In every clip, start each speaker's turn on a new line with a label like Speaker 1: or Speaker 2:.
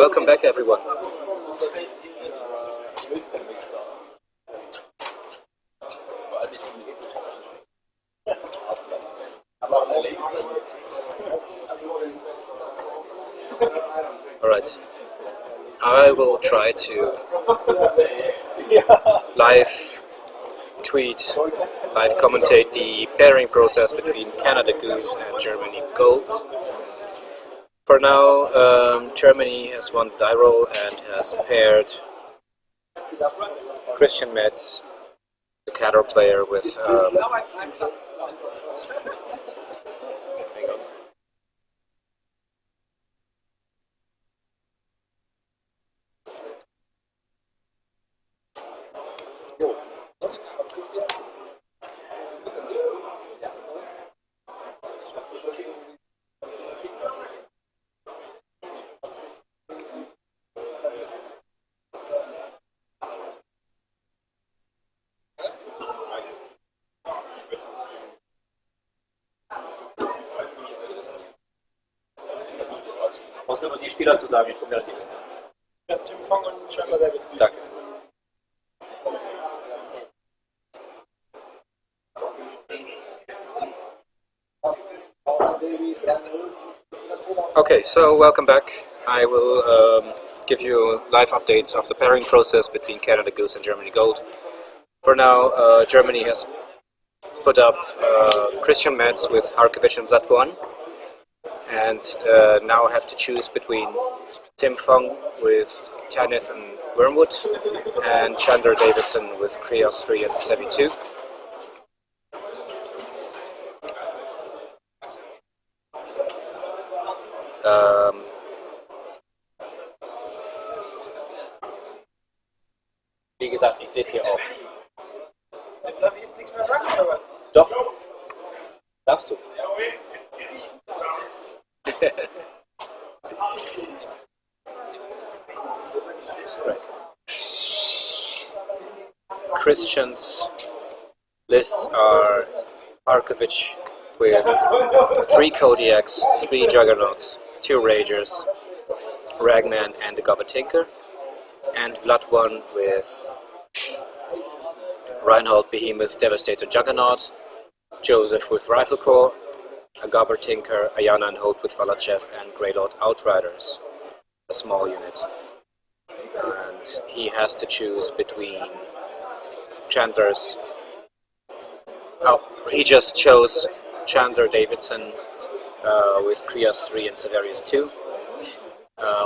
Speaker 1: Welcome back, everyone. Alright, I will try to live tweet, live commentate the pairing process between Canada Goose and Germany Gold. For now, Germany has won the die roll and has paired Christian Metz, the Cador player, with
Speaker 2: Was nur die Spieler zu sagen, ich komme ja die Liste. Ja, Tim Fong und Chandler Davidson.
Speaker 1: Danke. Okay, so welcome back. I will give you live updates of the pairing process between Canada Goose and Germany Gold. For now, Germany has put up Christian Metz with Harkovic and Vlad 1, and now I have to choose between Tim Fong with Tanith and Wormwood and Chandler Davison with Krios 3 and Sevi 2.
Speaker 2: Wie gesagt, ich sehe es hier auch.
Speaker 3: Darf ich jetzt nichts mehr sagen, aber?
Speaker 2: Doch. Darfst du.
Speaker 1: Christian's lists are Harkovic with 3 Kodiaks, 3 Juggernauts, 2 Ragers, Ragman and a Gobber Tinker, and Vlad 1 with Reinhold Behemoth Devastator Juggernaut, Joseph with Rifle Corps, a Gobber Tinker, Ayana and Holt with Valachev, and Greylord Outriders, a small unit. And he has to choose between Chandler's. Oh, he just chose Chandler Davidson with Krios 3 and Severius 2,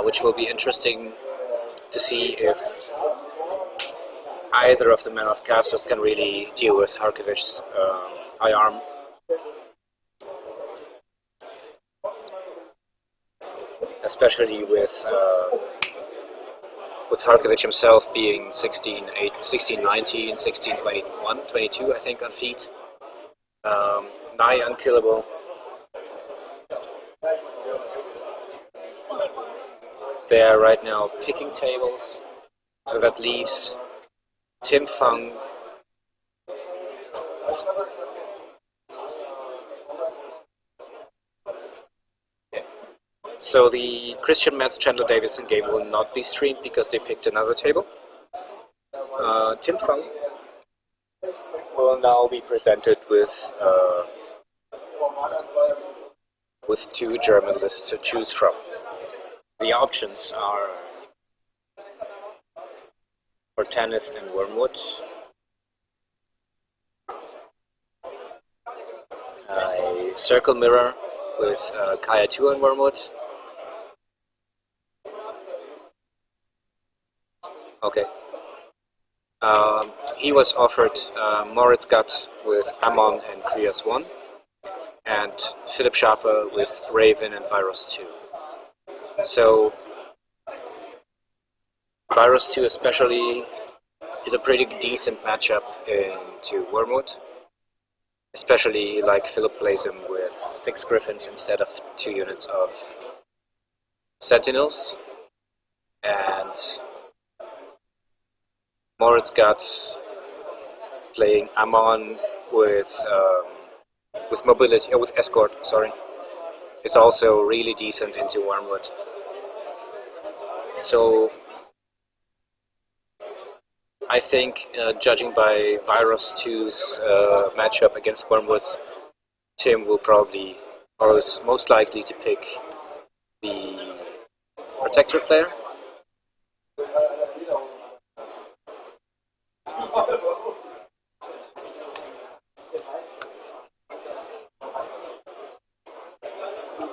Speaker 1: which will be interesting to see if either of the Mammoth casters can really deal with Harkovic's high arm. Especially with Harkovic himself being 16, 19, 16, 21, 22, I think, on feet. Nigh unkillable. They are right now picking tables, so that leaves Tim Fung So the Christian Metz Chandler Davidson game will not be streamed because they picked another table. Tim Fung will now be presented with 2 German lists to choose from. The options are for Tanith and Wormwood, a Circle Mirror with Kaya 2 and Wormwood. Okay. He was offered Moritz Gutt with Amon and Krios 1, and Philip Schaper with Raven and Virus 2. So, Virus 2 especially is a pretty decent matchup into Wormwood, especially like Philip plays him with 6 Griffins instead of 2 units of Sentinels, and Moritz Gutt playing Amon with mobility, with escort. Sorry, is also really decent into Wormwood. So I think, judging by Virus 2's matchup against Wormwood, Tim will probably, or is most likely to pick the Protector player.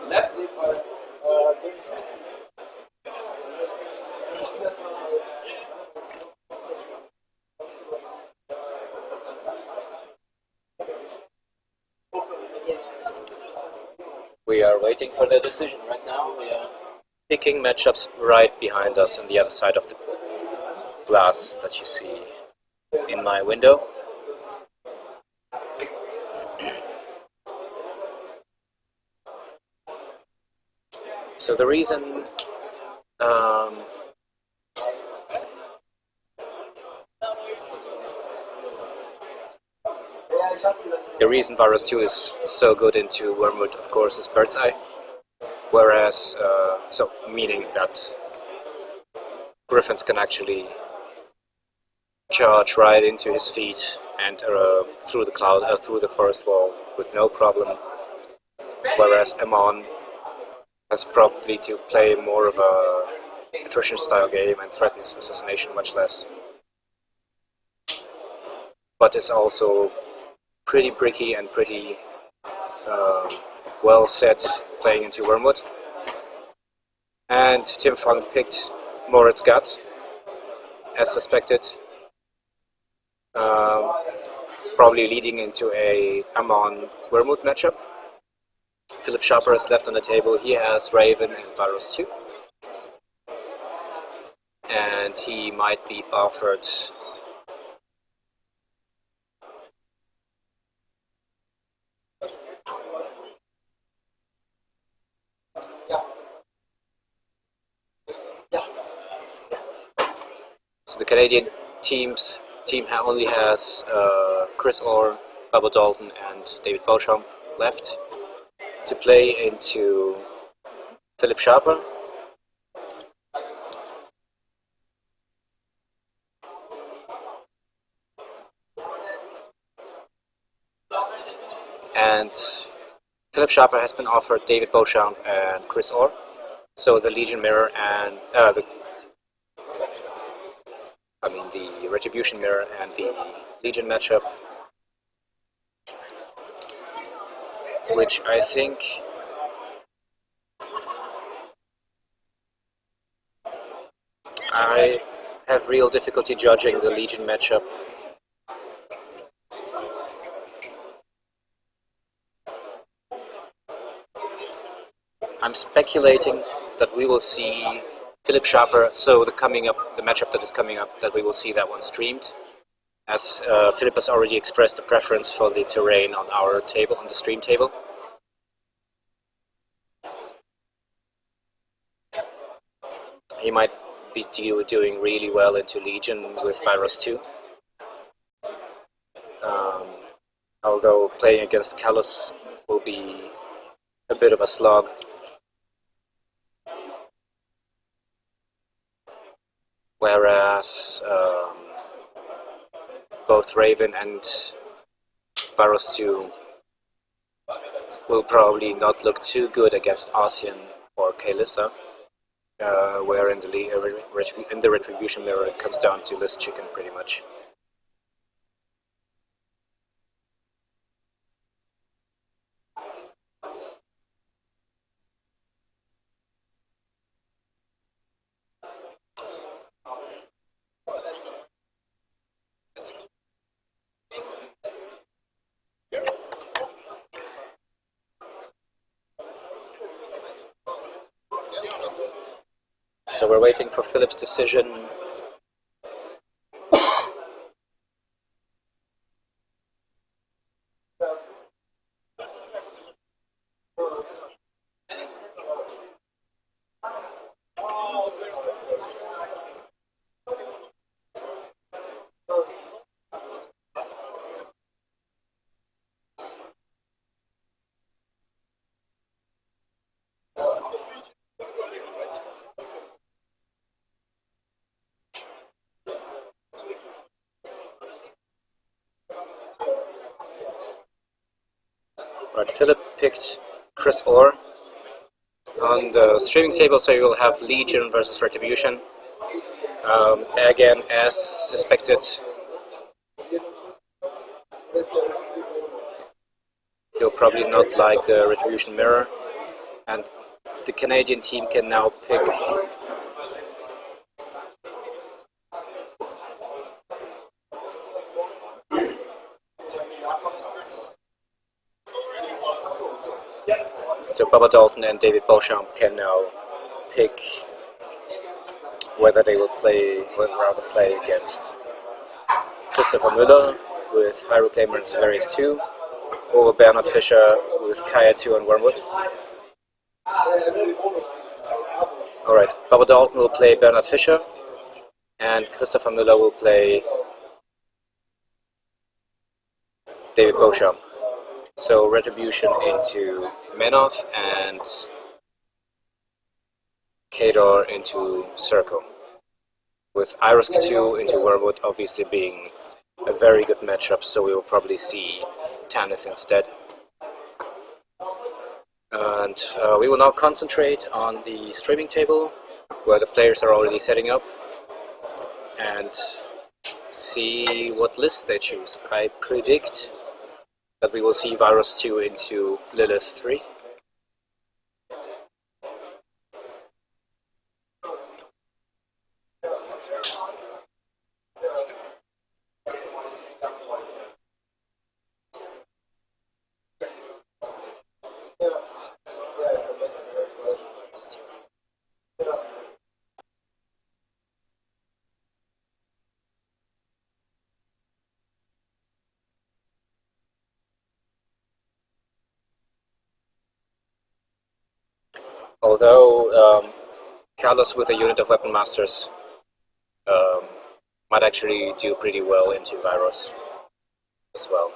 Speaker 2: Left.
Speaker 1: We are waiting for the decision right now. We are picking matchups right behind us on the other side of the glass that you see in my window. So the reason Virus 2 is so good into Wormwood, of course, is Bird's Eye. Whereas, so meaning that Griffins can actually charge right into his feet and through the forest wall with no problem. Whereas Amon has probably to play more of a attrition style game and threatens assassination much less. But is also pretty bricky and pretty well set playing into Wormwood. And Tim Fung picked Moritz Gut, as suspected, probably leading into a Amon Wormwood matchup. Philip Sharper is left on the table. He has Raven and Virus 2. And he might be offered so the Canadian team only has Chris Orr, Bubba Dalton, and David Beauchamp left to play into Philip Sharper. And Philip Sharper has been offered David Beauchamp and Chris Orr. So the Legion Mirror and the Retribution Mirror and the Legion matchup, which I think I have real difficulty judging the Legion matchup. I'm speculating that we will see Philip Sharper, so the matchup that is coming up, that we will see that one streamed, as Philip has already expressed a preference for the terrain on our table, on the stream table. He might be doing really well into Legion with Virus 2. Although playing against Callus will be a bit of a slog. Whereas both Raven and Virus 2 will probably not look too good against Arsian or Kaelissa, where in the Retribution Mirror it comes down to list chicken pretty much. So we're waiting for Philip's decision. Alright, Philip picked Chris Orr. On the streaming table, so you will have Legion versus Retribution. Again, as suspected, you'll probably not like the Retribution mirror, and the Canadian team can now pick so Bubba Dalton and David Beauchamp can now pick whether they will rather play against Christopher Müller with High Reclaimer and Severius 2, or Bernhard Fischer with Kaya 2 and Wormwood. Alright, Bubba Dalton will play Bernhard Fischer, and Christopher Müller will play David Beauchamp. So Retribution into Menoth and Kador into Circle, with Irisk 2 into Wormwood obviously being a very good matchup, so we will probably see Tanith instead. And we will now concentrate on the streaming table, where the players are already setting up, and see what list they choose. I predict that we will see Virus 2 into Lilith 3. Although Carlos with a unit of Weapon Masters might actually do pretty well into Virus as well.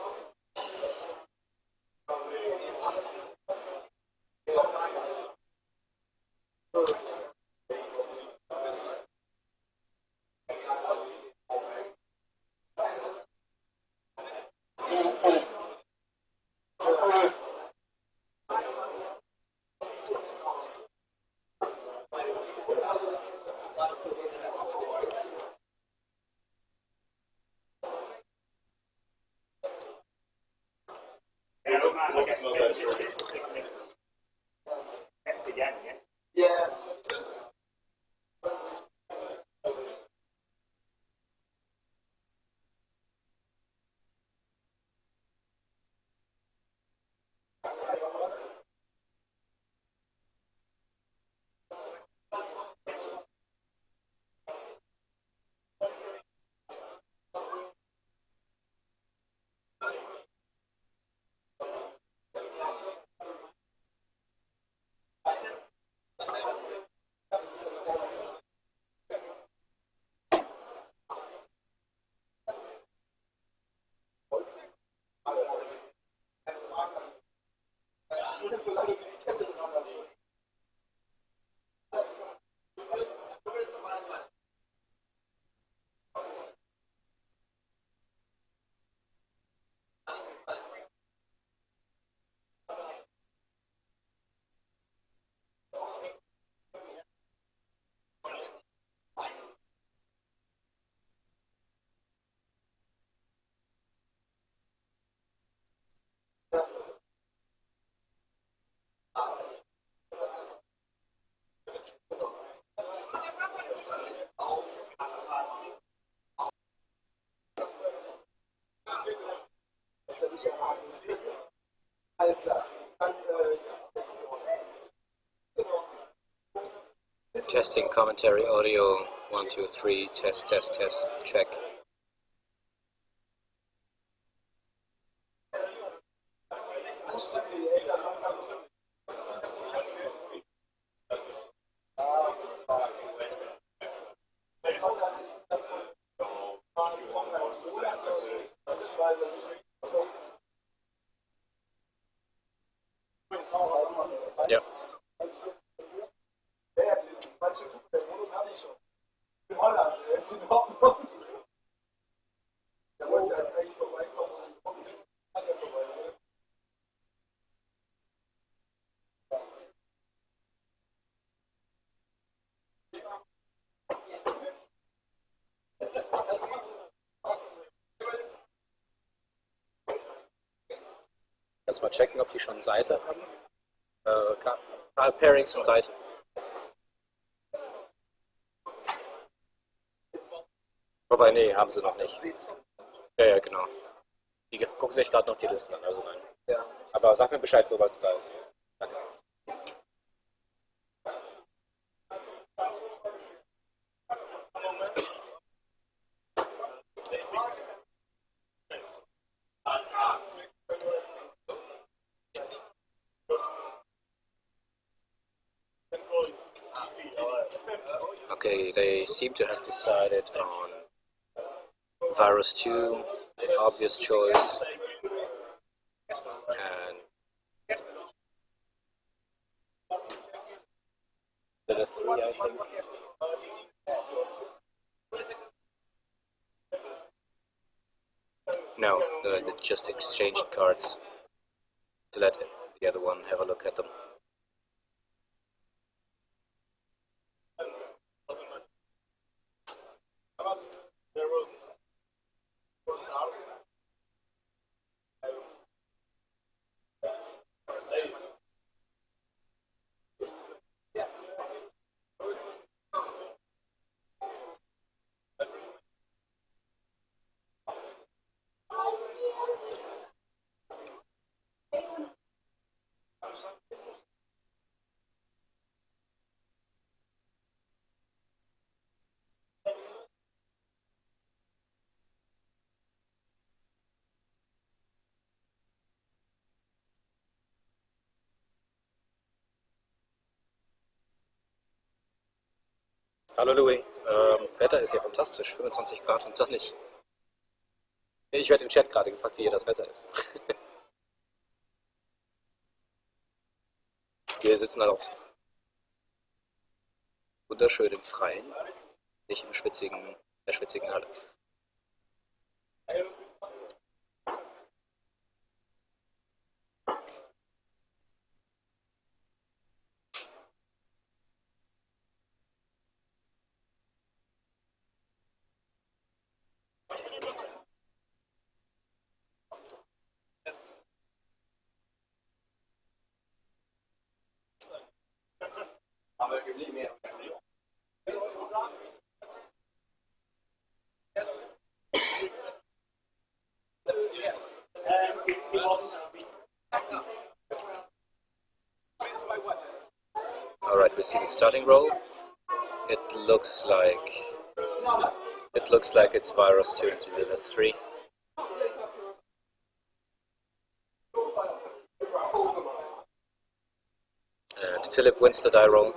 Speaker 1: Testing commentary audio 1 2 3 test check. Yep. jetzt mal checken, ob die schon Seite haben. Pairings und Seite. Wobei, nee, haben sie noch nicht. Ja, genau. Die gucken sich gerade noch die Listen an, also nein.
Speaker 3: Ja.
Speaker 1: Aber sag mir Bescheid, sobald es da ist. Danke. Okay, they seem to have decided on Virus 2, obvious choice, and Rd3, I think. No, they just exchanged cards to let the other one have a look at them. Hallo Louis, Wetter ist ja fantastisch, 25 Grad und sonnig. Ich werde im Chat gerade gefragt, wie hier das Wetter ist. Wir sitzen halt auch wunderschön im Freien, nicht im der schwitzigen Halle. Alright, we see the starting roll. It looks like it's Virus 2 into Lilith 3. And Philip wins the die roll.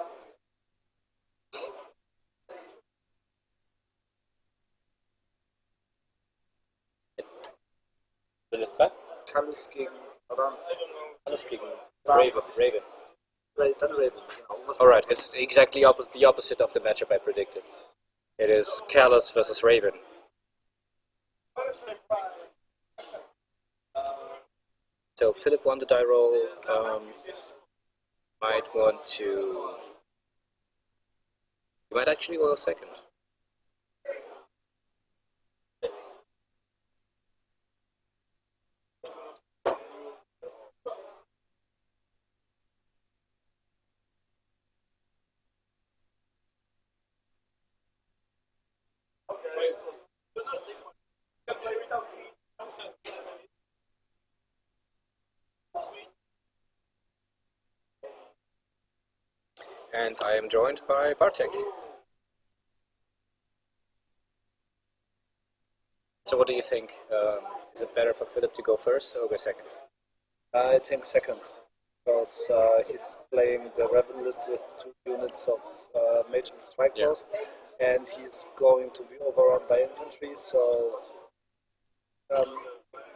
Speaker 1: Lilith 3?
Speaker 3: Alles gegen, oder?
Speaker 1: Alles gegen Raven.
Speaker 3: Dann Raven, genau.
Speaker 1: Alright, it's exactly the opposite of the matchup I predicted. It is Callus versus Raven. So Philip won the die roll. You might actually go second. And I am joined by Bartek. So what do you think? Is it better for Philip to go first or go second?
Speaker 3: I think second, because he's playing the Raven list with 2 units of mage and strike force, and he's going to be overrun by infantry, so...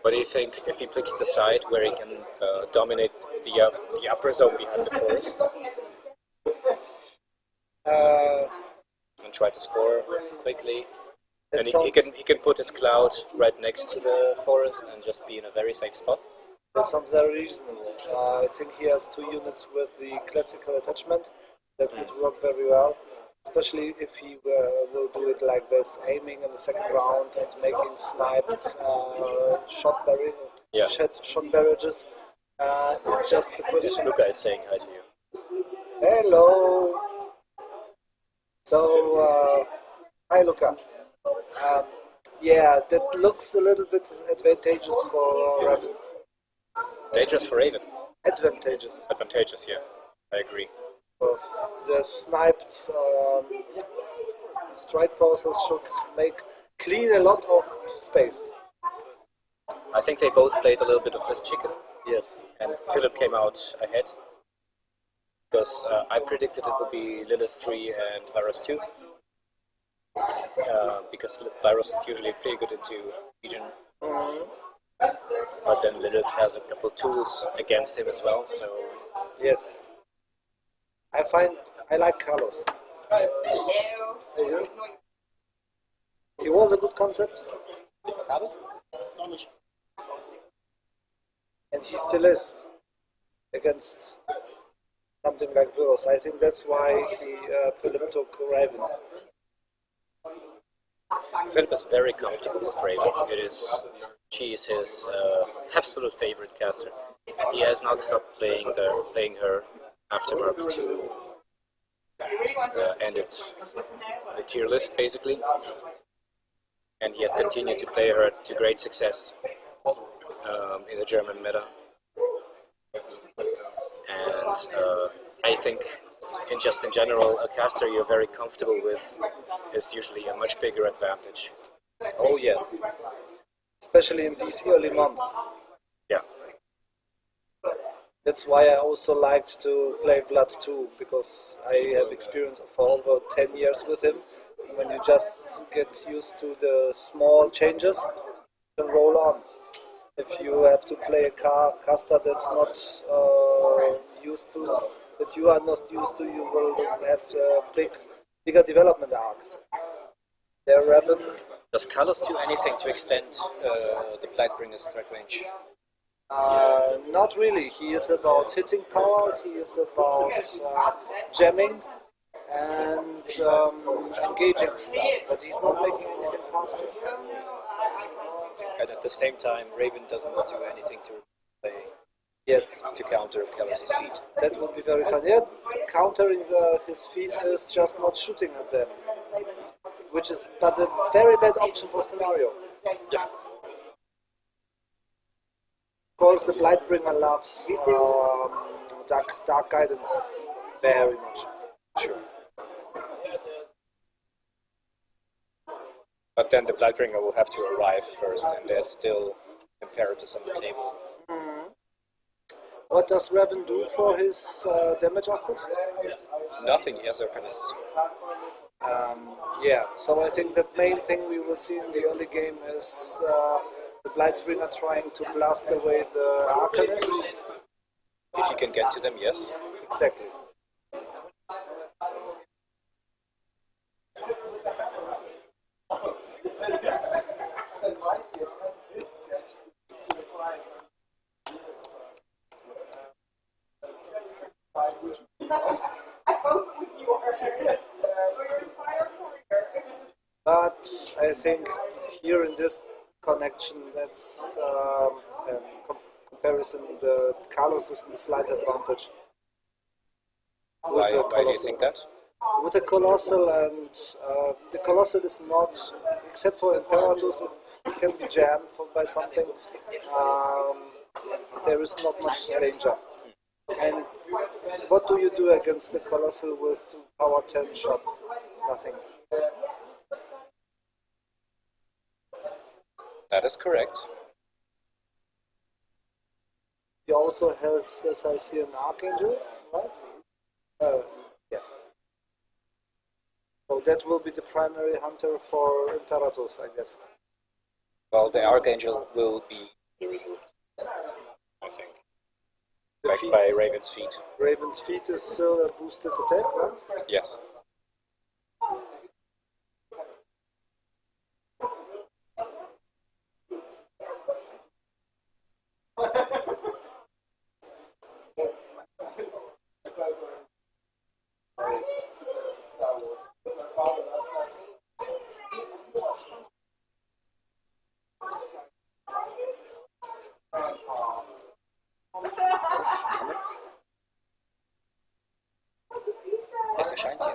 Speaker 1: What do you think if he picks the side where he can dominate the upper zone behind the forest? And try to score quickly. And he can put his cloud right next to the forest and just be in a very safe spot.
Speaker 3: That sounds very reasonable. I think he has 2 units with the classical attachment that would work very well, especially if he will do it like this, aiming in the second round and making sniped shot barrages. It's just a question.
Speaker 1: Luca is saying hi to you.
Speaker 3: Hello. So, hi, Luca. Yeah, that looks a little bit advantageous for Raven.
Speaker 1: Dangerous for Raven.
Speaker 3: Advantageous.
Speaker 1: Advantageous, yeah. I agree.
Speaker 3: Because the sniped strike forces should clean a lot of space.
Speaker 1: I think they both played a little bit of this chicken,
Speaker 3: Yes.
Speaker 1: and Philip came out ahead. Because I predicted it would be Lilith 3 and Virus 2. Because Virus is usually pretty good into Legion. But then Lilith has a couple tools against him as well, so...
Speaker 3: Yes. I like Carlos. He was a good concept. And he still is. Against something like Virus. I think that's why Philip took Raven.
Speaker 1: Philip is very comfortable with Raven. She is his absolute favorite caster. He has not stopped playing her after Mark 2 ended the tier list, basically. And he has continued to play her to great success in the German meta. And I think in general, a caster you're very comfortable with is usually a much bigger advantage.
Speaker 3: Oh yes. Especially in these early months.
Speaker 1: Yeah.
Speaker 3: That's why I also liked to play Vlad too, because I have experience for over 10 years with him. And when you just get used to the small changes, you can roll on. If you have to play a caster that's not used to, that you are not used to, you will have a bigger development arc. Their Raven.
Speaker 1: Does Carlos do anything to extend the Blightbringer's threat range?
Speaker 3: Not really. He is about hitting power, he is about jamming and engaging stuff, but he's not making anything faster.
Speaker 1: And at the same time, Raven doesn't do anything to play.
Speaker 3: Yes.
Speaker 1: To counter Carlos's feet.
Speaker 3: That would be very fun. Yeah, countering his feet is just not shooting at them, which is but a very bad option for scenario.
Speaker 1: Yeah.
Speaker 3: Of course, the Blightbringer loves dark guidance very much.
Speaker 1: Sure. But then the Blightbringer will have to arrive first, and there's still imperatives on the table.
Speaker 3: Mm-hmm. What does Raven do for his damage output?
Speaker 1: Nothing, he has Arcanus.
Speaker 3: Yeah, so I think the main thing we will see in the early game is the Blightbringer trying to blast away the Arcanists.
Speaker 1: If you can get to them, yes.
Speaker 3: Exactly. But I think here in this connection, that's comparison, the Carlos is in a slight advantage.
Speaker 1: Why do you think that?
Speaker 3: With the Colossal, and the Colossal is not, except for Imperatus, if he can be jammed by something, there is not much danger. And what do you do against the Colossal with power 10 shots? Nothing.
Speaker 1: That is correct.
Speaker 3: He also has, as I see, an Archangel, right? Yeah. So that will be the primary hunter for Imperatus, I guess.
Speaker 1: Well, the Archangel will be removed, I think. Backed by Raven's feet.
Speaker 3: Raven's feet is still a boosted attack, right?
Speaker 1: Yes.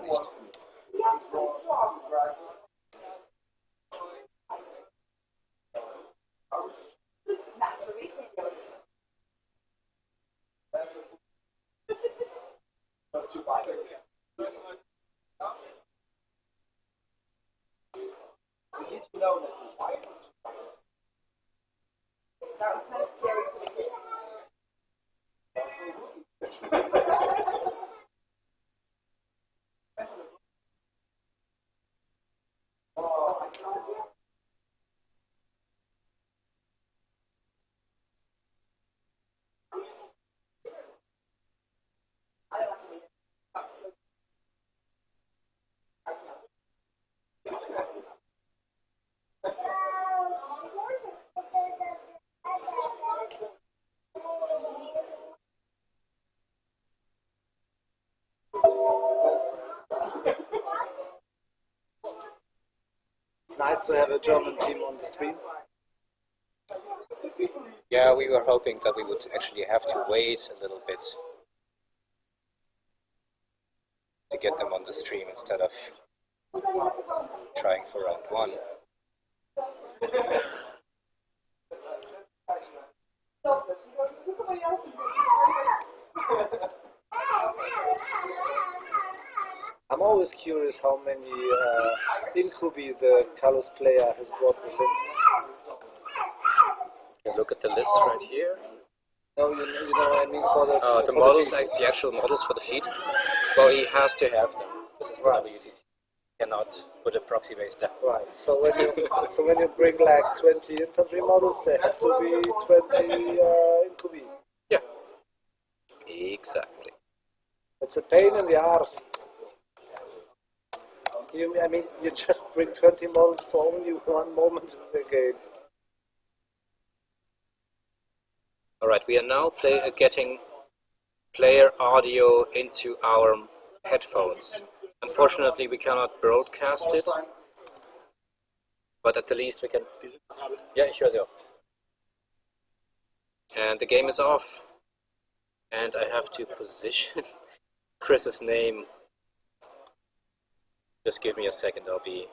Speaker 1: nicht.
Speaker 3: It's nice to have a German team on the stream.
Speaker 1: Yeah, we were hoping that we would actually have to wait a little bit to get them on the stream instead of trying for round one.
Speaker 3: I'm always curious how many incubi the Carlos player has brought with him.
Speaker 1: You look at the list right here.
Speaker 3: No, you know what I mean for the
Speaker 1: The
Speaker 3: for
Speaker 1: models,
Speaker 3: feed.
Speaker 1: the actual models for the feed. Well, he has to have them. This is the
Speaker 3: Right.
Speaker 1: WTC. Cannot put a proxy base down.
Speaker 3: Right. So when you bring like 20 infantry models, they have to be 20 incubi.
Speaker 1: Yeah. Exactly.
Speaker 3: It's a pain in the arse. You just bring 20 models for only one moment in the game.
Speaker 1: Alright, we are now getting player audio into our headphones. Unfortunately, we cannot broadcast it, but at the least we can... Yeah, ich höre sie auch. And the game is off. And I have to position Chris's name. Just give me a second, I'll be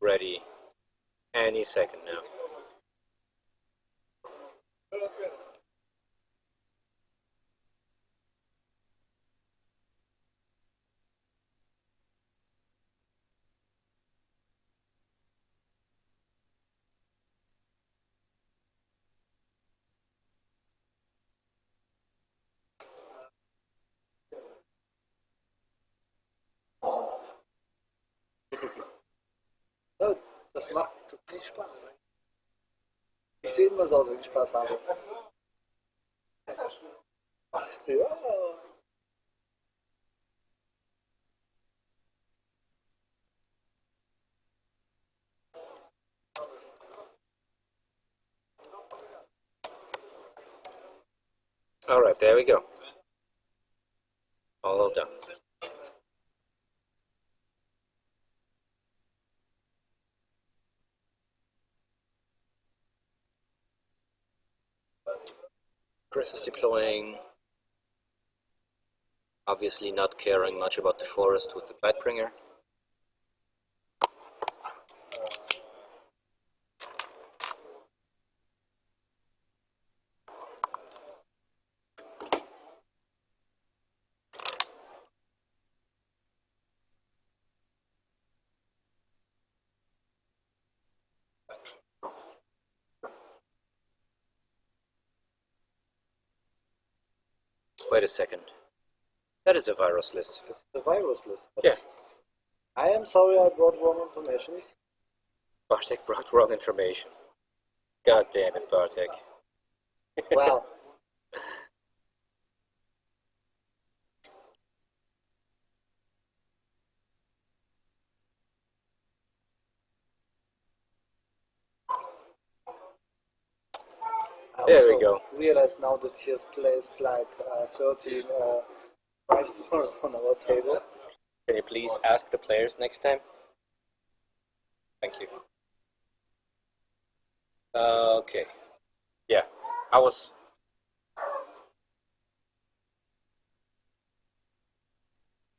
Speaker 1: ready any second now.
Speaker 3: Oh, das macht total Spaß. Ich sehe immer so aus, wenn ich Spaß habe. Ja.
Speaker 1: Alright, there we go. All done. Chris is deploying, obviously not caring much about the forest with the Blightbringer. Wait a second. That is a virus list.
Speaker 3: It's the virus list. But
Speaker 1: Yeah.
Speaker 3: I am sorry I brought wrong information.
Speaker 1: Bartek brought wrong information. God damn it, Bartek.
Speaker 3: Wow.
Speaker 1: There we go.
Speaker 3: Realize now that he has placed like 13 strike force on our table.
Speaker 1: Can you please ask the players next time? Thank you. Okay. Yeah, I was...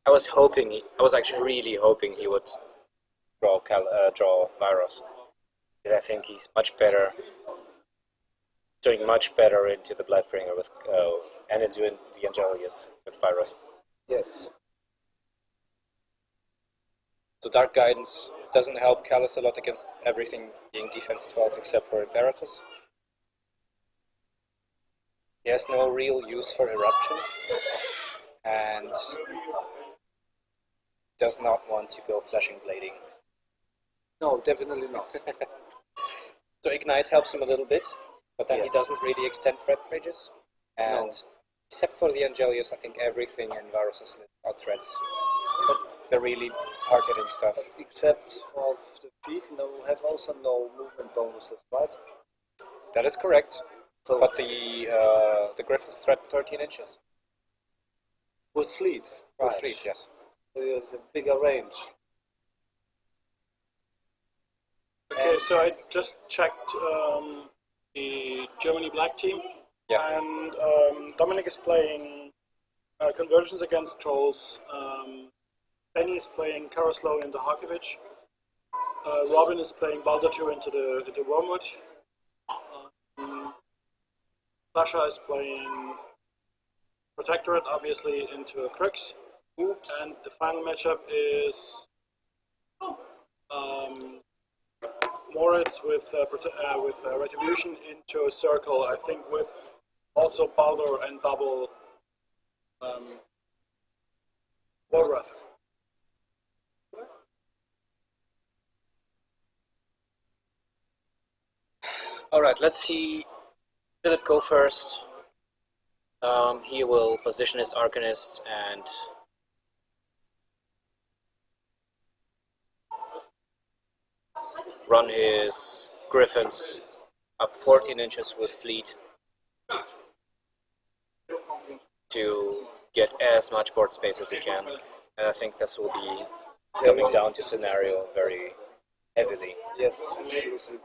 Speaker 1: I was actually really hoping he would draw Virus. Because I think he's much better, doing much better into the Bloodbringer with, and into the Angelius with Virus.
Speaker 3: Yes.
Speaker 1: So Dark Guidance doesn't help Callus a lot against everything being defense 12 except for Imperatus. He has no real use for Eruption, and does not want to go Flashing Blading.
Speaker 3: No, definitely not.
Speaker 1: So Ignite helps him a little bit, but then
Speaker 3: Yeah.
Speaker 1: he doesn't really extend threat ranges. And
Speaker 3: No.
Speaker 1: except for the Angelius, I think everything in Varus's list are threats. But they're really hard-hitting stuff.
Speaker 3: Except of the feet, no, have also no movement bonuses, right?
Speaker 1: That is correct.
Speaker 3: So
Speaker 1: But the Griffin's threat 13 inches.
Speaker 3: with fleet,
Speaker 1: With
Speaker 3: right?
Speaker 1: 3, yes.
Speaker 3: So you have a bigger range.
Speaker 2: Okay, so I just checked the Germany Black team,
Speaker 1: Yeah.
Speaker 2: and Dominic is playing Conversions against Trolls. Benny is playing Karoslow into Harkovich. Robin is playing Baldur 2 into the Wormwood. Sasha is playing Protectorate, obviously, into Crux. And the final matchup is Moritz with Retribution into a circle, I think, with also Baldur and double Warwrath.
Speaker 1: Alright, let's see Philip go first. He will position his Arcanists and run his Griffins up 14 inches with Fleet to get as much board space as he can. And I think this will be coming down to scenario very heavily.
Speaker 3: Yes, absolutely.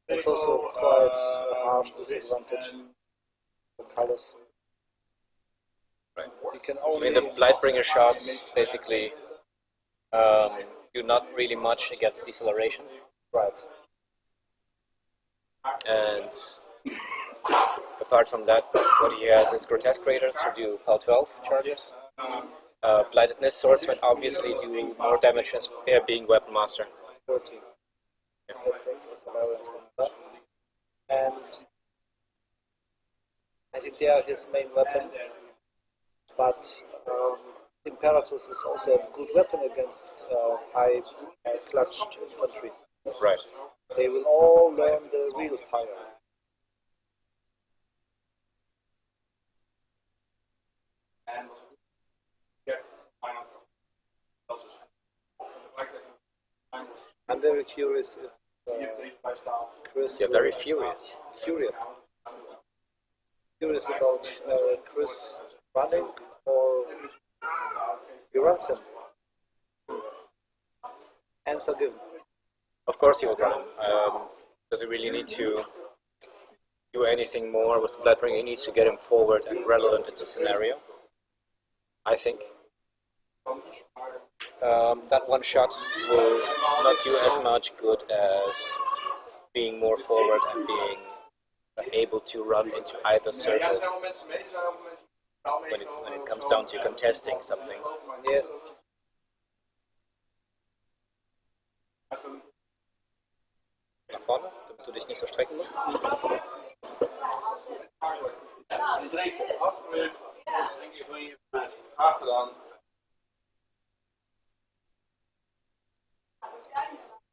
Speaker 3: It's also quite a harsh disadvantage for colors.
Speaker 1: Right.
Speaker 3: You can
Speaker 1: I
Speaker 3: only
Speaker 1: mean, the Blightbringer shots basically do not really much against deceleration.
Speaker 3: right.
Speaker 1: And apart from that, what he has is Grotesque Raiders who do PAL 12 charges. Blightedness Swordsman obviously do more damage as being Weapon Master.
Speaker 3: 13. I think it's a variance on that. And I think they are his main weapon. But Imperatus is also a good weapon against high clutched infantry.
Speaker 1: Right.
Speaker 3: They will all learn the real fire. I'm very curious if Chris
Speaker 1: You're
Speaker 3: will-
Speaker 1: very furious.
Speaker 3: curious about Chris running or he runs him. Answer given.
Speaker 1: Of course he will run him. Does he really need to do anything more with Bloodbringer? He needs to get him forward and relevant into scenario, I think. That one shot will not do as much good as being more forward and being able to run into either circle when it comes down to contesting something.
Speaker 3: Yes.
Speaker 1: Nach vorne, damit du dich nicht so strecken musst.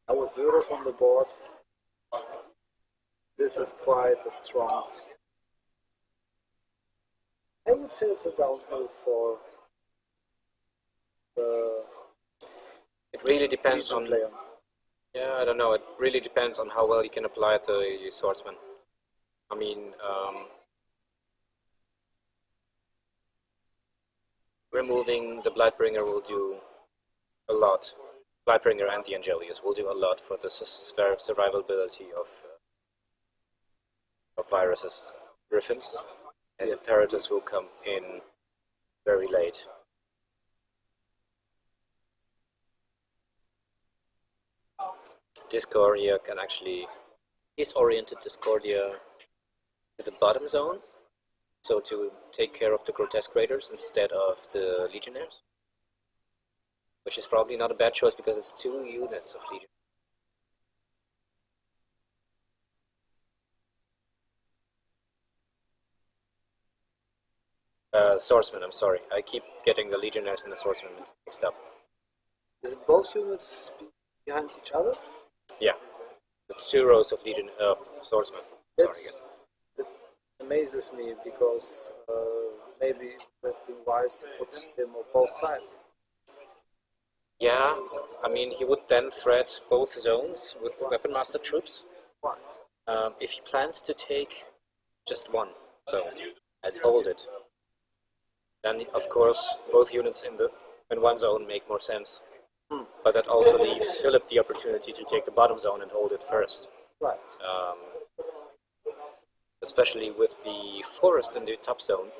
Speaker 3: Our Virus on the board. This is quite a strong. I would say it's a downhill for the
Speaker 1: It really depends
Speaker 3: Legion
Speaker 1: on.
Speaker 3: player.
Speaker 1: Yeah, I don't know. It really depends on how well you can apply the swordsman. I mean, removing the Blightbringer will do a lot. Blightbringer and the Angelius will do a lot for the survivability of Virus's Griffins. and
Speaker 3: Yes.
Speaker 1: Imperatus will come in very late. Discordia can actually disoriented Discordia to the bottom zone, so to take care of the Grotesque Raiders instead of the Legionnaires, which is probably not a bad choice because it's 2 units of Legion. Swordsman, I'm sorry. I keep getting the Legionnaires and the Swordsman mixed up.
Speaker 3: Is it both units behind each other?
Speaker 1: Yeah. It's 2 rows of Swordsman.
Speaker 3: That's, it amazes me because maybe it would have been wise to put them on both sides.
Speaker 1: Yeah, I mean, he would then threat both zones with Weapon Master troops.
Speaker 3: Right.
Speaker 1: If he plans to take just one zone and hold it, then of course both units in one zone make more sense. But that also leaves Philip the opportunity to take the bottom zone and hold it first.
Speaker 3: Right.
Speaker 1: Especially with the forest in the top zone.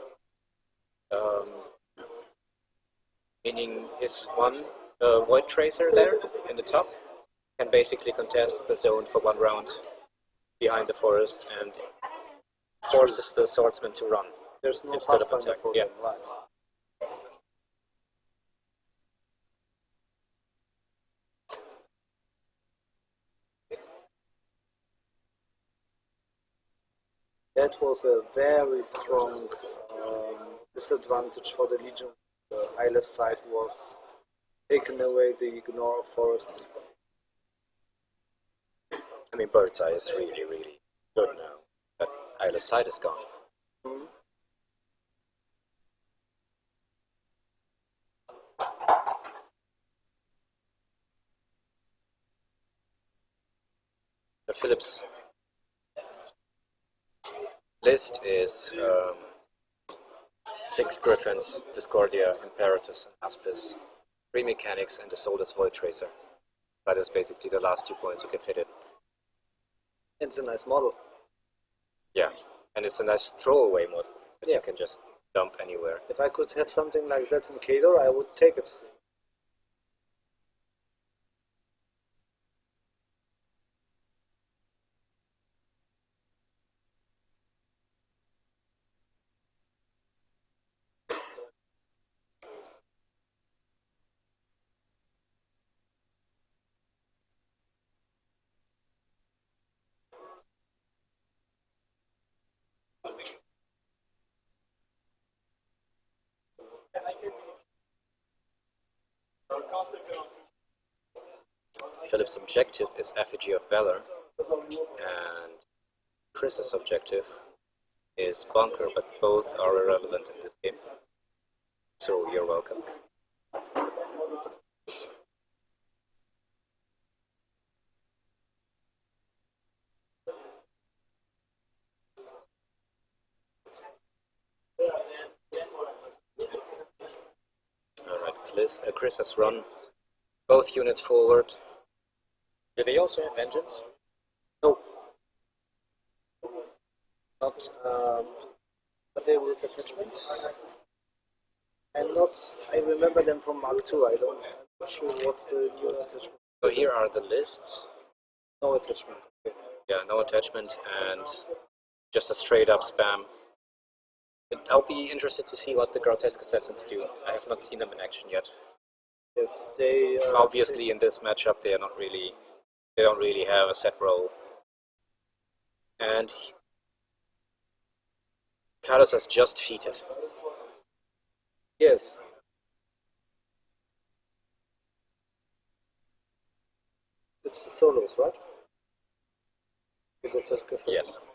Speaker 1: Meaning his one Void Tracer there in the top can basically contest the zone for 1 round behind the forest and forces the swordsman to run.
Speaker 3: There's no
Speaker 1: instead of
Speaker 3: pathfinder
Speaker 1: attack.
Speaker 3: for
Speaker 1: Yeah.
Speaker 3: them, right. That was a very strong disadvantage for the Legion. The eyeless side was taken away the ignore forests.
Speaker 1: I mean, Bird's Eye is really, really good now. But Eyeless Sight is gone. The Phillips list is 6 Griffins, Discordia, Imperatus, and Aspis, 3 Mechanics, and the Soulless Void Tracer. That is basically the last 2 points you can fit in.
Speaker 3: It's a nice model.
Speaker 1: Yeah, and it's a nice throwaway mod that
Speaker 3: Yeah.
Speaker 1: you can just dump anywhere.
Speaker 3: If I could have something like that in Kador, I would take it.
Speaker 1: Philip's objective is Effigy of Valor, and Chris's objective is Bunker, but both are irrelevant in this game. So you're welcome. Alright, Chris has run both units forward. Do they also have Vengeance?
Speaker 3: No. Not available attachment. And not, I remember them from Mark II. I'm not sure what the new attachment.
Speaker 1: So here are the lists.
Speaker 3: No attachment. Okay.
Speaker 1: Yeah, no attachment and just a straight up spam. I'll be interested to see what the Grotesque Assassins do. I have not seen them in action yet.
Speaker 3: Yes, they
Speaker 1: Obviously, in this matchup, they don't really have a set role. And Carlos has just cheated.
Speaker 3: Yes. It's the solos, right? The Grotesque Assassins.
Speaker 1: Yes.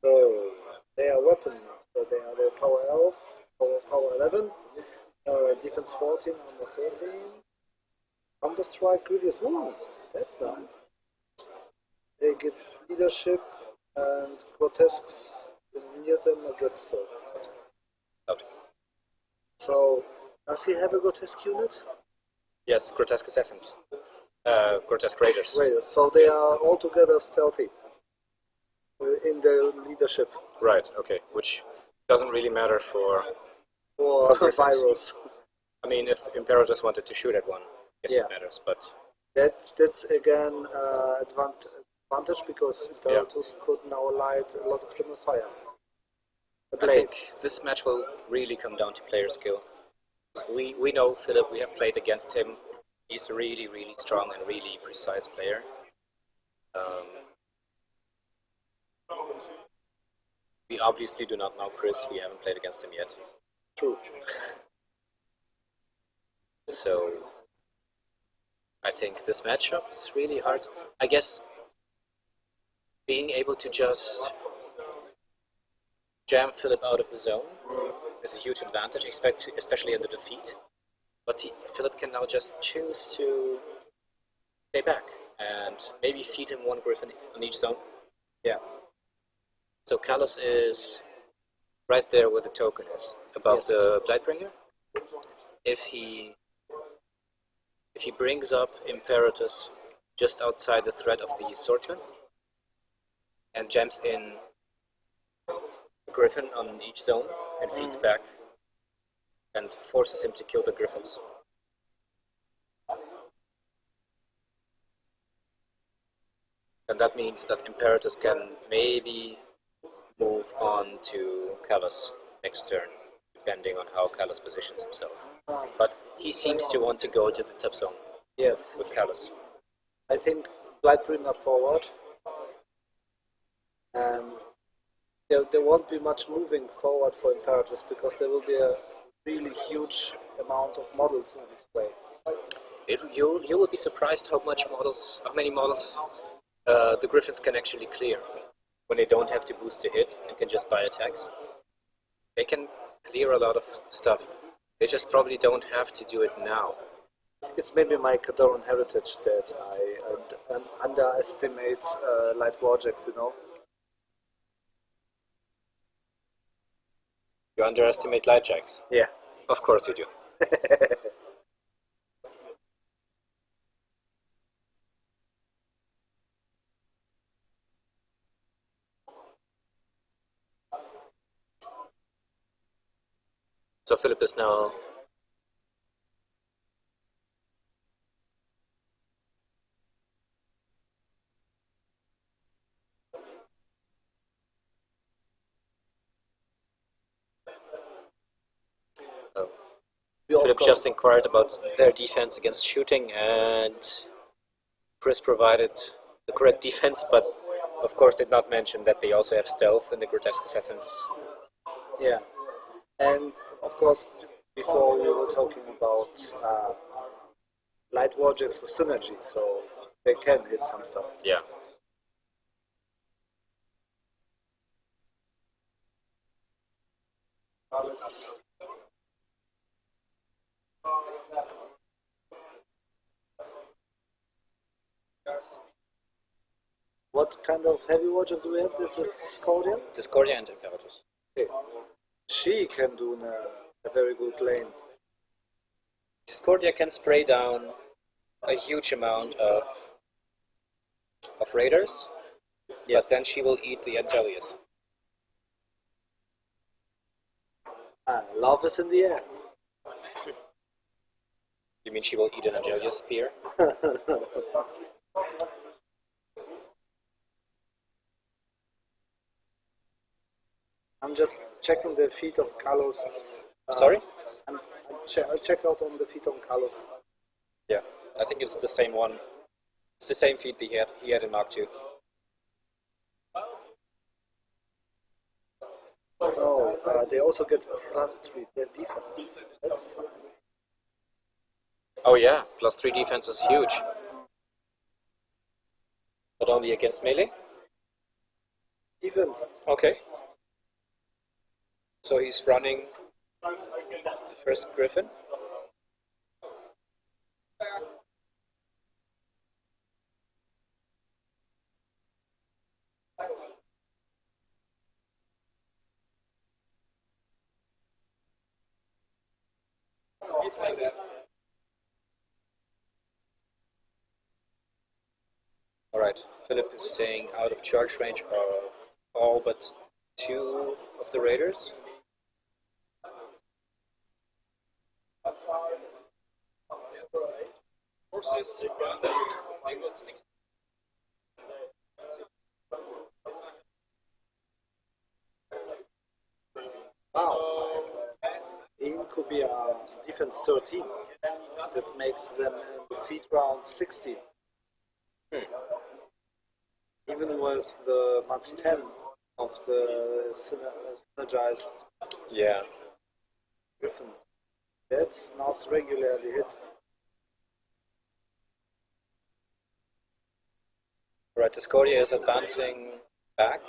Speaker 3: So they are weapon. So they are their power 11, power 11, defense 14, armor 13, Thunderstrike, grievous wounds. That's nice. They give leadership and grotesques near them against them.
Speaker 1: Out.
Speaker 3: So does he have a grotesque unit?
Speaker 1: Yes, Grotesque Assassins. Grotesque Raiders.
Speaker 3: Raiders. So they are all together stealthy in their leadership.
Speaker 1: Right, okay, which doesn't really matter for
Speaker 3: or
Speaker 1: griffins.
Speaker 3: virus.
Speaker 1: I mean, if Imperatus wanted to shoot at one, yes,
Speaker 3: Yeah.
Speaker 1: it matters, but
Speaker 3: That's again advantage because Imperatus could now light a lot of them with fire. A
Speaker 1: I think
Speaker 3: blaze.
Speaker 1: this match will really come down to player skill. We know Philip, we have played against him. He's a really, really strong and really precise player. We obviously do not know Chris, we haven't played against him yet.
Speaker 3: True.
Speaker 1: So I think this matchup is really hard. I guess being able to just jam Philip out of the zone is a huge advantage, especially in the defeat. But Philip can now just choose to stay back and maybe feed him one griffin on each zone.
Speaker 3: Yeah.
Speaker 1: So Callus is right there where the token is, above the Blightbringer. If he brings up Imperatus just outside the threat of the swordsman and jams in a griffin on each zone and feeds back and forces him to kill the griffins, and that means that Imperatus can maybe move on to Callus next turn, depending on how Callus positions himself. But he seems to want to go to the top zone.
Speaker 3: Yes.
Speaker 1: With Callus.
Speaker 3: I think Blightbringer forward. And there won't be much moving forward for Imperatus because there will be a really huge amount of models in display.
Speaker 1: You will be surprised how many models the Griffins can actually clear when they don't have to boost a hit and can just buy attacks. They can clear a lot of stuff. They just probably don't have to do it now.
Speaker 3: It's maybe my Cadoran heritage that I underestimate light warjacks, you know.
Speaker 1: You underestimate Lightjacks?
Speaker 3: Yeah.
Speaker 1: Of course you do. So Philip is now Philip just inquired about their defense against shooting, and Chris provided the correct defense, but of course did not mention that they also have stealth and the grotesque assassins.
Speaker 3: Yeah, and of course before we were talking about light warjacks with synergy, so they can hit some stuff.
Speaker 1: Yeah.
Speaker 3: What kind of heavy warjack do we have? This is Scordia?
Speaker 1: Discordia and Imperatus.
Speaker 3: Okay. She can do a very good lane.
Speaker 1: Discordia can spray down a huge amount of raiders,
Speaker 3: Yes.
Speaker 1: but then she will eat the Angelius.
Speaker 3: Love is in the air.
Speaker 1: You mean she will eat an Angelius spear?
Speaker 3: I'm just checking the feet of Carlos.
Speaker 1: Sorry?
Speaker 3: I'll check out on the feet on Carlos.
Speaker 1: Yeah, I think it's the same one. It's the same feat that he had in Mark II.
Speaker 3: Oh, they also get +3 their defense. That's fine.
Speaker 1: Oh yeah, +3 defense is huge. But only against melee?
Speaker 3: Defense.
Speaker 1: Okay. So he's running the first Griffin. Alright, Philip is staying out of charge range of all but 2 of the Raiders.
Speaker 3: Wow. In could be a defense 13. That makes them defeat round 60. Even with the match 10 of the synergized
Speaker 1: Yeah.
Speaker 3: Griffins. That's not regularly hit.
Speaker 1: Right, Discordia is advancing back.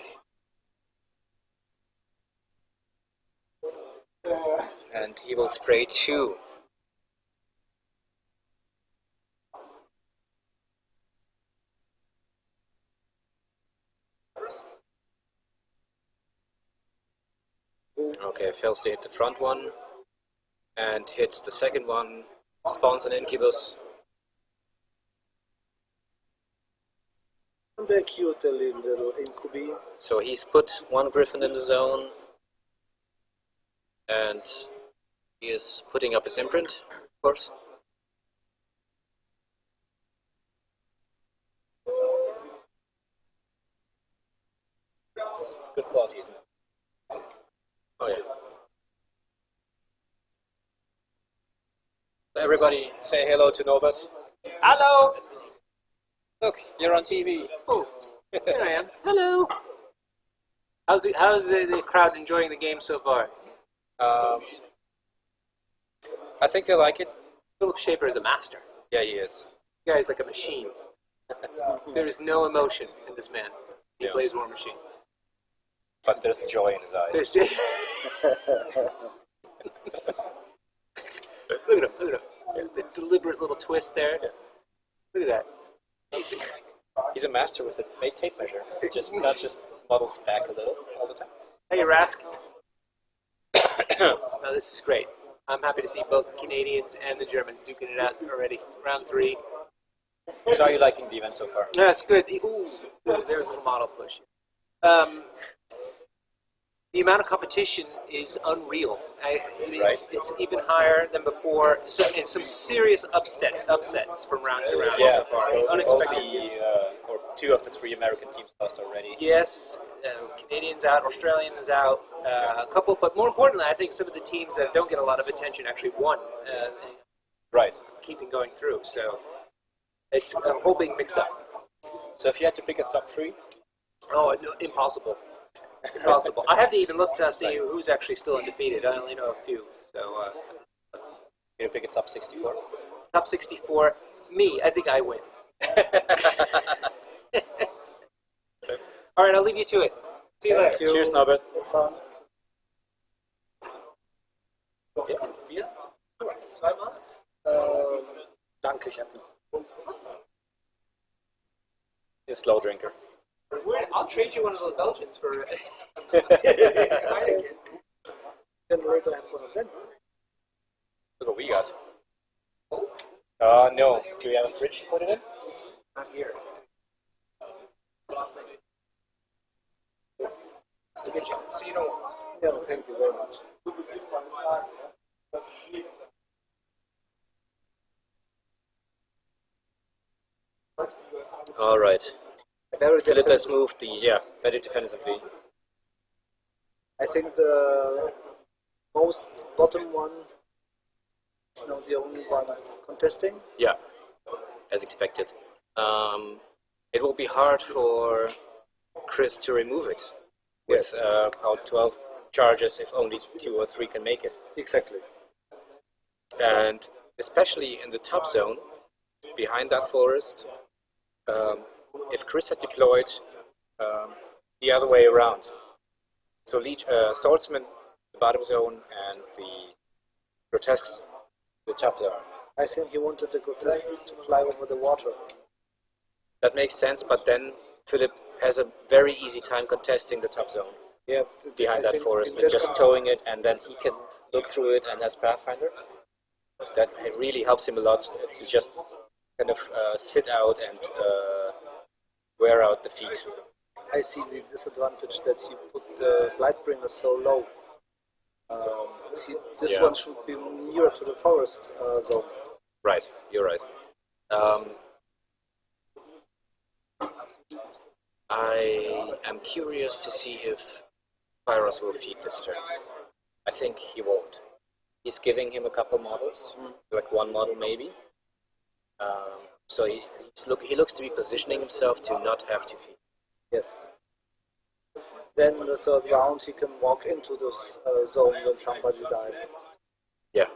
Speaker 1: And he will spray 2. Okay, fails to hit the front one. And hits the second one. Spawns an Incubus.
Speaker 3: And they're cute little incubi.
Speaker 1: So he's put 1 Griffin in the zone. And he is putting up his imprint, of course. It's good quality, isn't it? Oh yeah. Everybody say hello to Norbert. Hello! Look, you're on TV.
Speaker 4: Oh, here I am. Hello. How's the crowd enjoying the game so far?
Speaker 1: I think they like it.
Speaker 4: Philip Schaefer is a master.
Speaker 1: Yeah, he is.
Speaker 4: The guy's like a machine. There is no emotion in this man. He
Speaker 1: Yeah.
Speaker 4: plays War Machine.
Speaker 1: But there's joy in his eyes.
Speaker 4: There's look at him. The deliberate little twist there. Look at that.
Speaker 1: He's a master with a tape measure. Not just models back a little all the time.
Speaker 4: Hey, Rask. No, this is great. I'm happy to see both the Canadians and the Germans duking it out already. Round 3.
Speaker 1: So are you liking the event so far?
Speaker 4: No, it's good. Ooh, there's a little model push. The amount of competition is unreal. It's even higher than before. So, and some serious upsets from round to round so far. Unexpected.
Speaker 1: Or 2 of the 3 American teams lost already.
Speaker 4: Yes, Canadians out, Australian is out, a couple, but more importantly, I think some of the teams that don't get a lot of attention actually won,
Speaker 1: Right.
Speaker 4: keeping going through. So it's a whole big mix-up.
Speaker 1: So if you had to pick a top 3,
Speaker 4: Oh, no, impossible. Impossible. I have to even look to see who's actually still undefeated. I only know a few. So
Speaker 1: you pick a top 64.
Speaker 4: top 64, me, I think I win. All right, I'll leave you to it. See you later.
Speaker 1: Cheers, Norbert.
Speaker 3: Have fun.
Speaker 4: Ja. Zweimal?
Speaker 3: Danke, ich hab noch.
Speaker 1: He's a slow drinker.
Speaker 4: I'll trade you one of those Belgians for
Speaker 3: Then later have one of them.
Speaker 1: Look what we got. No. Do we have a fridge to put it in?
Speaker 4: Not here. Good job. So you don't.
Speaker 3: Yeah, thank you very much.
Speaker 1: All right.
Speaker 3: Very
Speaker 1: Philip has
Speaker 3: defensive.
Speaker 1: moved very defensively.
Speaker 3: I think the most bottom one is now the only one contesting.
Speaker 1: Yeah, as expected. It will be hard for Chris to remove it with
Speaker 3: Yes.
Speaker 1: about 12 charges if only 2 or 3 can make it.
Speaker 3: Exactly.
Speaker 1: And especially in the top zone, behind that forest, if Chris had deployed the other way around, so swordsman, the bottom zone, and the grotesques, the top zone.
Speaker 3: I think he wanted the grotesques to fly over the water.
Speaker 1: That makes sense, but then Philip has a very easy time contesting the top zone
Speaker 3: Yeah,
Speaker 1: behind
Speaker 3: I
Speaker 1: that
Speaker 3: think
Speaker 1: forest
Speaker 3: in
Speaker 1: and
Speaker 3: that
Speaker 1: just towing it, and then he can look through it and has Pathfinder. That really helps him a lot to just kind of sit out and wear out the feet.
Speaker 3: I see the disadvantage that he put the Lightbringer so low. This
Speaker 1: Yeah.
Speaker 3: one should be nearer to the forest zone.
Speaker 1: Right, you're right. I am curious to see if Pyros will feed this turn. I think he won't. He's giving him a couple models, like one model maybe. So he looks to be positioning himself to not have to feed.
Speaker 3: Yes. Then the third round he can walk into this zone when somebody dies.
Speaker 1: Yeah.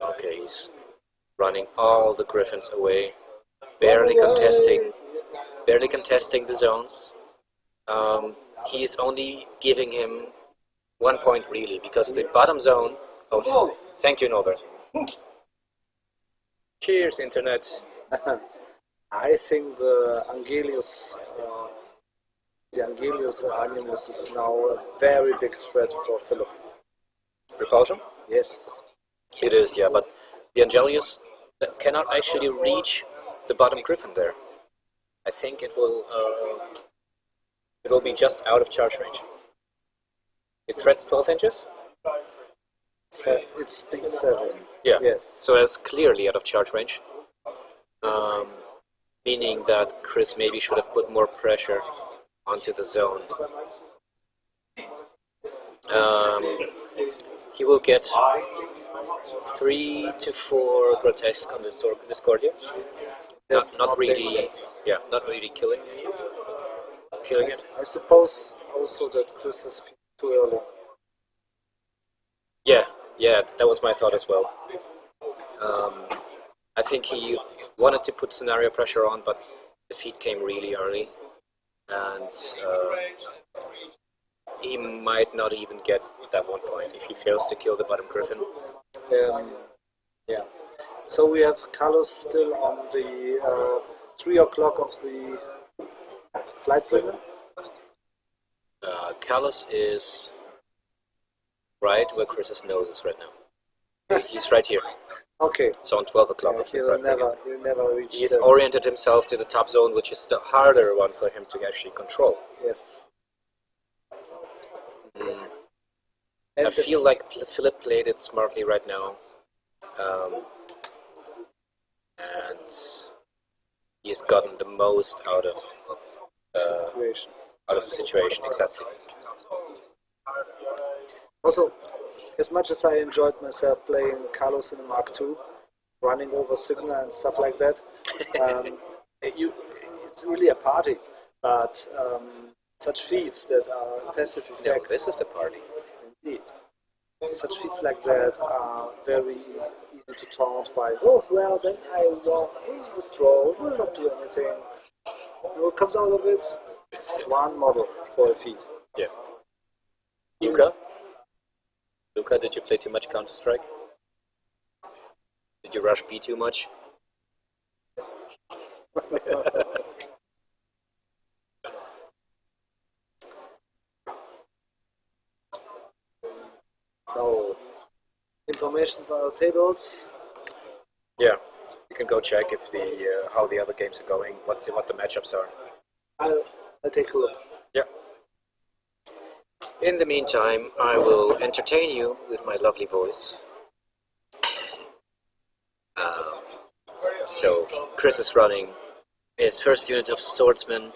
Speaker 1: Okay, he's running all the griffins away, barely contesting the zones. He is only giving him 1 point really, because the bottom zone. Oh, thank you, Norbert. Cheers, internet.
Speaker 3: I think the Angelius Animus is now a very big threat for Philip.
Speaker 1: Repulsion?
Speaker 3: Yes.
Speaker 1: It is, yeah, but the Angelius cannot actually reach the bottom griffin there. I think it will be just out of charge range. It threats 12 inches?
Speaker 3: It's 7.
Speaker 1: Yeah.
Speaker 3: Yes.
Speaker 1: So it's clearly out of charge range. Meaning that Chris maybe should have put more pressure onto the zone. He will get 3 to 4 grotesque on Discordia. Not really, yeah, not really killing it.
Speaker 3: I suppose also that Chris has been too early.
Speaker 1: Yeah, that was my thought as well. I think he wanted to put scenario pressure on, but the feed came really early, and he might not even get that 1 point if he fails to kill the bottom griffin.
Speaker 3: Yeah. So we have Carlos still on the 3 o'clock of the Lightbringer.
Speaker 1: Callus is right where Chris's nose is right now. He's right here.
Speaker 3: Okay.
Speaker 1: So on 12 o'clock.
Speaker 3: He'll never reach.
Speaker 1: He's
Speaker 3: that.
Speaker 1: oriented himself to the top zone, which is the harder one for him to actually control.
Speaker 3: Yes.
Speaker 1: I feel like Philip played it smartly right now. And he's gotten the most out of the situation, exactly.
Speaker 3: Also, as much as I enjoyed myself playing Carlos in the Mark II, running over Signa and stuff like that, it's really a party. But such feats that are passive effect.
Speaker 1: Yeah, this is a party.
Speaker 3: Indeed. Such feats like that are very easy to taunt by, oh, well, then I will withdraw, will not do anything. And what comes out of it? One model for a feat.
Speaker 1: Yeah. Luca, did you play too much Counter-Strike? Did you rush B too much?
Speaker 3: So, information's on the tables.
Speaker 1: Yeah, you can go check if how the other games are going, what the matchups are.
Speaker 3: I'll take a look.
Speaker 1: Yeah. In the meantime, I will entertain you with my lovely voice. So, Chris is running his first unit of swordsmen.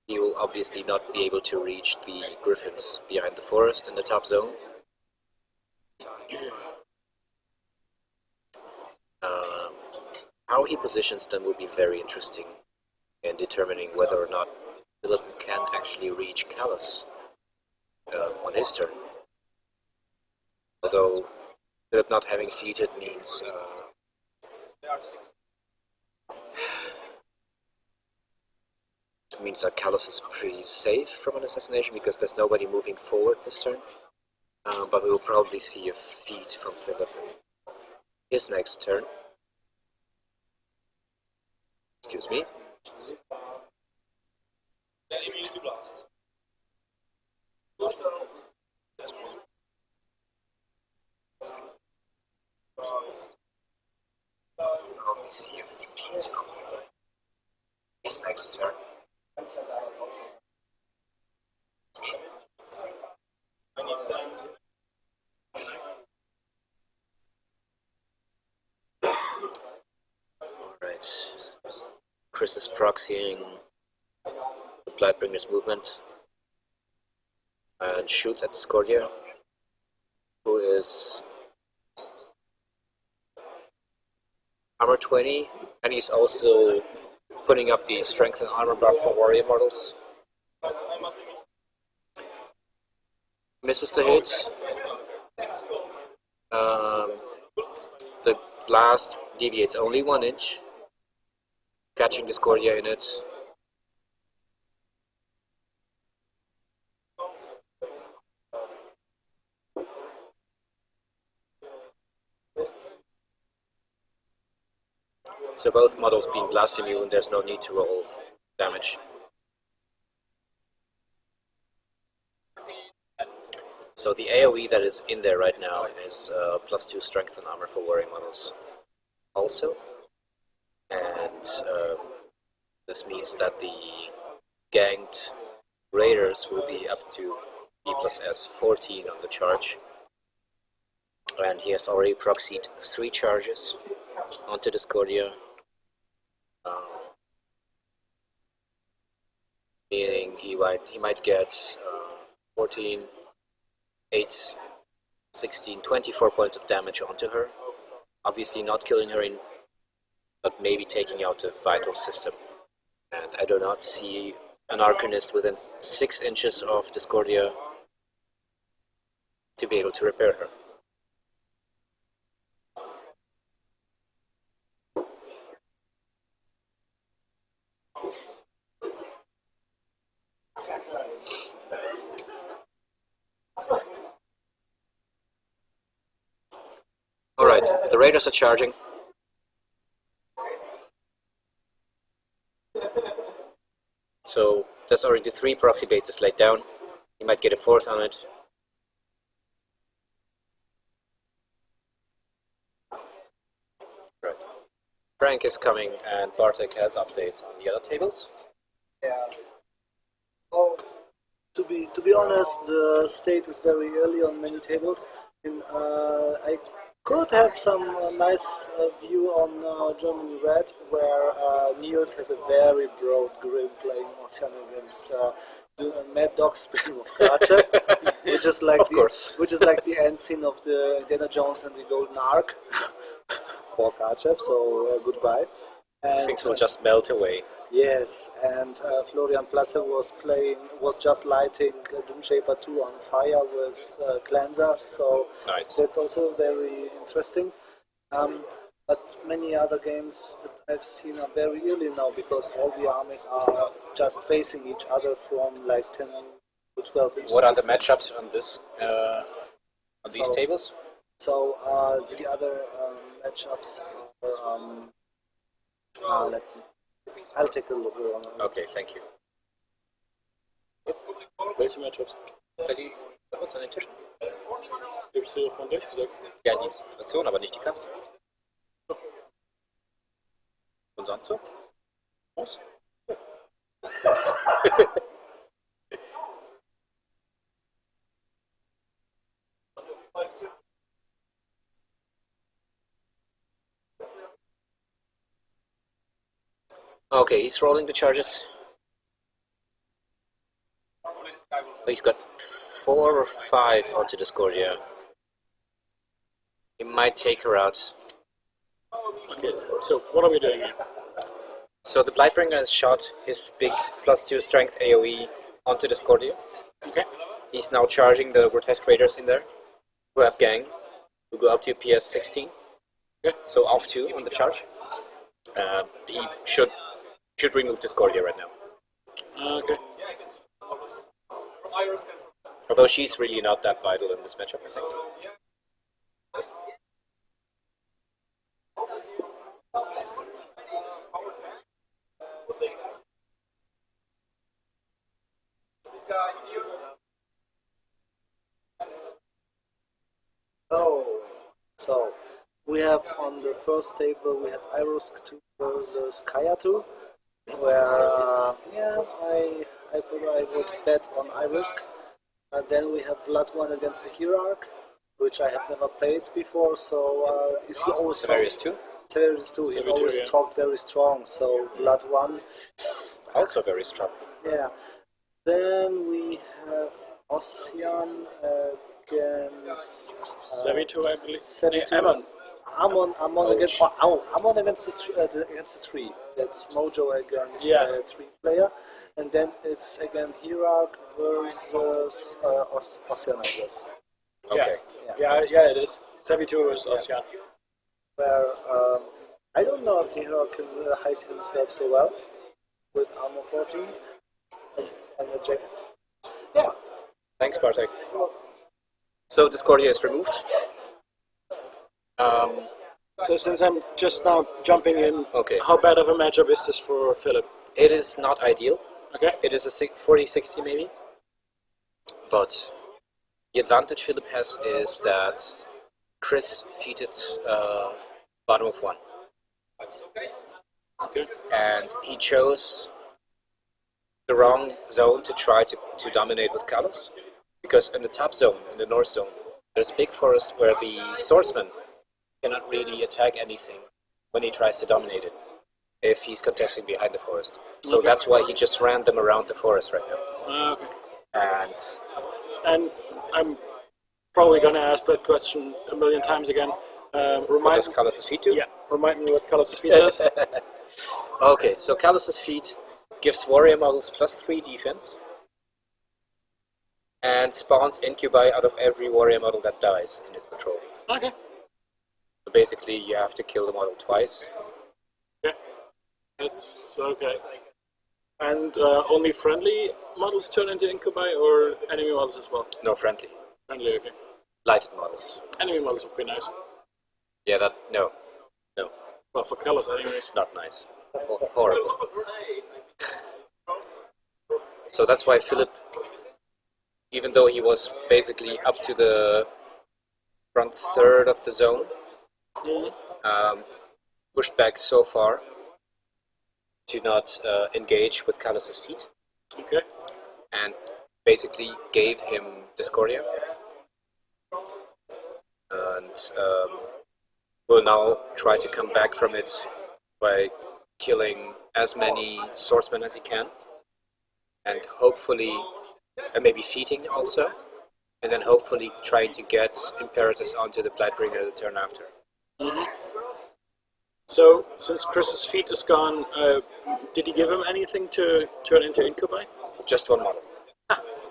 Speaker 1: He will obviously not be able to reach the griffins behind the forest in the top zone. How he positions them will be very interesting in determining whether or not Philip can actually reach Callus on his turn. Although Philip not having feated means that Callus is pretty safe from an assassination because there's nobody moving forward this turn. But we will probably see a feat from Philip his next turn. Excuse me. me see if it's his next turn. Alright. Chris is proxying the Blightbringer's movement and shoots at Discordia, who is armor 20, and he's also putting up the strength and armor buff for warrior models. Misses the hit. The blast deviates only 1 inch, catching Discordia in it. So both models being blast immune, there's no need to roll damage. So the AoE that is in there right now is +2 strength and armor for warrior models also. And this means that the ganked raiders will be up to B+S 14 on the charge. And he has already proxied 3 charges onto Discordia. Meaning he might get 14, 8, 16, 24 points of damage onto her. Obviously not killing her, but maybe taking out the vital system. And I do not see an Arcanist within 6 inches of Discordia to be able to repair her. Alright, the raiders are charging. So there's already 3 proxy bases laid down. You might get a 4th on it. Right. Frank is coming and Bartek has updates on the other tables.
Speaker 3: Yeah. Oh, to be honest, the state is very early on many tables. I could have some nice view on Germany Red, where Niels has a very broad grim playing Ocean against Mad Dog Spin of Karchev, which is like the end scene of the Indiana Jones and the Golden Ark for Karchev. So goodbye. And,
Speaker 1: things will just melt away.
Speaker 3: Yes, and Florian Platte was just lighting Doomshaper 2 on fire with Cleanser, so
Speaker 1: nice.
Speaker 3: That's also very interesting. But many other games that I've seen are very early now, because all the armies are just facing each other from like 10 to 12 inches.
Speaker 1: What are the matchups on this on these tables?
Speaker 3: So the other matchups are I'll take a look around.
Speaker 1: Okay, thank you.
Speaker 2: Welche Matchups?
Speaker 1: Die bei uns an den Tischen.
Speaker 2: Gibst du von dich gesagt?
Speaker 1: Ja, die Situation, aber nicht die Kaste. Und sonst so?
Speaker 2: Was?
Speaker 1: Okay, he's rolling the charges. He's got 4 or 5 onto Discordia. He might take her out.
Speaker 2: Okay, so what are we doing here?
Speaker 1: So the Blightbringer has shot his big +2 strength AoE onto Discordia.
Speaker 2: Okay.
Speaker 1: He's now charging the grotesque raiders in there, who have gang, who go up to PS 16.
Speaker 2: Okay.
Speaker 1: So off 2 on the charge. He should remove Discordia right now.
Speaker 2: Okay.
Speaker 1: Although she's really not that vital in this matchup, I think.
Speaker 3: So we have on the first table we have Irusk 2 versus Kaya 2, where I would bet on Irusk. Then we have Vlad 1 against the Hierarch, which I have never played before. So is he always
Speaker 1: Severus 2?
Speaker 3: Severus 2. He's always talked very strong. So Vlad 1.
Speaker 1: Also very strong.
Speaker 3: Yeah. Then we have Ossian against
Speaker 2: Sevitu, I believe.
Speaker 3: Sevitu.
Speaker 2: Ammon.
Speaker 3: Amon against the tree. That's Mojo against the tree player, and then it's again Hierarch versus Ossian, I guess.
Speaker 1: Okay.
Speaker 2: Yeah, it is. Sevitu is Ossian.
Speaker 3: Where I don't know if the Hierarch can hide himself so well with armor 14 and the jack. Yeah.
Speaker 1: Thanks, Bartek. So Discordia is removed.
Speaker 2: So since I'm just now jumping in,
Speaker 1: Okay.
Speaker 2: how bad of a matchup is this for Philip?
Speaker 1: It is not ideal.
Speaker 2: Okay.
Speaker 1: It is a 40-60 maybe. But the advantage Philip has is that Chris defeated bottom of 1.
Speaker 2: Okay.
Speaker 1: And he chose the wrong zone to try to dominate with Kalos. Because in the top zone, in the north zone, there's a big forest where the swordsman cannot really attack anything when he tries to dominate it, if he's contesting behind the forest. So that's why he just ran them around the forest right now.
Speaker 2: Okay.
Speaker 1: And
Speaker 2: I'm probably going to ask that question a million times again.
Speaker 1: what does Kalos' feet do?
Speaker 2: Yeah, remind me what Kalos' feet does.
Speaker 1: Okay, so Kalos' feet gives warrior models +3 defense and spawns incubi out of every warrior model that dies in his control.
Speaker 2: Okay.
Speaker 1: So basically, you have to kill the model twice.
Speaker 2: Okay. It's okay. And only friendly models turn into incubi, or enemy models as well?
Speaker 1: No, friendly.
Speaker 2: Friendly, okay.
Speaker 1: Lighted models.
Speaker 2: Enemy models would be nice.
Speaker 1: Yeah, no,
Speaker 2: Well, for Kalos, anyways.
Speaker 1: not nice. Horrible. So that's why Philip, even though he was basically up to the front third of the zone, pushed back so far to not engage with Kalos' feet,
Speaker 2: Okay.
Speaker 1: and basically gave him Discordia, and will now try to come back from it by killing as many swordsmen as he can, and hopefully, and maybe feeding also, and then hopefully trying to get Imperatus onto the Bloodbringer the turn after.
Speaker 2: So, since Chris's feet is gone, did he give him anything to turn into incubi?
Speaker 1: Just one model.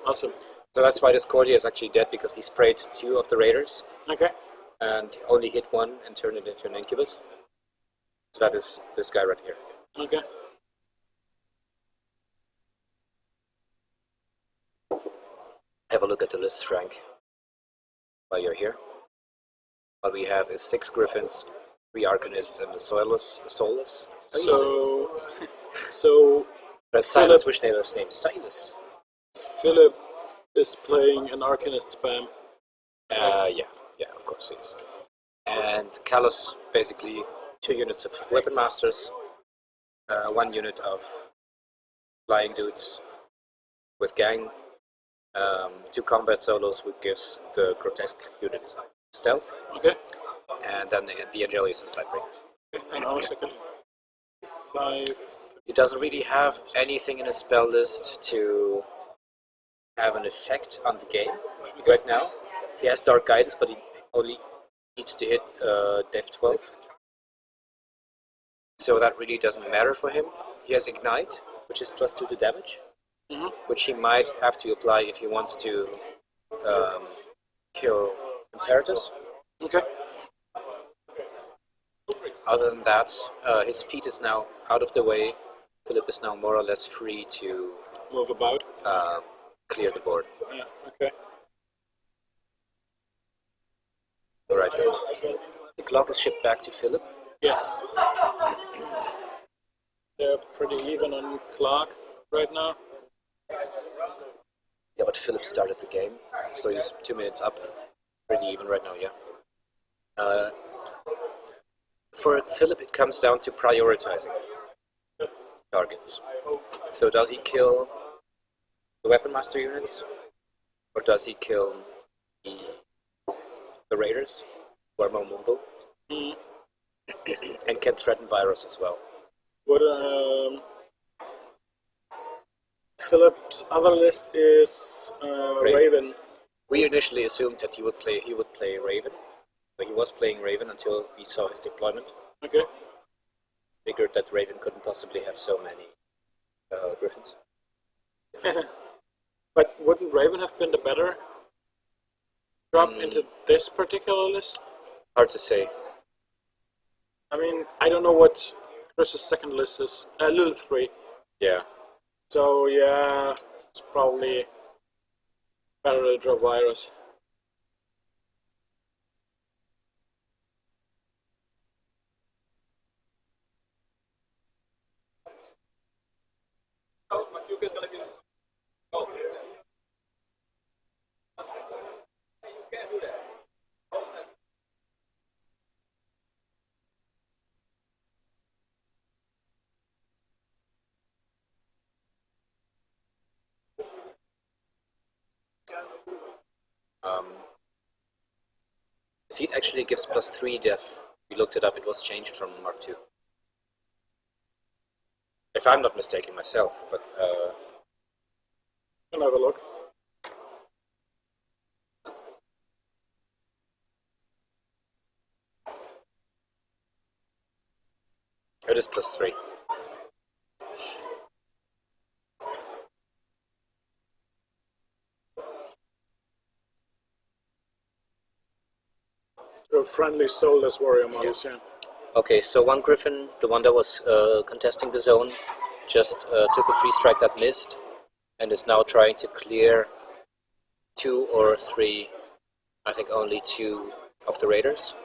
Speaker 2: Awesome.
Speaker 1: So that's why Discordia is actually dead, because he sprayed 2 of the raiders
Speaker 2: Okay.
Speaker 1: and only hit 1 and turned it into an incubus. So that is this guy right here.
Speaker 2: Okay.
Speaker 1: Have a look at the list, Frank, while you're here. What we have is 6 Griffins, 3 Arcanists, and a Soulless.
Speaker 2: So
Speaker 1: That's Silas Wishnailer's name. Silas.
Speaker 2: Philip is playing an Arcanist spam.
Speaker 1: Yeah, of course he is. And Kalos, basically 2 units of Weapon Masters, 1 unit of Flying Dudes with Gang, 2 Combat Solos, which gives the Grotesque unit Stealth,
Speaker 2: Okay.
Speaker 1: and then the Angelius and Bloodbringer.
Speaker 2: Okay. Hang on a second. 5.
Speaker 1: He doesn't really have anything in his spell list to have an effect on the game right now. He has Dark Guidance, but he only needs to hit Dev 12. So that really doesn't matter for him. He has Ignite, which is +2 to damage, which he might have to apply if he wants to kill Imperatus.
Speaker 2: Okay.
Speaker 1: Other than that, his feet is now out of the way. Philip is now more or less free to
Speaker 2: Move about.
Speaker 1: clear the board.
Speaker 2: Yeah. Okay.
Speaker 1: Alright, the clock is shipped back to Philip.
Speaker 2: Yes. They're pretty even on clock right now.
Speaker 1: Yeah, but Philip started the game, so he's 2 minutes up. Pretty even right now, yeah. For Philip, it comes down to prioritizing targets. So does he kill the Weapon Master units, or does he kill the Raiders, who are more mobile, and can threaten virus as well?
Speaker 2: What Philip's other list is Raven.
Speaker 1: We initially assumed that he would play Raven, but he was playing Raven until we saw his deployment.
Speaker 2: Okay.
Speaker 1: Figured that Raven couldn't possibly have so many Griffins.
Speaker 2: But wouldn't Raven have been the better drop into this particular list?
Speaker 1: Hard to say.
Speaker 2: I mean, I don't know what Chris's second list is. Rd3.
Speaker 1: Yeah.
Speaker 2: So yeah, it's probably better to drop virus.
Speaker 1: The feat actually gives +3 def. We looked it up, it was changed from Mark II. If I'm not mistaken myself, but
Speaker 2: Can have a look.
Speaker 1: it is +3.
Speaker 2: A friendly soulless warrior models, yeah.
Speaker 1: Okay, so one Griffin, the one that was contesting the zone, just took a free strike that missed, and is now trying to clear 2 or 3, I think only 2 of the Raiders.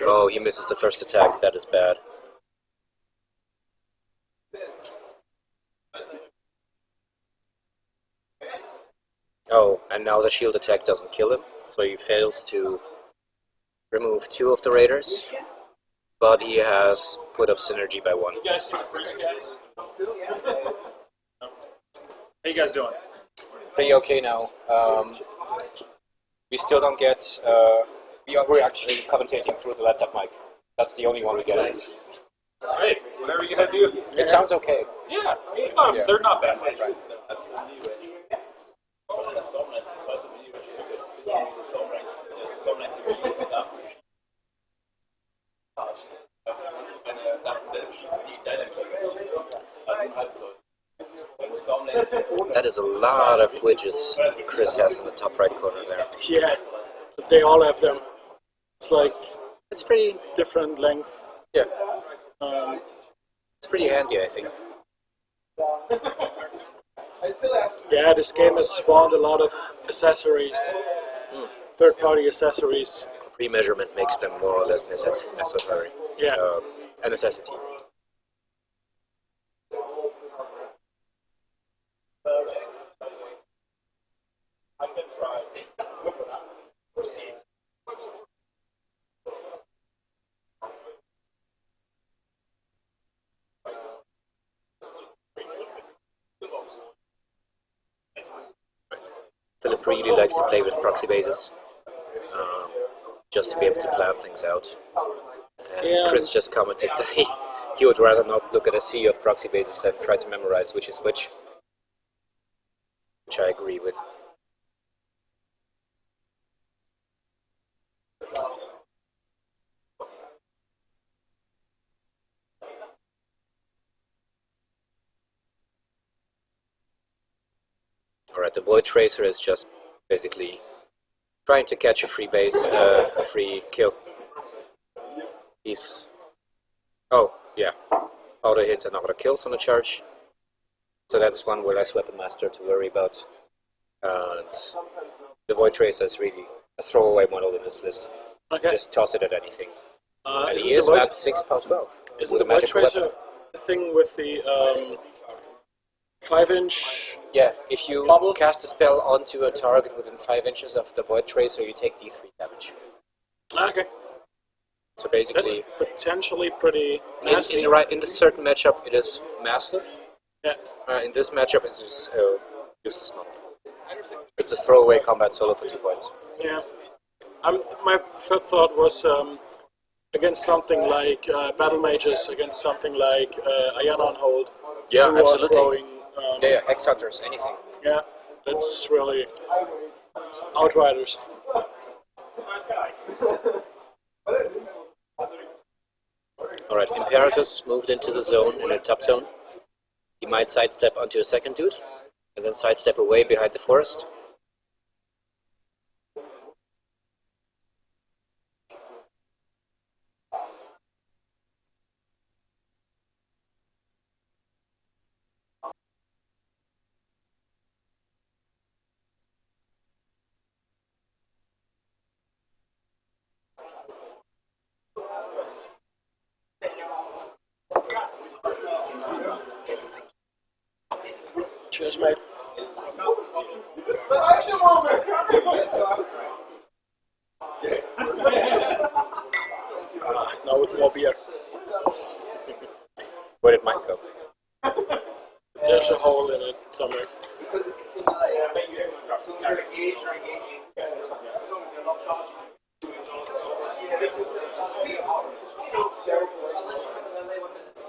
Speaker 1: Oh, he misses the first attack, that is bad. Oh, and now the shield attack doesn't kill him, so he fails to remove 2 of the Raiders, but he has put up synergy by 1.
Speaker 5: You guys see the French guys? How you guys doing?
Speaker 1: Pretty okay now. We still don't get... we're actually commentating through the laptop mic. That's the only one we get.
Speaker 5: Hey, whatever you gotta do.
Speaker 1: It sounds okay.
Speaker 5: Yeah, it's not, they're not bad.
Speaker 1: That is a lot of widgets Chris has in the top right corner there.
Speaker 2: Yeah, but they all have them. It's like
Speaker 1: It's pretty...
Speaker 2: different length.
Speaker 1: yeah.
Speaker 2: Um,
Speaker 1: It's pretty handy, I think.
Speaker 2: yeah, this game has spawned a lot of accessories, third-party accessories.
Speaker 1: Pre-measurement makes them more or less necessary.
Speaker 2: Yeah.
Speaker 1: A necessity. Philip really likes to play with proxy bases, just to be able to plan things out. And
Speaker 2: Yeah.
Speaker 1: Chris just commented that he would rather not look at a sea of proxy bases and try to memorize which is which I agree with. Alright, the Void Tracer is just basically trying to catch a free base, a free kill. He's... oh, yeah. Auto hits and auto kills on the charge. So that's one less Weapon Master to worry about. And the Void Tracer is really a throwaway model in this list.
Speaker 2: Okay.
Speaker 1: Just toss it at anything. And
Speaker 2: Isn't
Speaker 1: he is
Speaker 2: the Void-
Speaker 1: at 6 power 12.
Speaker 2: Isn't
Speaker 1: the
Speaker 2: the Void
Speaker 1: magical
Speaker 2: Tracer
Speaker 1: weapon.
Speaker 2: the thing with the 5-inch?
Speaker 1: Yeah, if you
Speaker 2: Bubble?
Speaker 1: cast a spell onto a target within 5 inches of the Void Tracer, you take D3 damage.
Speaker 2: Okay,
Speaker 1: So
Speaker 2: that's
Speaker 1: basically,
Speaker 2: potentially pretty nasty.
Speaker 1: in the certain matchup, it is massive.
Speaker 2: Yeah.
Speaker 1: In this matchup, it's just useless model. It's a throwaway combat solo for 2 points.
Speaker 2: Yeah. My first thought was against something like Battle Mages, against something like Ayana on Hold.
Speaker 1: Yeah,
Speaker 2: who are
Speaker 1: absolutely.
Speaker 2: throwing,
Speaker 1: Yeah, Hex Hunters, anything.
Speaker 2: yeah, that's really Outriders.
Speaker 1: Alright, Imperatus moved into the zone in a top zone. He might sidestep onto a second dude, and then sidestep away behind the forest.
Speaker 2: Cheers, mate. Now with more beer.
Speaker 1: Where did mine go?
Speaker 2: There's a hole in it somewhere.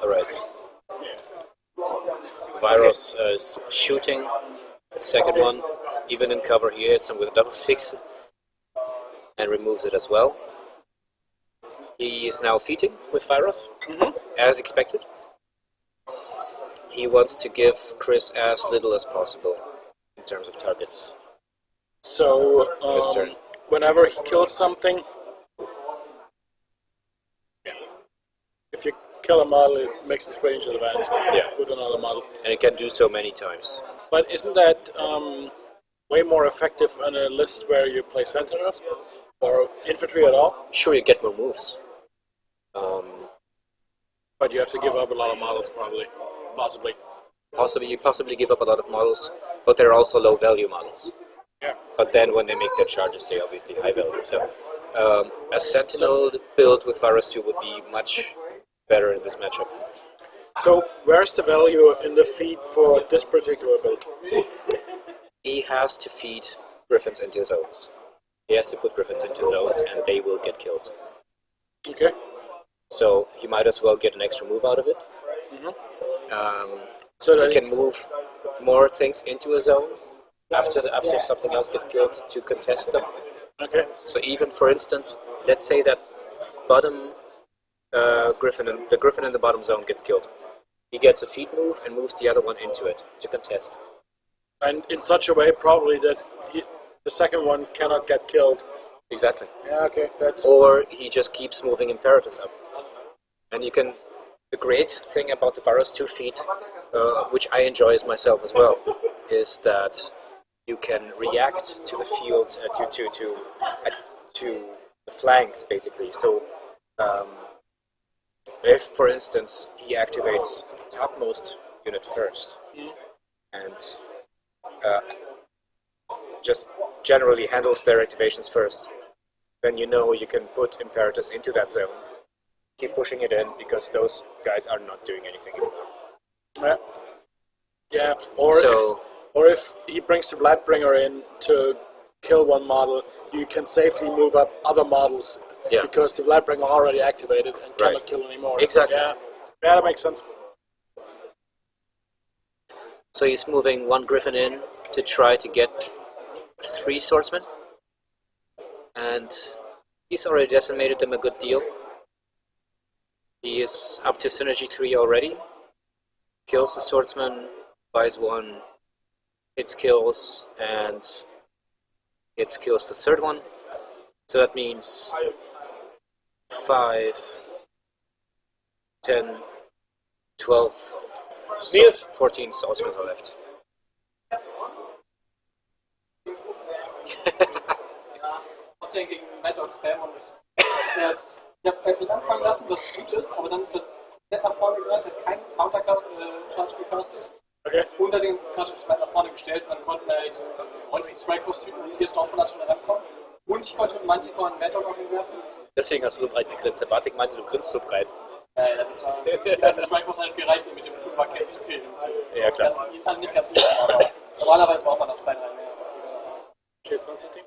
Speaker 1: Alright. Virus is shooting. Second one, even in cover, he hits him with a double 6 and removes it as well. He is now feeding with Virus, as expected. He wants to give Chris as little as possible in terms of targets.
Speaker 2: So,
Speaker 1: This turn.
Speaker 2: whenever he kills something, if you kill a model, it makes its range advance with another model.
Speaker 1: And it can do so many times.
Speaker 2: But isn't that way more effective on a list where you play Sentinels or infantry at all?
Speaker 1: Sure, you get more moves.
Speaker 2: But you have to give up a lot of models, probably, possibly.
Speaker 1: You possibly give up a lot of models, but they're also low value models.
Speaker 2: Yeah.
Speaker 1: But then when they make their charges, they obviously high value. So a Sentinel build with Virus 2 would be much better in this matchup.
Speaker 2: So where's the value in the feed for this particular build?
Speaker 1: He has to feed Griffins into zones. He has to put Griffins into zones, and they will get killed.
Speaker 2: Okay.
Speaker 1: So he might as well get an extra move out of it.
Speaker 2: So
Speaker 1: He
Speaker 2: that
Speaker 1: can move more things into a zone after something else gets killed to contest them.
Speaker 2: okay.
Speaker 1: So even, for instance, let's say that bottom the Griffin in the bottom zone gets killed. He gets a feed move and moves the other one into it to contest.
Speaker 2: And in such a way, probably that the second one cannot get killed.
Speaker 1: Exactly.
Speaker 2: Yeah. Okay. That's
Speaker 1: Or he just keeps moving Imperatus up. And you can. The great thing about the Virus 2 feed, which I enjoy as myself as well, is that you can react to the field to the flanks basically. So if, for instance, he activates the topmost unit first, and just generally handles their activations first, then you know you can put Imperatus into that zone, keep pushing it in, because those guys are not doing anything anymore.
Speaker 2: yeah. Or if he brings the Blightbringer in to kill one model, you can safely move up other models because the Blightbringer already activated and cannot kill anymore.
Speaker 1: Exactly.
Speaker 2: Yeah. Yeah, that makes sense.
Speaker 1: So he's moving one Griffin in to try to get 3 swordsmen, and he's already decimated them a good deal. He is up to Synergy 3 already. Kills the swordsman, buys 1, hits kills, and hits kills the third one. So that means 5, 10, 12,
Speaker 2: Niels.
Speaker 1: 14 swordsmen are left.
Speaker 6: Außerdem gegen Mad Dog Spam und ich habe anfangen lassen, was gut ist, aber dann ist er komplett nach vorne gerannt, hat keinen Counter-Charge gecastet.
Speaker 2: Okay.
Speaker 6: Unter den Charge weit nach vorne gestellt, dann konnten halt Monster-Strike-Kostüme und hier Stormfront hat schon rankommen. Und ich konnte mit Manticore einen Mad Dog auf ihn werfen.
Speaker 1: Deswegen hast du so breit gegrinst. Der Bartik meinte, du grinst so breit.
Speaker 6: Das war, die erste Strike-Force halt gereicht, um mit dem 5er-Camp zu killen.
Speaker 1: Ja, klar.
Speaker 6: Also nicht ganz sicher, aber normalerweise braucht man noch 2, 3 mehr.
Speaker 2: Steht sonst im Team?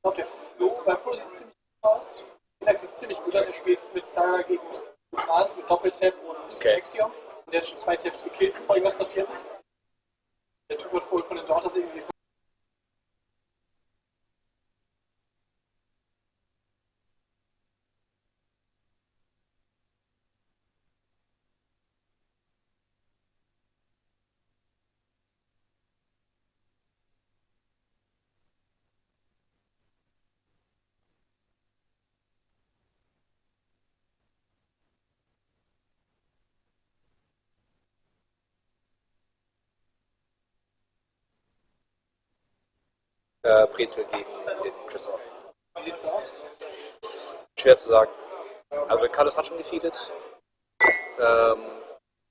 Speaker 6: Ich glaube, bei Flo sieht ziemlich gut aus. Phoenix sieht ziemlich gut aus. Er spielt mit Tara gegen Grant mit Doppeltap und Axiom. Und der hat schon 2 Taps gekillt, bevor irgendwas passiert ist. Der Typ wird wohl von den Daughters irgendwie.
Speaker 1: Brezel gegen den Chris Off.
Speaker 6: Wie sieht's so aus?
Speaker 1: Schwer zu sagen. Also Carlos hat schon defeated. Da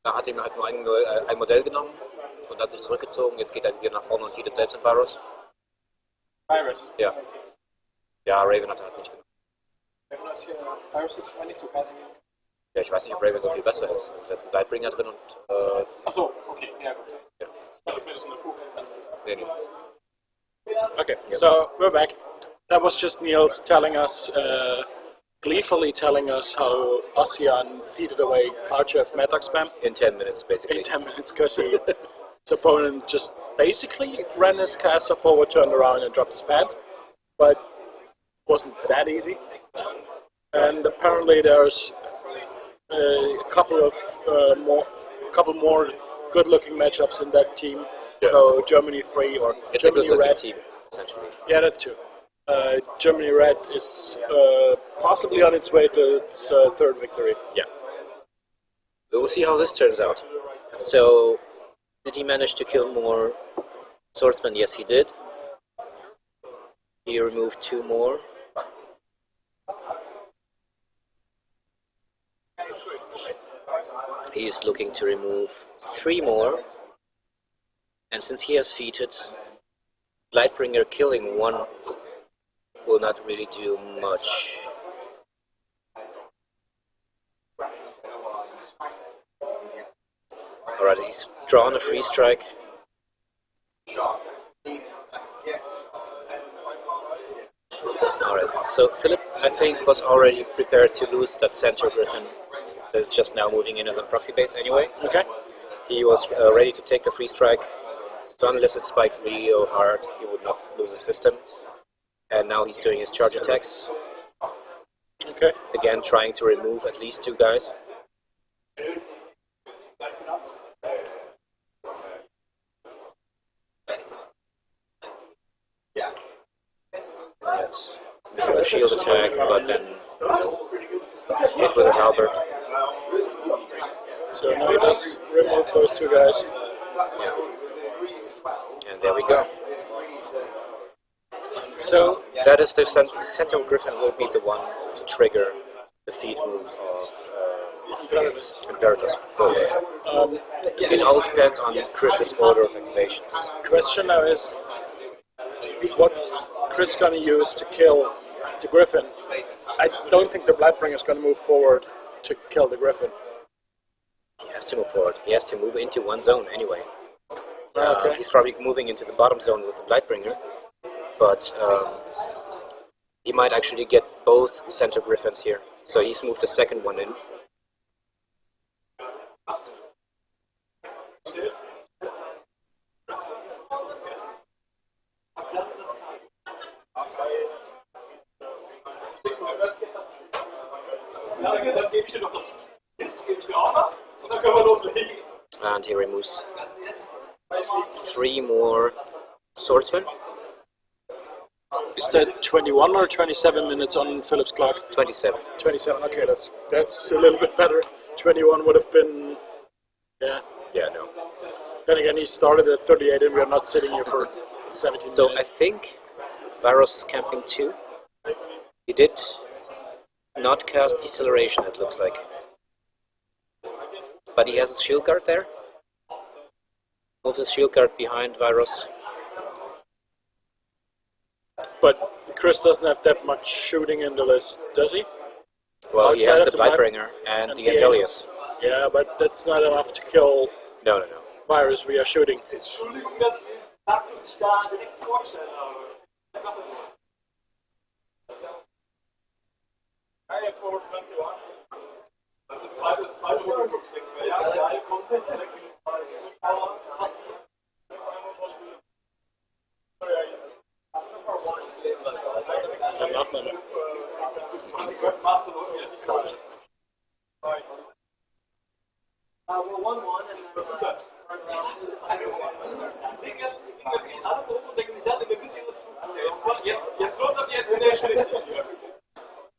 Speaker 1: hat ihm halt nur ein Modell genommen und hat sich zurückgezogen. Jetzt geht er wieder nach vorne und feedet selbst den Virus.
Speaker 6: Pirates.
Speaker 1: Ja. Ja, Raven hat er halt nicht genommen.
Speaker 6: Raven hat hier Pirates jetzt mal nicht so quasi.
Speaker 1: Ja, ich weiß nicht, ob Raven so viel besser ist. Also, da ist ein Lightbringer drin und
Speaker 6: Achso, okay, ja gut.
Speaker 1: ja.
Speaker 6: Das ist mir so eine Kuh.
Speaker 1: Nee, nee.
Speaker 2: Okay, so we're back. That was just Niels telling us, gleefully telling us how Ocean feeded away Karchev Mad Dog spam
Speaker 1: In 10 minutes, basically.
Speaker 2: in 10 minutes because his opponent just basically ran his caster forward, turned around and dropped his pants. But wasn't that easy. And apparently there's a couple more good-looking matchups in that team.
Speaker 1: Yeah.
Speaker 2: So Germany 3 or
Speaker 1: It's
Speaker 2: Germany
Speaker 1: a good
Speaker 2: Red.
Speaker 1: team, essentially.
Speaker 2: Yeah, that too. Germany Red is possibly on its way to its third victory.
Speaker 1: Yeah. We'll see how this turns out. So, did he manage to kill more swordsmen? Yes, he did. He removed 2 more. He's looking to remove 3 more. And since he has defeated, Lightbringer killing 1 will not really do much. Alright, he's drawn a free strike. Alright, so Philip, I think, was already prepared to lose that center Griffin. That is just now moving in as a proxy base anyway.
Speaker 2: Okay.
Speaker 1: He was ready to take the free strike. So unless it spiked real hard, he would not lose the system. And now he's doing his charge attacks.
Speaker 2: Okay.
Speaker 1: Again, trying to remove at least 2 guys. Yes. Missed the shield attack, but then hit with a halberd.
Speaker 2: So now he does remove those 2 guys.
Speaker 1: And there we go.
Speaker 2: So
Speaker 1: That is the center Griffin will be the one to trigger the feed move of Imperator's forward. It all depends on Chris's order of activations.
Speaker 2: question now is, what's Chris gonna use to kill the Griffin? I don't think the Blightbringer is gonna move forward to kill the Griffin.
Speaker 1: He has to move forward. He has to move into one zone anyway.
Speaker 2: Okay.
Speaker 1: He's probably moving into the bottom zone with the Blightbringer, but he might actually get both center Griffins here. So he's moved the second one in.
Speaker 6: Dann gebe ich dir noch das Kiss, gebe ich dir auch noch und dann können wir loslegen.
Speaker 1: And he removes 3 more swordsmen.
Speaker 2: Is that 21 or 27 minutes on Philip's clock?
Speaker 1: 27.
Speaker 2: 27. Okay, that's a little bit better. 21 would have been, yeah.
Speaker 1: Yeah, no.
Speaker 2: Then again, he started at 38, and we are not sitting here for 17
Speaker 1: So I
Speaker 2: minutes.
Speaker 1: think Varos is camping too. He did not cast deceleration, it looks like. But he has his shield guard there. Moves his shield guard behind Virus.
Speaker 2: But Chris doesn't have that much shooting in the list, does he?
Speaker 1: Well, he
Speaker 2: Outside
Speaker 1: has
Speaker 2: of
Speaker 1: the
Speaker 2: the
Speaker 1: Blightbringer and the Angelius.
Speaker 2: Yeah, but that's not enough to kill
Speaker 1: No.
Speaker 2: Virus via shooting.
Speaker 6: Entschuldigung, dass ich da direkt vorgestellt habe. Das ist eine zweite Übergucksding. Ja, beide kommen direkt in das aber hast du
Speaker 2: Kein Nachname.
Speaker 6: 20 machst du noch wieder. We're 1-1 and das ist das Ding ist, wir gehen alles um und denken sich dann, wir müssen das tun. Jetzt läuft ab jetzt der Schritt.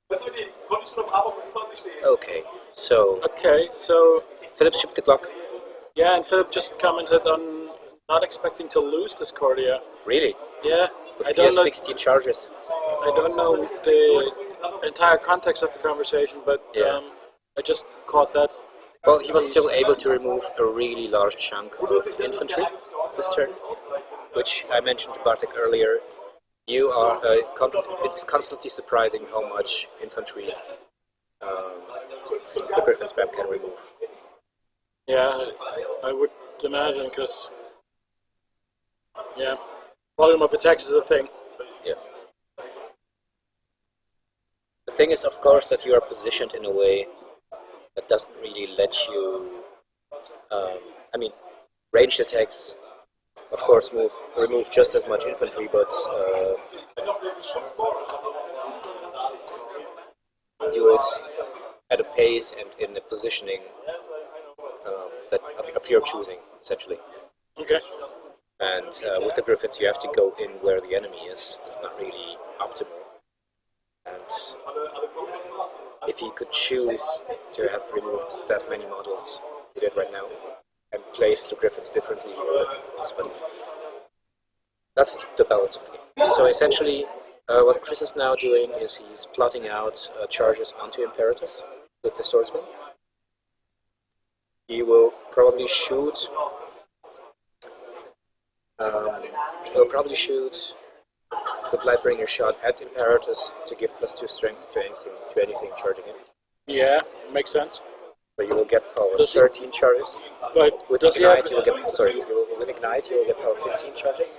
Speaker 6: Das wird die, konnte ich schon auf Aber 25 stehen.
Speaker 1: Okay, so
Speaker 2: Philip
Speaker 1: shoot the clock.
Speaker 2: yeah, and Philip just commented on not expecting to lose Discordia.
Speaker 1: Really?
Speaker 2: Yeah,
Speaker 1: With
Speaker 2: I don't know.
Speaker 1: 16 charges.
Speaker 2: I don't know the entire context of the conversation, but
Speaker 1: Yeah.
Speaker 2: I just caught that.
Speaker 1: Well, he was still able to remove a really large chunk of infantry this turn, which I mentioned to Bartek earlier. You are it's constantly surprising how much infantry the Griffin spam can remove.
Speaker 2: Yeah, I would imagine, because yeah, volume of attacks is a thing.
Speaker 1: Yeah. The thing is, of course, that you are positioned in a way that doesn't really let you. I mean, ranged attacks, of course, remove just as much infantry, but do it at a pace and in a positioning that of your choosing, essentially.
Speaker 2: Okay.
Speaker 1: And with the Griffins, you have to go in where the enemy is. It's not really optimal. And if you could choose to have removed that many models you did right now and placed the Griffins differently, you would have, of course, but that's the balance of the game. So essentially, what Chris is now doing is he's plotting out charges onto Imperatus with the swordsman. He will probably shoot. He'll probably shoot the Blightbringer shot at Imperatus to give +2 strength to anything charging him.
Speaker 2: Yeah, makes sense.
Speaker 1: So you will get power
Speaker 2: Does he-
Speaker 1: 13 charges.
Speaker 2: But
Speaker 1: With
Speaker 2: does he
Speaker 1: Ignite,
Speaker 2: have?
Speaker 1: you will get with Ignite you will get power 15 charges.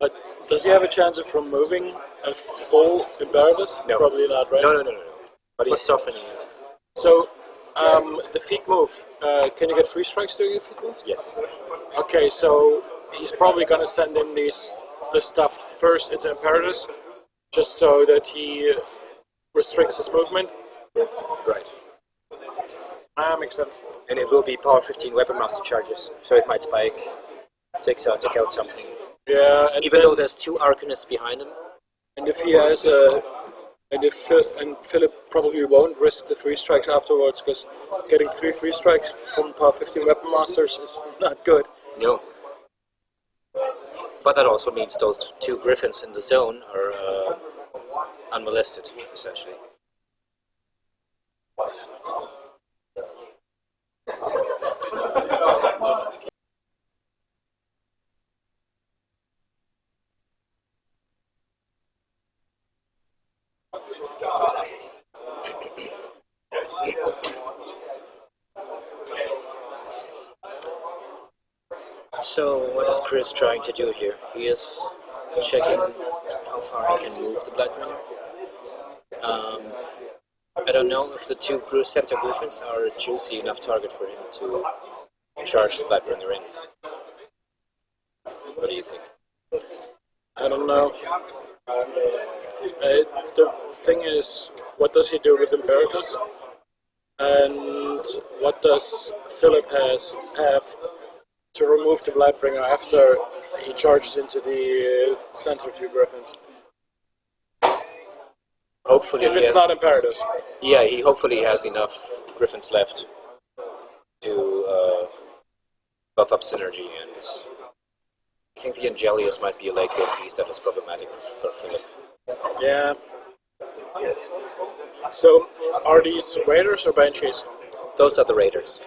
Speaker 2: But does he have a chance of removing a full Imperatus?
Speaker 1: No.
Speaker 2: Probably not, right?
Speaker 1: No. But he's softening it.
Speaker 2: So, the feet move. Can you get 3 strikes during the feet move?
Speaker 1: Yes.
Speaker 2: Okay, so he's probably gonna send in this stuff first into Imperatus, just so that he restricts his movement.
Speaker 1: Right.
Speaker 2: Makes sense.
Speaker 1: And it will be power 15 Weapon Master charges, so it might spike, take out something.
Speaker 2: Yeah, and
Speaker 1: Even
Speaker 2: then-
Speaker 1: though there's 2 Arcanists behind him.
Speaker 2: and if he has and Philip probably won't risk the 3 strikes afterwards, because getting 3 free strikes from power 15 Weapon Masters is not good.
Speaker 1: No. But that also means those 2 Griffins in the zone are unmolested, essentially. So, what is Chris trying to do here? He is checking how far he can move the Blightbringer. I don't know if the 2 center Griffins are a juicy enough target for him to charge the Blightbringer in. What do you think?
Speaker 2: I don't know. The thing is, what does he do with Imperatus? And what does Philip have to remove the Blightbringer after he charges into the center 2 Griffins?
Speaker 1: Hopefully,
Speaker 2: If
Speaker 1: he
Speaker 2: it's
Speaker 1: has,
Speaker 2: not Imperatus.
Speaker 1: yeah, he hopefully has enough Griffins left to buff up synergy, and I think the Angelius might be a late game piece that is problematic for Philip.
Speaker 2: Yeah. So, are these Raiders or Banshees?
Speaker 1: Those are the Raiders.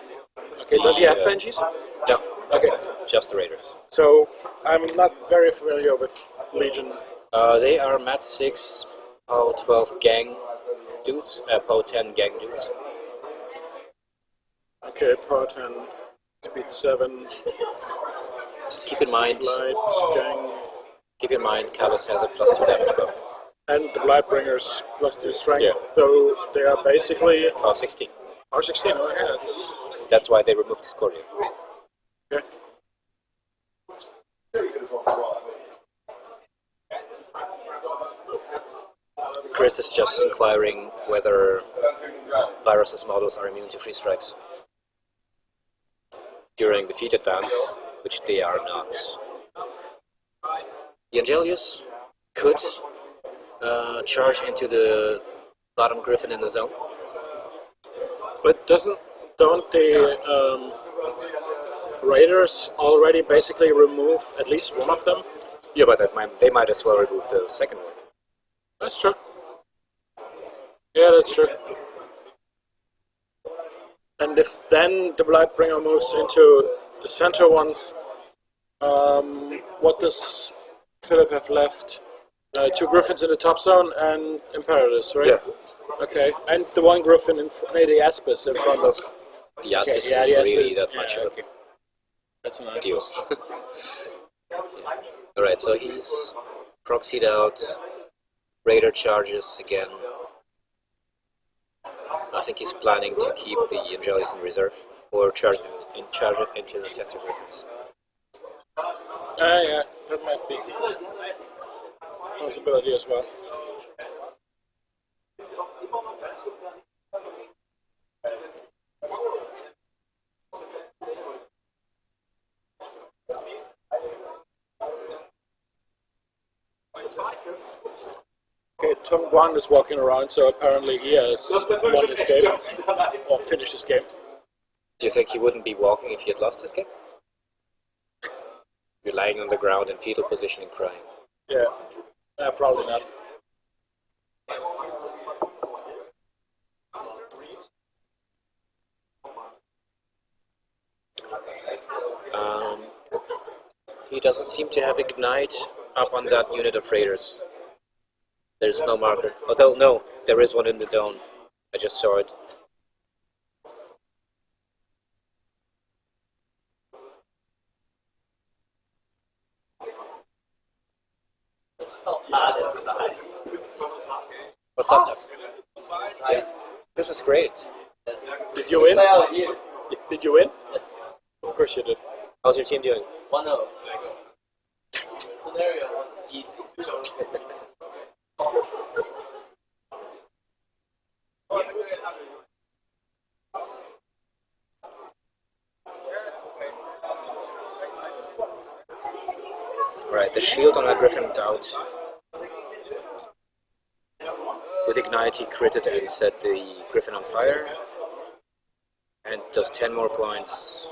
Speaker 2: Okay, does he have Banshees?
Speaker 1: No,
Speaker 2: Okay,
Speaker 1: just the Raiders.
Speaker 2: so I'm not very familiar with Legion.
Speaker 1: They are Mat 6, POW 12 gang dudes, POW 10 gang dudes.
Speaker 2: Okay, power 10, speed 7,
Speaker 1: Keep in mind,
Speaker 2: flight, gang,
Speaker 1: Callus has a +2 damage buff.
Speaker 2: and the Blightbringers +2 strength,
Speaker 1: Yeah.
Speaker 2: so they are basically
Speaker 1: POW 16.
Speaker 2: R16. Oh yeah,
Speaker 1: That's why they removed Discordia.
Speaker 2: okay.
Speaker 1: Chris is just inquiring whether Virus's models are immune to free strikes during defeat advance, which they are not. The Angelius could charge into the bottom Griffin in the zone.
Speaker 2: But don't the Raiders already basically remove at least one of them?
Speaker 1: Yeah, but they might as well remove the second one.
Speaker 2: That's true. Yeah, that's true. And if then the Blightbringer moves into the center ones, what does Philip have left? 2 Griffins in the top zone and Imperatus, right?
Speaker 1: Yeah.
Speaker 2: Okay, and the 1 Griffin in the Aspis in front of.
Speaker 1: The Aspis
Speaker 2: Okay,
Speaker 1: isn't
Speaker 2: yeah, the Aspis
Speaker 1: really
Speaker 2: is-
Speaker 1: that
Speaker 2: yeah,
Speaker 1: much of
Speaker 2: okay. That's a
Speaker 1: a
Speaker 2: nice
Speaker 1: deal.
Speaker 2: one.
Speaker 1: Alright, so he's proxied out. Raider charges again. I think he's planning to keep the Angelius in reserve or charge it into the center Griffins.
Speaker 2: Yeah, that might be a possibility as well. Okay, Tom Guan is walking around, so apparently he has won his game, or finished his game.
Speaker 1: Do you think he wouldn't be walking if he had lost this game? You're lying on the ground in fetal position and crying.
Speaker 2: Yeah, probably not.
Speaker 1: He doesn't seem to have Ignite up on that unit of Raiders. There's no marker. Although, no, there is one in the zone. I just saw it. What's up, Jeff? Yeah. This is great.
Speaker 2: Did you win? Did you win?
Speaker 7: Yes.
Speaker 2: Of course you did.
Speaker 1: How's your team doing?
Speaker 7: 1-0. Scenario 1, easy.
Speaker 1: Right, the shield on that Griffin is out. With Ignite, he critted and set the Griffin on fire. And does 10 more points.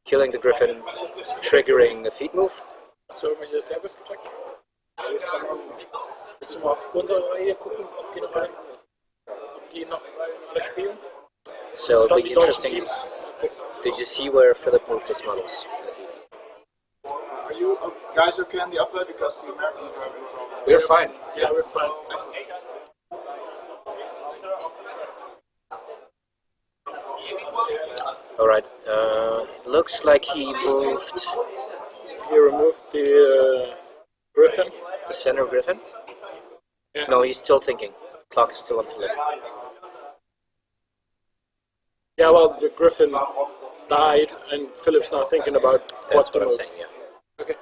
Speaker 1: Killing the Griffin, triggering a feet move.
Speaker 2: Hast du irgendwelche Tables gecheckt? Willst du mal auf unsere hier gucken, ob die noch alle spielen?
Speaker 1: So it'll be
Speaker 2: Die deutschen
Speaker 1: interesting.
Speaker 2: Teams.
Speaker 1: Did you see where Philip moved his models?
Speaker 5: Are you guys okay on the upload because the Americans are having a problem?
Speaker 1: We're fine.
Speaker 2: Yeah, we're fine.
Speaker 5: Excellent.
Speaker 1: Alright, it looks like he moved
Speaker 2: He removed the Griffin.
Speaker 1: the center Griffin.
Speaker 2: Yeah.
Speaker 1: No, he's still thinking. Clock is still on Philip.
Speaker 2: Yeah, well, the Griffin died, and Philip's now thinking about
Speaker 1: That's
Speaker 2: what to
Speaker 1: what I'm
Speaker 2: move.
Speaker 1: saying, yeah.
Speaker 2: Okay.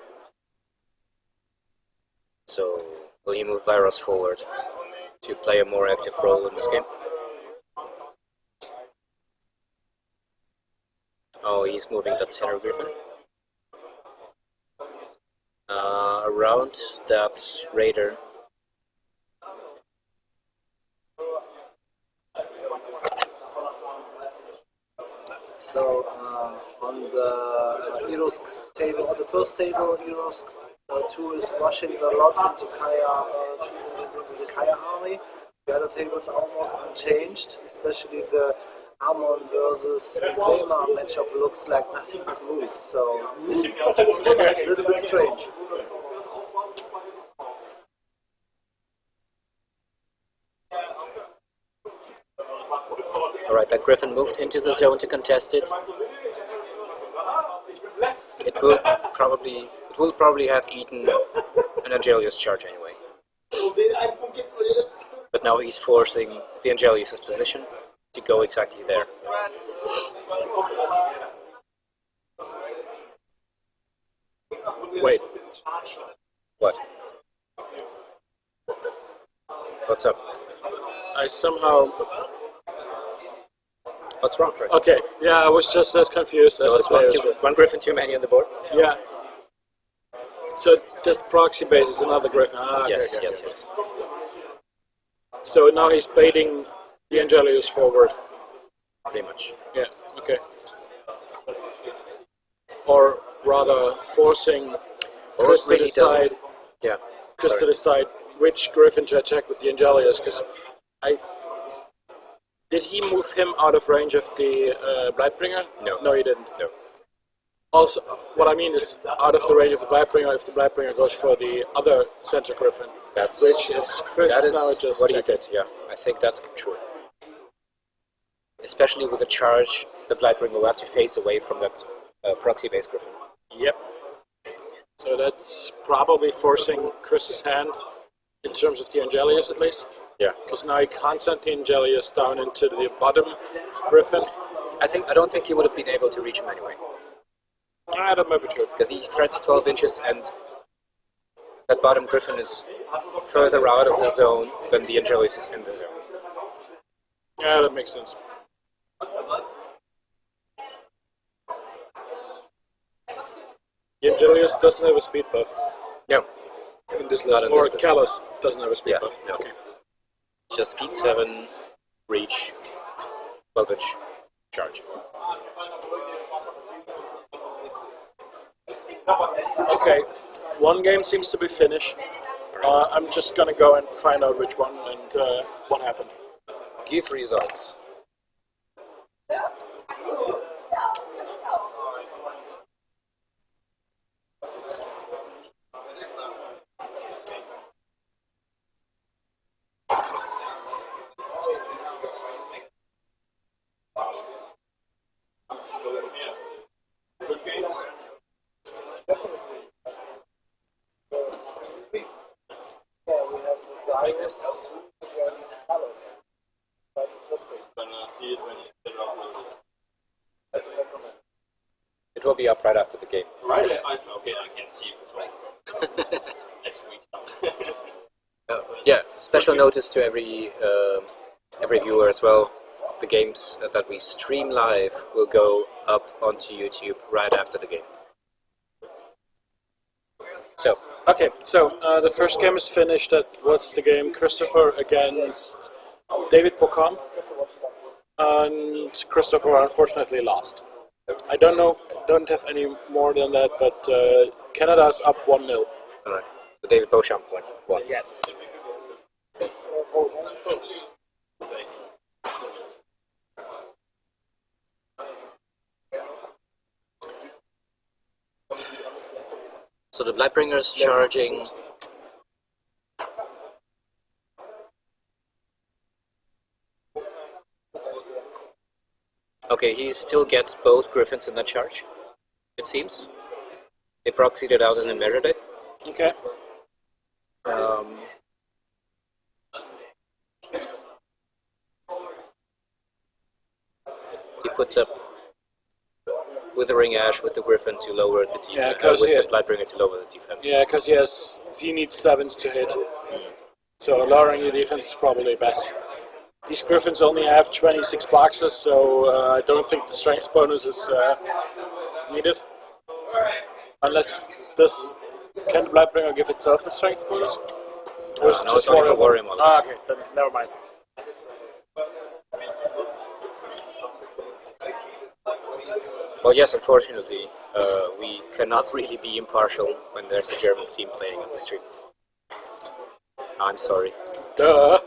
Speaker 1: So, will he move Virus forward to play a more active role in this game? Oh, he's moving that center Griffin. Around that Raider.
Speaker 3: So on the Erosk table, on the first table, Erosk 2 is rushing a lot into Kaya, into the Kaya army. The other tables are almost unchanged, especially the Amon versus Reclaimer matchup looks like nothing was moved, so a little bit strange.
Speaker 1: Alright, that Griffin moved into the zone to contest it. It will probably have eaten an Angelius charge anyway. But now he's forcing the Angelius' position to go exactly there.
Speaker 2: Wait.
Speaker 1: What? What's up?
Speaker 2: I somehow...
Speaker 1: What's wrong, Fred?
Speaker 2: Okay, yeah, I was just as confused as the players were.
Speaker 1: One Griffin too many on the board?
Speaker 2: Yeah. So this proxy base is another Griffin. Ah, okay,
Speaker 1: Yes,
Speaker 2: okay,
Speaker 1: yes,
Speaker 2: okay.
Speaker 1: yes.
Speaker 2: So now he's baiting the Angelius forward.
Speaker 1: Pretty much.
Speaker 2: Yeah, okay. Or rather forcing Chris to
Speaker 1: really
Speaker 2: decide,
Speaker 1: Yeah.
Speaker 2: Chris to
Speaker 1: sorry.
Speaker 2: decide which Griffin to attack with the Angelius, because did he move him out of range of the Blightbringer?
Speaker 1: No.
Speaker 2: No, he didn't.
Speaker 1: No.
Speaker 2: Also, what I mean is out of the range of the Blightbringer if the Blightbringer goes for the other center Griffin.
Speaker 1: That's
Speaker 2: Which is Chris
Speaker 1: that is
Speaker 2: now just
Speaker 1: what he
Speaker 2: checking.
Speaker 1: did. Yeah, I think that's true. Especially with the charge, the Blightbringer will have to face away from that proxy-based Griffin.
Speaker 2: Yep. So that's probably forcing Chris's hand in terms of the Angelius at least.
Speaker 1: Yeah.
Speaker 2: Because now he can't send the Angelius down into the bottom Griffin.
Speaker 1: I don't think he would have been able to reach him anyway,
Speaker 2: Ah, that might be true.
Speaker 1: because he threats 12 inches, and that bottom Griffin is further out of the zone than the Angelius is in the zone.
Speaker 2: Yeah, that makes sense. The Angelius doesn't have a speed buff
Speaker 1: No,
Speaker 2: in this
Speaker 1: Not
Speaker 2: list.
Speaker 1: in
Speaker 2: Or
Speaker 1: this list.
Speaker 2: Callus doesn't have a speed
Speaker 1: Yeah,
Speaker 2: buff.
Speaker 1: no.
Speaker 2: Okay.
Speaker 1: just speed 7, reach, 12 inch, charge.
Speaker 2: Okay. One game seems to be finished. I'm just gonna go and find out which one and what happened.
Speaker 1: Give results.
Speaker 3: Yeah, we have the Goose against Callus. Quite interesting.
Speaker 1: It will be up right after the game.
Speaker 7: Right, okay, I can see it next week.
Speaker 1: Yeah, special notice to every viewer as well. The games that we stream live will go up onto YouTube right after the game. So,
Speaker 2: Okay, so the first game is finished. What's the game? Christopher against David Bocon. And Christopher unfortunately lost. I don't have any more than that, but Canada's up 1-0.
Speaker 1: alright. So David Beauchamp won.
Speaker 2: Yes.
Speaker 1: So the Blightbringer's charging. Okay, he still gets both Griffins in that charge, it seems. They proxied it out and then measured it.
Speaker 2: Okay.
Speaker 1: He puts up Withering Ash with the Griffin to lower the defense.
Speaker 2: Yeah, 'cause
Speaker 1: with
Speaker 2: he-
Speaker 1: the Blightbringer to lower the defense.
Speaker 2: Yeah, because he needs 7s to hit. So lowering the defense is probably best. These Griffins only have 26 boxes, so I don't think the strength bonus is needed. Unless can the Blightbringer give itself the strength bonus? Or is it
Speaker 1: No,
Speaker 2: just
Speaker 1: it's only for
Speaker 2: Warrior
Speaker 1: Warrior
Speaker 2: models?
Speaker 1: models.
Speaker 2: Ah, okay, then never mind.
Speaker 1: Well, yes, unfortunately, we cannot really be impartial when there's a German team playing on the stream. I'm sorry.
Speaker 2: Duh.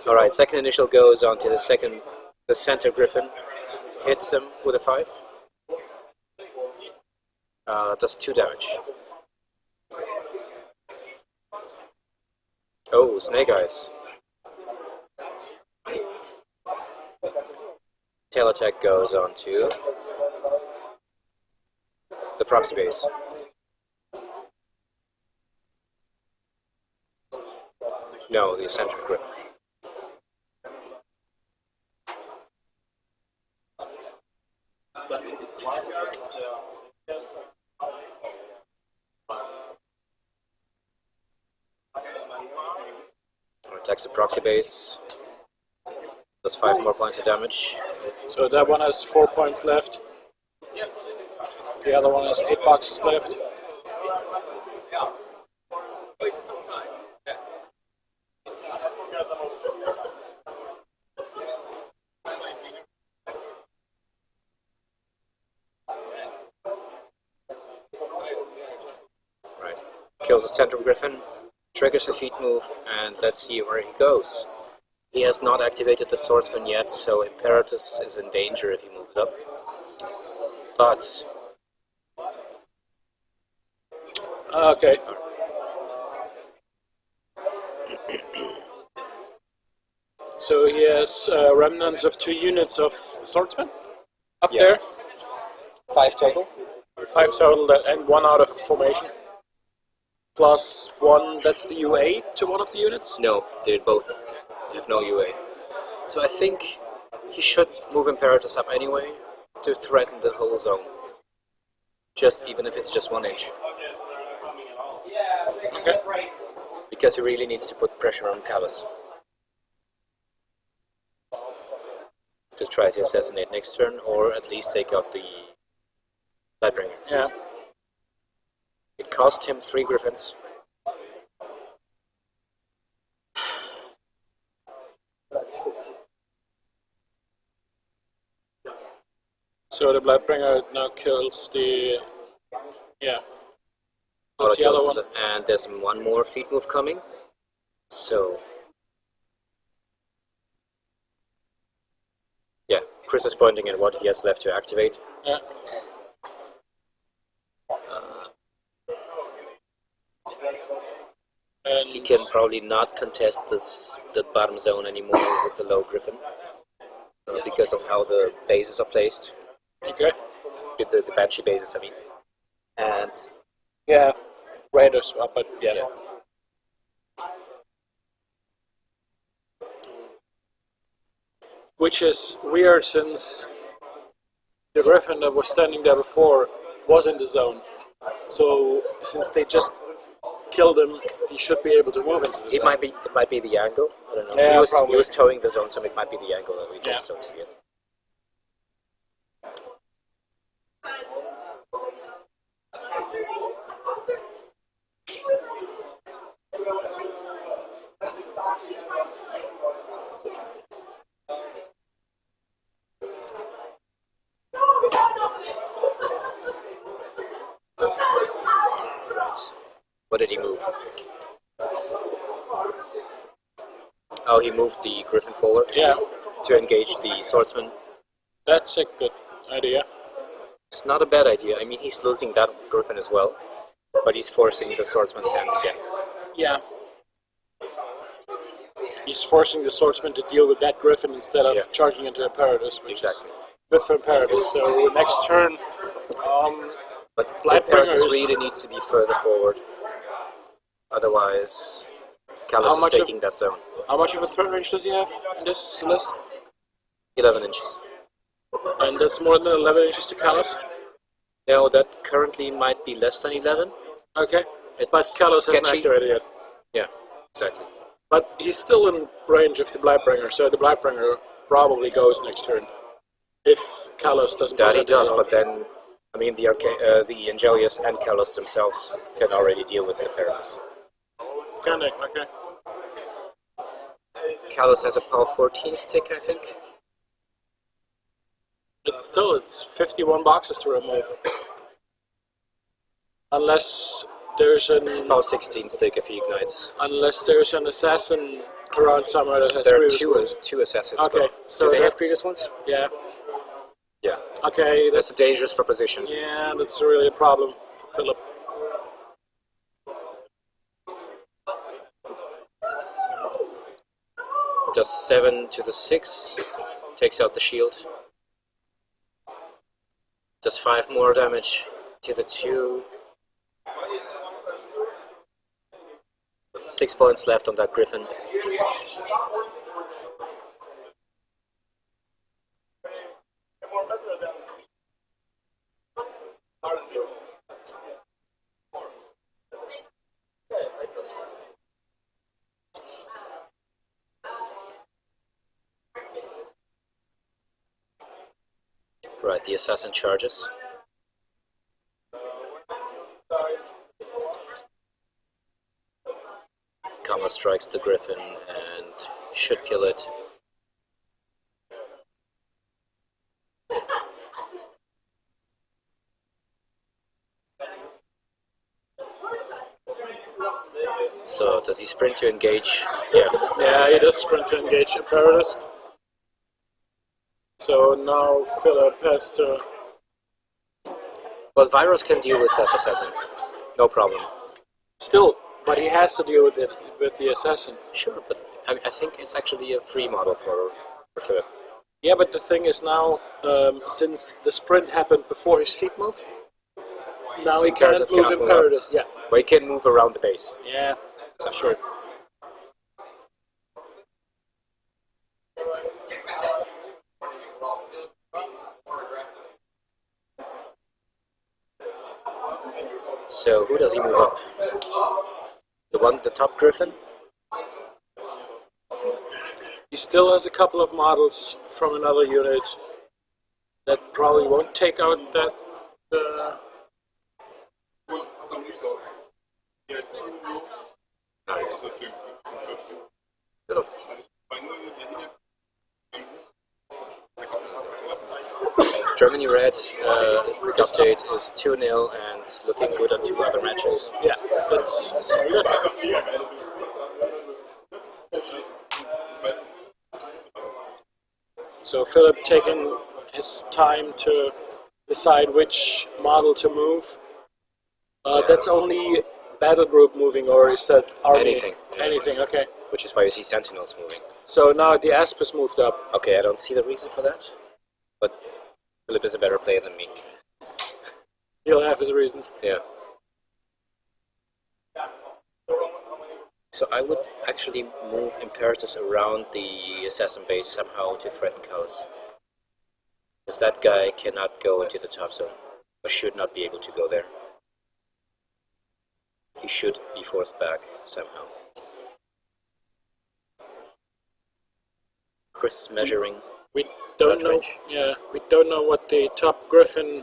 Speaker 1: Alright, second initial goes on to the center griffin. Hits him with a 5. Does 2 damage. Oh, Snake Eyes. Tail attack goes on to the proxy base. No, the eccentric grip. Attacks the proxy base. Does 5 more points of damage.
Speaker 2: So that one has 4 points left. The other one has 8 boxes left.
Speaker 1: Right. Kills the center griffin, triggers a feat move, and let's see where he goes. He has not activated the swordsman yet, so Imperatus is in danger if he moves up. But
Speaker 2: Okay. So he has remnants of 2 units of swordsman up
Speaker 1: Yeah.
Speaker 2: there.
Speaker 1: 5 total.
Speaker 2: 5 total and 1 out of formation. Plus 1, that's the UA to one of the units.
Speaker 1: No, they both have no UA. So I think he should move Imperatus up anyway to threaten the whole zone. Just even if it's just 1 inch.
Speaker 2: Okay.
Speaker 1: Because he really needs to put pressure on Callus. To try to assassinate next turn, or at least take out the Lightbringer.
Speaker 2: Yeah.
Speaker 1: It cost him 3 griffins.
Speaker 2: So the Bloodbringer now kills the... Yeah.
Speaker 1: Well,
Speaker 2: What's the other one?
Speaker 1: And there's 1 more feat move coming. So... yeah, Chris is pointing at what he has left to activate.
Speaker 2: Yeah. And
Speaker 1: He can probably not contest the bottom zone anymore with the low griffin. Because of how the bases are placed.
Speaker 2: Okay.
Speaker 1: The Banshee bases, I mean. And
Speaker 2: Yeah. Raiders, but yeah.
Speaker 1: yeah.
Speaker 2: Which is weird since the Griffin that was standing there before was in the zone. So since they just killed him, he should be able to move into the
Speaker 1: It
Speaker 2: zone.
Speaker 1: might be the angle. I don't know.
Speaker 2: Yeah,
Speaker 1: he
Speaker 2: probably.
Speaker 1: was towing the zone, so it might be the angle that we
Speaker 2: Yeah.
Speaker 1: just don't see it. What did he move? Oh, he moved the Griffin forward
Speaker 2: Yeah,
Speaker 1: to engage the swordsman.
Speaker 2: that's a good idea.
Speaker 1: It's not a bad idea. I mean, he's losing that Griffin as well, but he's forcing the swordsman's hand again.
Speaker 2: Yeah. He's forcing the swordsman to deal with that Griffin instead of
Speaker 1: Yeah.
Speaker 2: charging into Imperatus, which
Speaker 1: Exactly.
Speaker 2: is good for Imperatus. So next turn,
Speaker 1: But
Speaker 2: Lightbringer
Speaker 1: Imperatus
Speaker 2: is-
Speaker 1: really needs to be further forward. Otherwise,
Speaker 2: How
Speaker 1: Callus is
Speaker 2: much of-
Speaker 1: taking that zone.
Speaker 2: how much of a threat range does he have in this list?
Speaker 1: 11 inches.
Speaker 2: And that's more than 11 inches to Callus.
Speaker 1: Now, that currently might be less than 11.
Speaker 2: Okay.
Speaker 1: It's
Speaker 2: But Callus hasn't
Speaker 1: sketchy.
Speaker 2: activated yet.
Speaker 1: Yeah, exactly.
Speaker 2: But he's still in range of the Blightbringer, so the Blightbringer probably goes next turn. If Callus doesn't
Speaker 1: That he
Speaker 2: present
Speaker 1: does,
Speaker 2: himself.
Speaker 1: but then, I mean, the Angelius and Callus themselves can already deal with the Imperatus.
Speaker 2: Can they? Okay.
Speaker 1: Callus has a power 14 stick, I think.
Speaker 2: It's 51 boxes to remove. Unless there's
Speaker 1: It's a
Speaker 2: an
Speaker 1: power 16 stick if he ignites.
Speaker 2: assassin around somewhere that has
Speaker 1: There are
Speaker 2: previous
Speaker 1: two,
Speaker 2: ones.
Speaker 1: two assassins.
Speaker 2: Okay,
Speaker 1: but
Speaker 2: so
Speaker 1: do they have
Speaker 2: that's-
Speaker 1: previous ones?
Speaker 2: Yeah.
Speaker 1: Yeah.
Speaker 2: Okay,
Speaker 1: That's a dangerous proposition.
Speaker 2: Yeah, that's really a problem for Philip.
Speaker 1: Does 7 to the 6, takes out the shield. Does 5 more damage to the 2. 6 points left on that Griffin. Right, the assassin charges. Comma strikes the Griffin and should kill it. So does he sprint to engage? Yeah.
Speaker 2: Yeah, he does sprint to engage Imperatus. So now Philip has to...
Speaker 1: Well, Virus can deal with that assassin. No problem.
Speaker 2: Still, but he has to deal with it with the assassin.
Speaker 1: Sure, but I think it's actually a free model for Philip.
Speaker 2: Yeah, but the thing is now, since the sprint happened before his feet moved, now he can't
Speaker 1: Imperatus
Speaker 2: move
Speaker 1: cannot move
Speaker 2: Imperatus. Yeah.
Speaker 1: But he can move around the base.
Speaker 2: Yeah,
Speaker 1: So
Speaker 2: sure.
Speaker 1: So who does he move up? The top Griffin?
Speaker 2: He still has a couple of models from another unit that probably won't take out that.
Speaker 1: Nice. Germany Red, quick update, is 2-0 and looking good on 2 other matches.
Speaker 2: Yeah, that's good. So Philip taking his time to decide which model to move. That's only battle group moving, or is that army?
Speaker 1: Anything.
Speaker 2: Anything, okay.
Speaker 1: Which is why you see Sentinels moving.
Speaker 2: So now the Asp is moved up.
Speaker 1: Okay, I don't see the reason for that, but Philip is a better player than me.
Speaker 2: He'll have his reasons.
Speaker 1: Yeah. So I would actually move Imperatus around the assassin base somehow to threaten Chaos. Because that guy cannot go into the top zone, or should not be able to go there. He should be forced back somehow. Chris is measuring.
Speaker 2: We don't know.
Speaker 1: range.
Speaker 2: Yeah, we don't know what the top Griffin,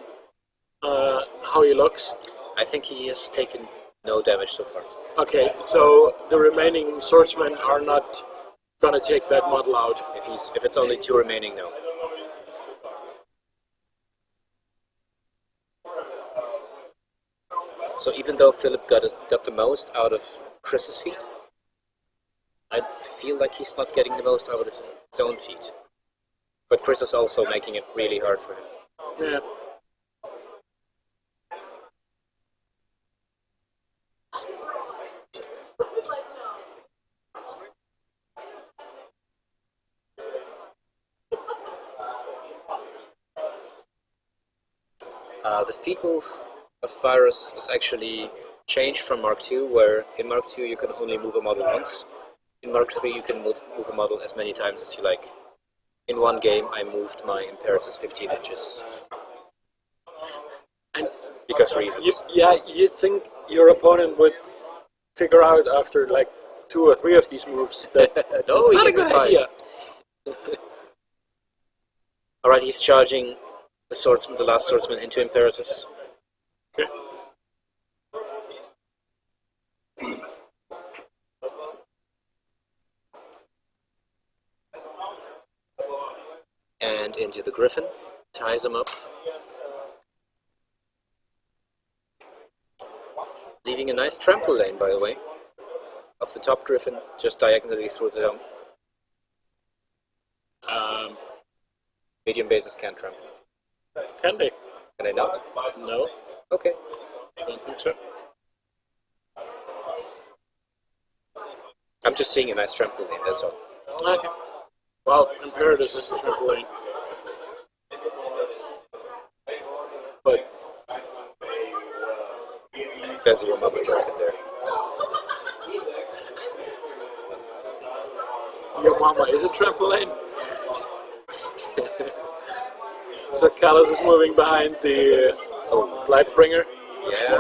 Speaker 2: how he looks.
Speaker 1: I think he has taken no damage so far.
Speaker 2: Okay, so the remaining swordsmen are not gonna take that model out.
Speaker 1: If it's only 2 remaining, no. So even though Philip got the most out of Chris's feet, I feel like he's not getting the most out of his own feet. But Chris is also making it really hard for him.
Speaker 2: Yeah.
Speaker 1: The feet move of Virus is actually changed from Mark II, where in Mark II you can only move a model once. In Mark III you can move a model as many times as you like. In one game I moved my Imperatus 15 inches.
Speaker 2: And
Speaker 1: because reasons.
Speaker 2: you think your opponent would figure out after like 2 or 3 of these moves that
Speaker 1: No,
Speaker 2: it's
Speaker 1: he
Speaker 2: not a
Speaker 1: can
Speaker 2: good
Speaker 1: fight.
Speaker 2: idea.
Speaker 1: Alright, he's charging the last swordsman into Imperatus.
Speaker 2: Okay.
Speaker 1: And into the Griffin, ties him up. Leaving a nice trample lane, by the way. of the top griffin, just diagonally through the zone. Medium bases can trample.
Speaker 2: Can they?
Speaker 1: Can they not?
Speaker 2: No,
Speaker 1: Okay.
Speaker 2: I don't think so.
Speaker 1: I'm just seeing a nice trampoline, that's all.
Speaker 2: Okay. Well, Imperatus is a trampoline. But
Speaker 1: There's your mother joke in there.
Speaker 2: your mama is a trampoline. So Callus is moving behind the Lightbringer.
Speaker 1: Yeah.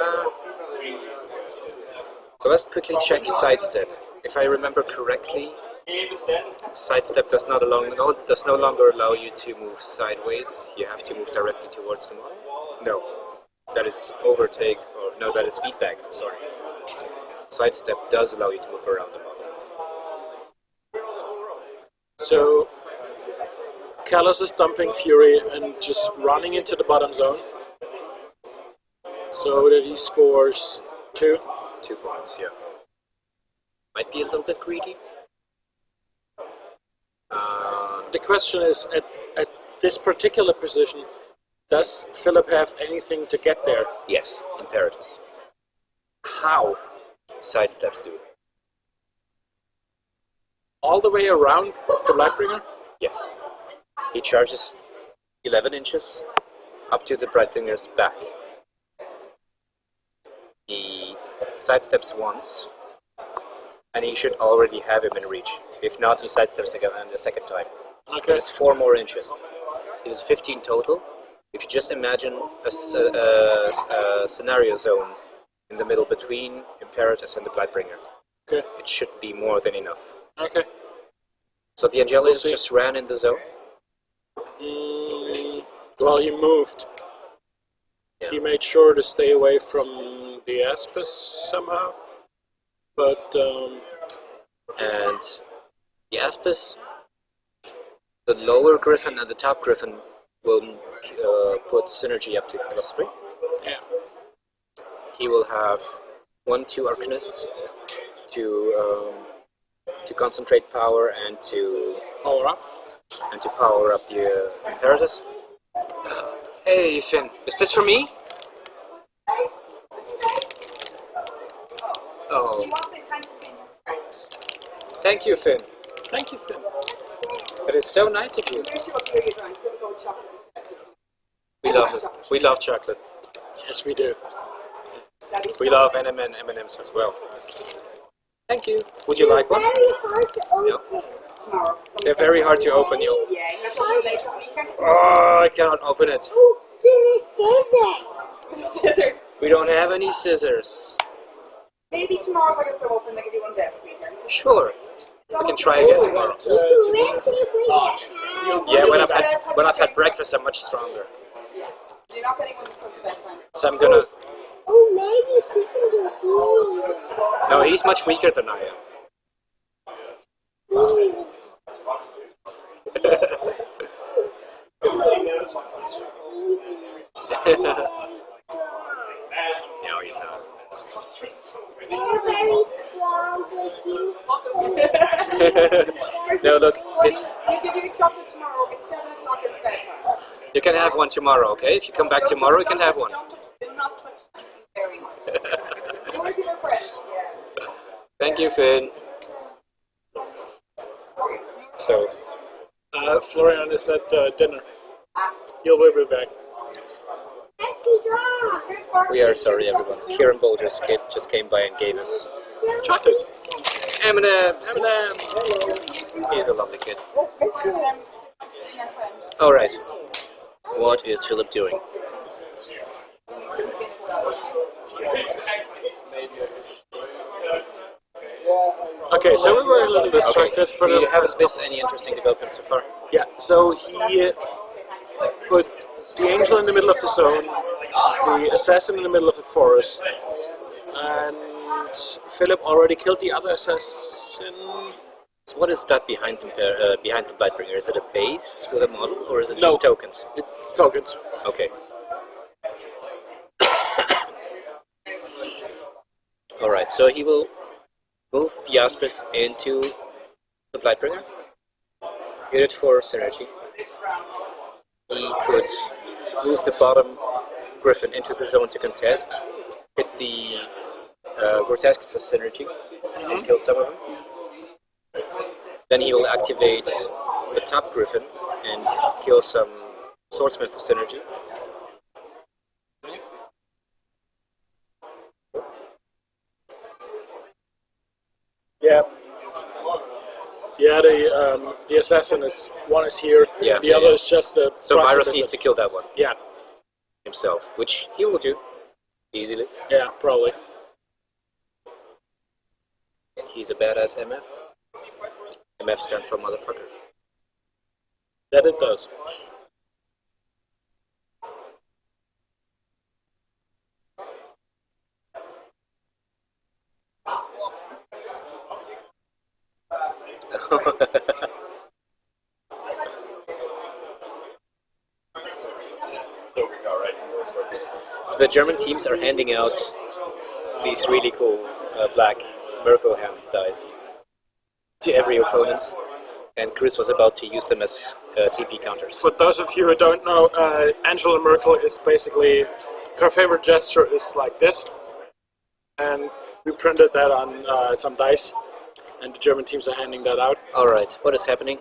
Speaker 1: So let's quickly check sidestep. If I remember correctly, sidestep does no longer allow you to move sideways. You have to move directly towards the model. No, that is overtake, or no, that is feedback. I'm sorry. Sidestep does allow you to move around the model.
Speaker 2: So Callus is dumping Fury and just running into the bottom zone, so that he scores 2.
Speaker 1: 2 points, yeah. Might be a little bit greedy.
Speaker 2: The question is, at this particular position, does Philip have anything to get there?
Speaker 1: Yes, Imperatus. How? Sidesteps do.
Speaker 2: All the way around the Lightbringer?
Speaker 1: Yes. He charges 11 inches up to the Brightbringer's back. He sidesteps once, and he should already have him in reach. If not, he sidesteps again the second time.
Speaker 2: Okay.
Speaker 1: It's 4 more inches. It is 15 total. If you just imagine a scenario zone in the middle between Imperatus and the Blightbringer,
Speaker 2: Okay.
Speaker 1: it should be more than enough.
Speaker 2: Okay.
Speaker 1: So the Angelus
Speaker 2: see.
Speaker 1: just ran in the zone.
Speaker 2: Well, he moved.
Speaker 1: Yeah.
Speaker 2: He made sure to stay away from the Aspis somehow. But,
Speaker 1: And the Aspis, the lower Griffin and the top Griffin will put synergy up to +3.
Speaker 2: yeah.
Speaker 1: He will have 1/2 Arcanists to concentrate power and to
Speaker 2: Power up.
Speaker 1: power up the Imperatus. Hey Finn, is this for me? Oh, thank you, Finn.
Speaker 2: Thank you, Finn.
Speaker 1: That is so nice of you. We love it. We love chocolate.
Speaker 2: Yes, we do.
Speaker 1: We love M&Ms as well. Thank you. Would you like one? No. They're very hard to open, you. Oh, I cannot open it.
Speaker 8: Scissors.
Speaker 1: We don't have any scissors.
Speaker 8: Maybe tomorrow when I come open, I'll give you one there, sweetheart.
Speaker 1: Sure. We can try again tomorrow. Yeah, when I've had breakfast, I'm much stronger.
Speaker 8: Yeah. You're not getting one discuss bedtime.
Speaker 1: So I'm gonna.
Speaker 9: Oh, maybe she can do food.
Speaker 1: No, he's much weaker than I am. No, he's not.
Speaker 9: They're very strong with you.
Speaker 1: No, look, his,
Speaker 8: I'll give you chocolate tomorrow. It's 7 o'clock. It's bedtime.
Speaker 1: you can have one tomorrow, okay? If you come back tomorrow, you can have one.
Speaker 8: Do not touch. Thank you very much. Where's your friend? Yeah.
Speaker 1: Thank you, Finn. So,
Speaker 2: Florian is at dinner. He'll be back.
Speaker 9: There she goes.
Speaker 8: Here's Barbie.
Speaker 1: we are sorry, everyone. Kieran Bolger just came by and gave us
Speaker 2: Chocolate.
Speaker 1: M&M's. He's a lovely kid. All right. What is Philip doing?
Speaker 2: Okay, so we were a little distracted for
Speaker 1: We
Speaker 2: the...
Speaker 1: haven't missed any interesting developments so far.
Speaker 2: Yeah, so he put the angel in the middle of the zone, the assassin in the middle of the forest, and Philip already killed the other assassin.
Speaker 1: So what is that behind the Blightbringer? Is it a base with a model, or is it
Speaker 2: No.
Speaker 1: just tokens?
Speaker 2: It's tokens.
Speaker 1: Okay. All right. So he will move the Aspis into the Blightbringer. Hit it for synergy. He could move the bottom Griffin into the zone to contest, hit the Grotesques for synergy, and kill some of them. Then he will activate the top Griffin and kill some Swordsman for synergy.
Speaker 2: Yeah. Yeah, the assassin is one is here.
Speaker 1: Yeah,
Speaker 2: the other is just a.
Speaker 1: So Virus needs to kill that one.
Speaker 2: Yeah.
Speaker 1: Himself, which he will do easily.
Speaker 2: Yeah, probably.
Speaker 1: And he's a badass MF. MF stands for motherfucker.
Speaker 2: That it does.
Speaker 1: So the German teams are handing out these really cool black Merkle hands dice to every opponent, and Chris was about to use them as CP counters.
Speaker 2: For those of you who don't know, Angela Merkel is basically, her favorite gesture is like this, and we printed that on some dice, and the German teams are handing that out.
Speaker 1: Alright, what is happening?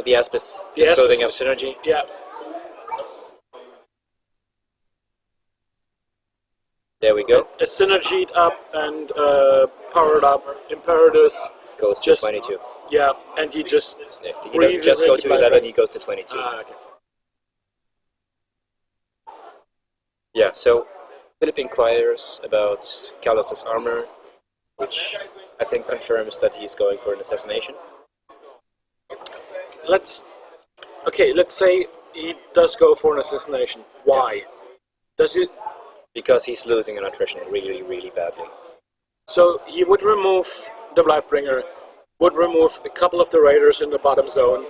Speaker 1: The Aspis is building up synergy.
Speaker 2: Yeah.
Speaker 1: There we go.
Speaker 2: A synergied up and powered up Imperatus
Speaker 1: goes to 22.
Speaker 2: Yeah, and he just
Speaker 1: he doesn't just go to 11, he goes to 22.
Speaker 2: Okay.
Speaker 1: Yeah, so Philip inquires about Kalos' armor, which I think confirms that he's going for an assassination.
Speaker 2: Let's say he does go for an assassination. Why? Does it?
Speaker 1: Because he's losing an attrition really, really badly.
Speaker 2: So he would remove the Blightbringer, would remove a couple of the raiders in the bottom zone,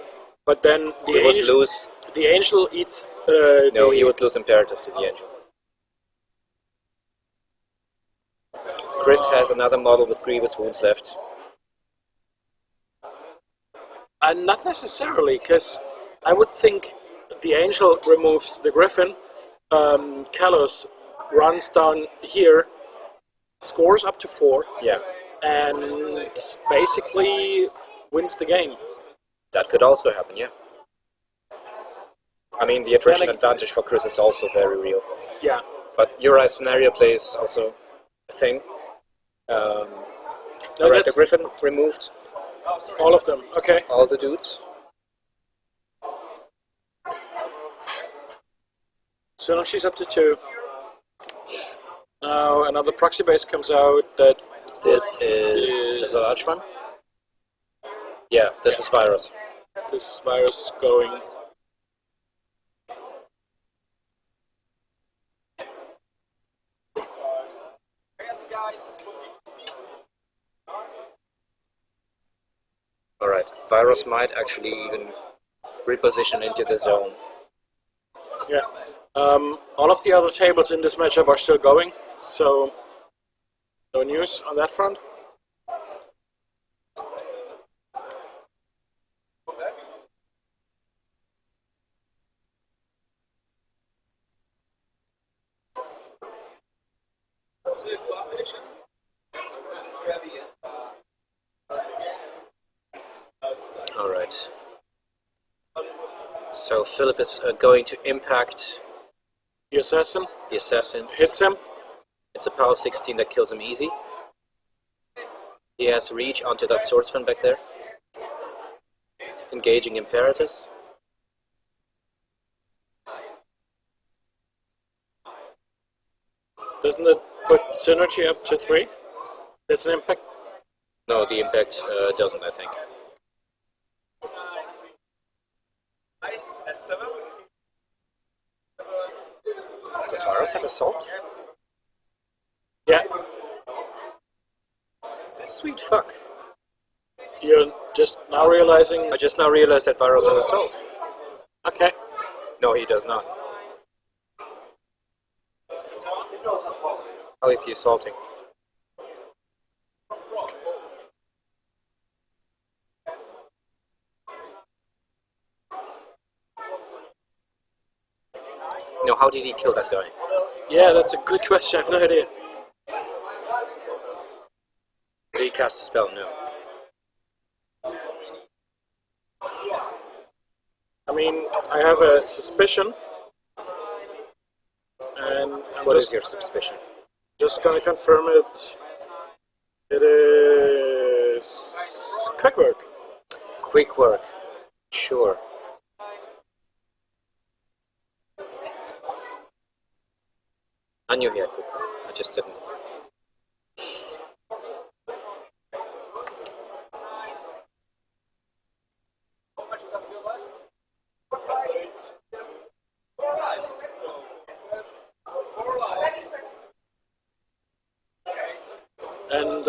Speaker 2: but then the angel eats.
Speaker 1: No, he would lose Imperatus to the angel. Chris has another model with grievous wounds left.
Speaker 2: And not necessarily, because I would think the angel removes the Griffin, Kalos runs down here, scores up to 4, and basically wins the game.
Speaker 1: That could also happen, yeah. I mean, the attrition advantage for Chris is also very real.
Speaker 2: Yeah.
Speaker 1: But you're right, scenario play is also a thing. Alright, the Griffin removed.
Speaker 2: All of them, okay.
Speaker 1: All the dudes.
Speaker 2: So now she's up to 2. Now another proxy base comes out that...
Speaker 1: This is a large one? Yeah, this is Virus.
Speaker 2: This is Virus going...
Speaker 1: Alright, Virus might actually even reposition into the zone.
Speaker 2: Yeah. All of the other tables in this matchup are still going, so no news on that front.
Speaker 1: Alright. So Philip is going to impact
Speaker 2: the assassin.
Speaker 1: The assassin
Speaker 2: hits him.
Speaker 1: It's a power 16 that kills him easy. He has reach onto that swordsman back there. Engaging Imperatus.
Speaker 2: Doesn't it put synergy up to 3? That's an impact?
Speaker 1: No, the impact doesn't, I think.
Speaker 4: Nice, at 7.
Speaker 1: Does Virus have assault?
Speaker 2: Yeah.
Speaker 1: Sweet fuck.
Speaker 2: You're just now realizing...
Speaker 1: I just now realized that Virus has assault.
Speaker 2: Okay.
Speaker 1: No, he does not. How is he assaulting? No, how did he kill that guy?
Speaker 2: Yeah, that's a good question. I have no idea.
Speaker 1: Did he cast a spell? No.
Speaker 2: I mean, I have a suspicion, and I'm
Speaker 1: What is
Speaker 2: just
Speaker 1: your suspicion?
Speaker 2: gonna confirm it. It is quick work.
Speaker 1: Quick work. Sure. I knew he had quick work. I just didn't.
Speaker 2: And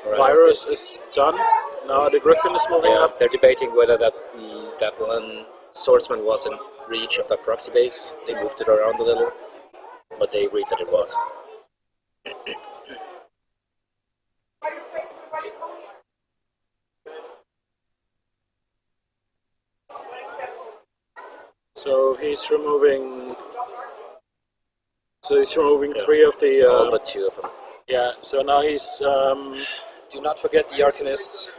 Speaker 1: Right.
Speaker 2: Virus is done. Now the Griffin is moving
Speaker 1: Yeah,
Speaker 2: up.
Speaker 1: they're debating whether that one swordsman was in reach of that proxy base. They moved it around a little, but they agreed that it was.
Speaker 2: So he's removing. Three of the.
Speaker 1: All but two of them.
Speaker 2: Yeah. So now he's.
Speaker 1: Do not forget the Arcanists.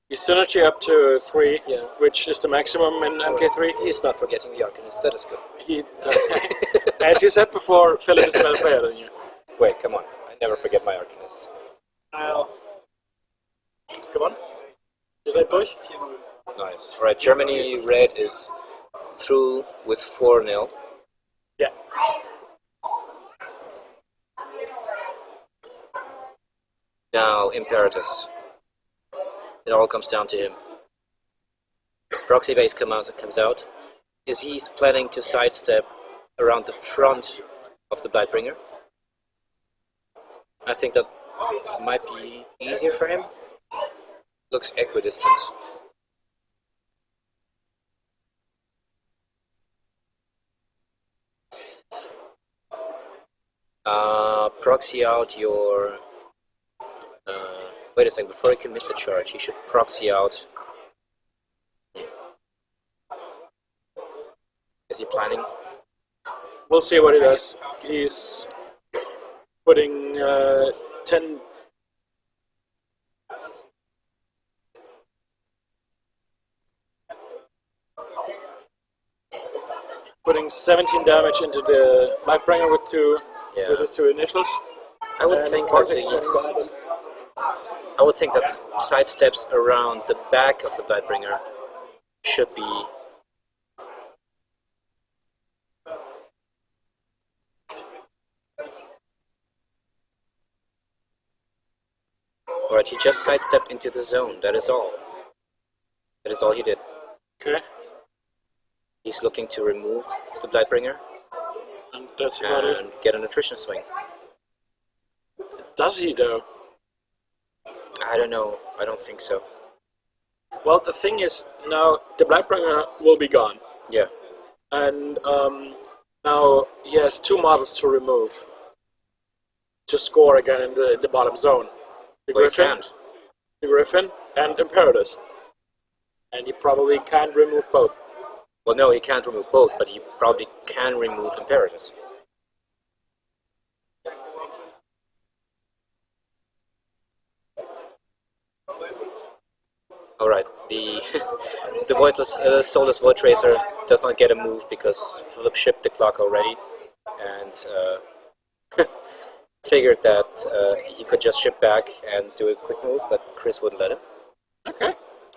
Speaker 2: He's synergy up to 3,
Speaker 1: Yeah.
Speaker 2: which is the maximum in MK3.
Speaker 1: He's not forgetting the Arcanists. That is good.
Speaker 2: He, as you said before, Philip is a better player than you.
Speaker 1: Wait, come on. I never forget my Arcanists.
Speaker 2: Come on. Is that durch?
Speaker 1: Nice. Alright, Germany red is through with 4-0.
Speaker 2: Yeah.
Speaker 1: Now, Imperatus. It all comes down to him. Proxy base comes out. Is he planning to sidestep around the front of the Blightbringer? I think that might be easier for him. Looks equidistant. Proxy out your... wait a second, before he can miss the charge, he should proxy out... Is he planning?
Speaker 2: We'll see what he does. He's putting 10... Putting 17 damage into the Lightbringer with the two initials.
Speaker 1: I would
Speaker 2: And
Speaker 1: think
Speaker 2: Cortex
Speaker 1: that
Speaker 2: is behind us.
Speaker 1: I would think that sidesteps around the back of the Blightbringer should be... Alright, he just sidestepped into the zone, that is all. That is all he did.
Speaker 2: Okay.
Speaker 1: He's looking to remove the Blightbringer
Speaker 2: And that's about it.
Speaker 1: and get an attrition swing.
Speaker 2: Does he though?
Speaker 1: I don't know, I don't think so.
Speaker 2: Well, the thing is, now the Blightbringer will be gone.
Speaker 1: Yeah.
Speaker 2: And now he has 2 models to remove to score again in the bottom zone. The
Speaker 1: Well, he
Speaker 2: Griffin,
Speaker 1: can't.
Speaker 2: the Griffin, and Imperatus. And he probably can't remove both.
Speaker 1: Well, no, he can't remove both, but he probably can remove Imperatus. Alright, the the soulless void tracer does not get a move because Philip shipped the clock already and figured that he could just ship back and do a quick move, but Chris wouldn't let him.
Speaker 2: Okay.